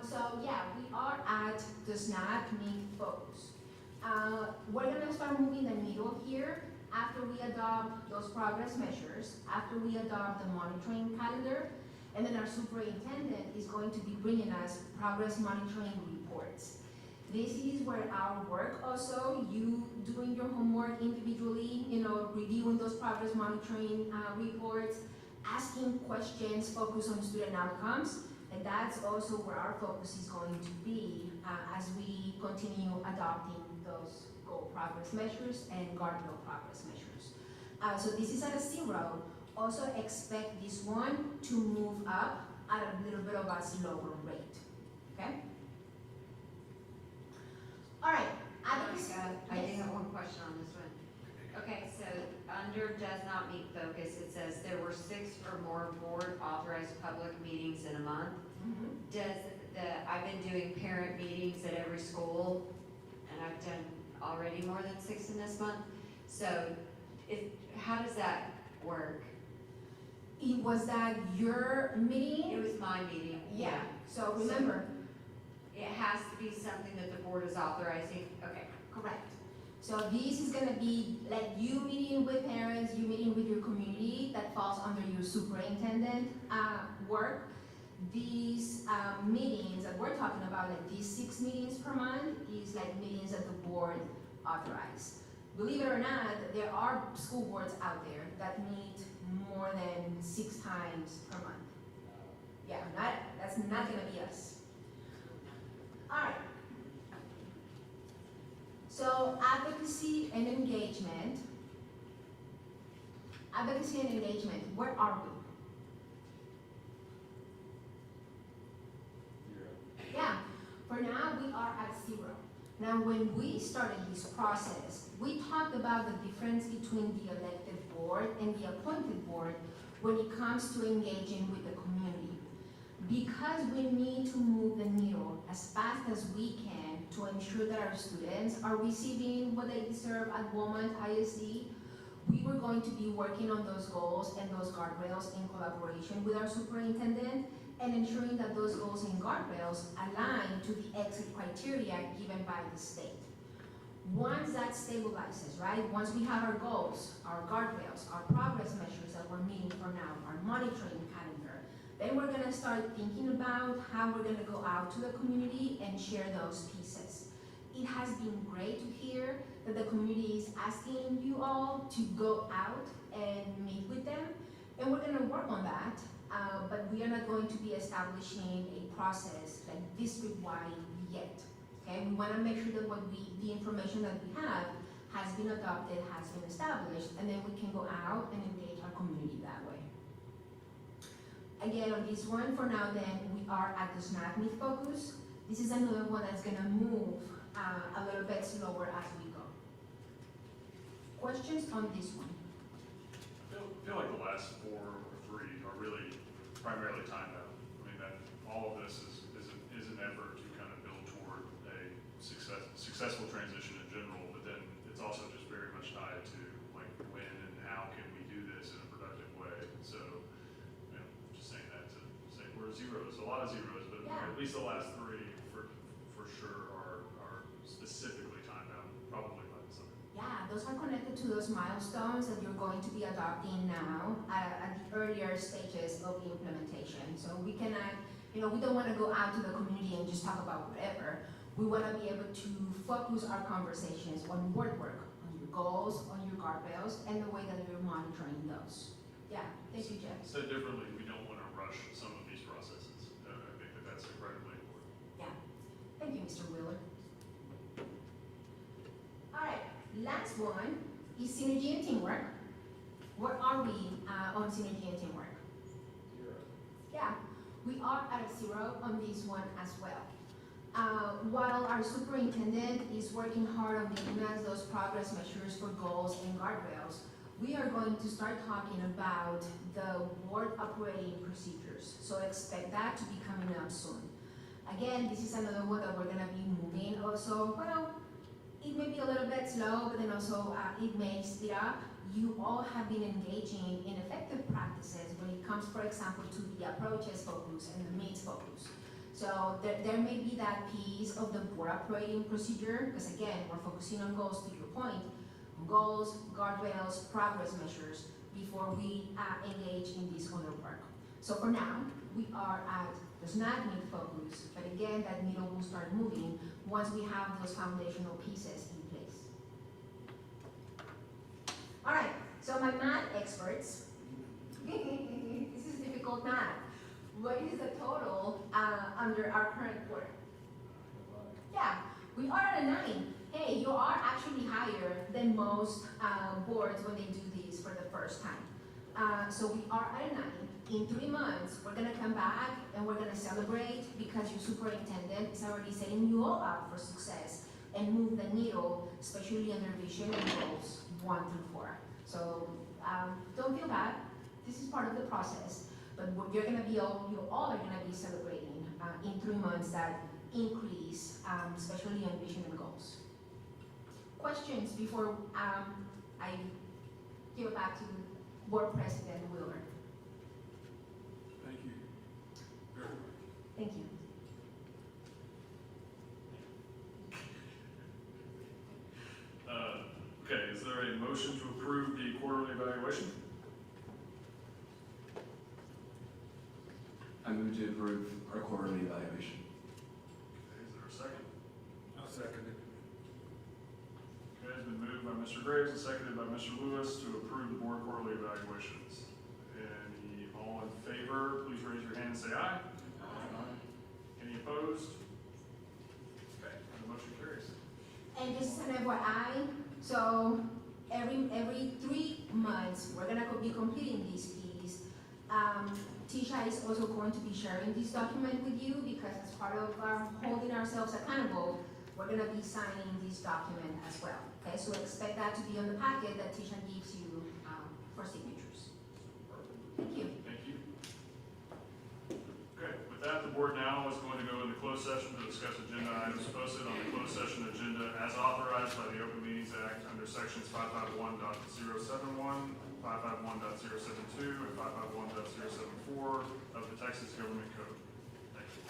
So yeah, we are at does not mean focus. We're gonna start moving the needle here after we adopt those progress measures, after we adopt the monitoring calendar, and then our superintendent is going to be bringing us progress monitoring reports. This is where our work also, you doing your homework individually, reviewing those progress monitoring reports, asking questions focused on student outcomes, and that's also where our focus is going to be as we continue adopting those goal progress measures and guardrail progress measures. So this is at a 0. Also expect this one to move up at a little bit of a slower rate, okay? All right. I do have one question on this one. Okay, so under does not meet focus, it says there were 6 or more board authorized public meetings in a month. I've been doing parent meetings at every school, and I've done already more than 6 in this month. So how does that work? Was that your meeting? It was my meeting. Yeah, so remember, It has to be something that the board is authorizing. Okay. correct. So this is gonna be like you meeting with parents, you meeting with your community, that falls under your superintendent, work. These, meetings that we're talking about, like these 6 meetings per month, is like meetings that the board authorized. Believe it or not, there are school boards out there that meet more than 6 times per month. Yeah, that's not gonna be us. Alright. So advocacy and engagement. Advocacy and engagement, where are we? Yeah, for now, we are at 0. Now, when we started this process, we talked about the difference between the elected board and the appointed board when it comes to engaging with the community. Because we need to move the needle as fast as we can to ensure that our students are receiving what they deserve at Beaumont ISD, we were going to be working on those goals and those guardrails in collaboration with our superintendent, and ensuring that those goals and guardrails align to the exit criteria given by the state. Once that stabilizes, right? Once we have our goals, our guardrails, our progress measures that we're meeting for now, our monitoring calendar, then we're gonna start thinking about how we're gonna go out to the community and share those pieces. It has been great to hear that the community is asking you all to go out and meet with them, and we're gonna work on that. But we are not going to be establishing a process like district-wide yet. Okay, we want to make sure that the information that we have has been adopted, has been established, and then we can go out and engage our community that way. Again, on this one, for now then, we are at the SNAP meet focus. This is another one that's going to move a little bit slower as we go. Questions on this one? I feel like the last 4 or 3 are really primarily timed out. I mean, that all of this is an effort to kind of build toward a successful transition in general, but then it's also just very much tied to like when and how can we do this in a productive way. So, you know, just saying that to say we're zeros, a lot of zeros, but Yeah. at least the last 3 for sure are specifically timed out, probably by the summer. Yeah, those are connected to those milestones that you're going to be adopting now at the earlier stages of the implementation. So we cannot, we don't want to go out to the community and just talk about whatever. We want to be able to focus our conversations on board work, on your goals, on your guardrails, and the way that you're monitoring those. Yeah, thank you, Jeff. Said differently, we don't want to rush some of these processes. I think that's incredibly important. Yeah, thank you, Mr. Wheeler. All right, last one is synergy and teamwork. Where are we on synergy and teamwork? Yeah, we are at a 0 on this one as well. While our superintendent is working hard on giving us those progress measures for goals and guardrails, we are going to start talking about the board operating procedures. So expect that to be coming up soon. Again, this is another one that we're gonna be moving also. Well, it may be a little bit slow, but then also it may speed up. You all have been engaging in effective practices when it comes, for example, to the approaches focus and the meets focus. So there may be that piece of the board operating procedure, because again, we're focusing on goals, to your point, on goals, guardrails, progress measures, before we engage in this other work. So for now, we are at the SNAP meet focus, but again, that needle will start moving once we have those foundational pieces in place. All right, so my math experts, this is difficult math. What is the total under our current board? Yeah, we are at a 9. Hey, you are actually higher than most boards when they do these for the first time. So we are at a 9. In 3 months, we're gonna come back and we're gonna celebrate because your superintendent is already setting you all up for success and move the needle, especially under vision and goals, 1 through 4. So don't feel bad. This is part of the process. But what you all are gonna be celebrating in 3 months that increase, especially on vision and goals. Questions before I give it back to Board President Wheeler. Thank you. Very much. Thank you. Okay, is there a motion to approve the quarterly evaluation? I move to approve our quarterly evaluation. Okay, is there a second? I'll second it. Okay, it's been moved by Mr. Graves and seconded by Mr. Lewis to approve the board quarterly evaluations. All in favor, please raise your hand and say aye. Any opposed? Okay, the motion carries. And just an FYI, so every 3 months, we're gonna be completing this piece. Tisha is also going to be sharing this document with you because as part of our holding ourselves accountable, we're gonna be signing this document as well. Okay, so expect that to be on the packet that Tisha gives you for signatures. Thank you. Thank you. Okay, with that, the board now is going to go into closed session to discuss agenda items posted on the closed session agenda as authorized by the Open Meetings Act under sections 551.071, 551.072, and 551.074 of the Texas Government Code. Thank you.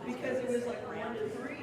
Because it was like round 3.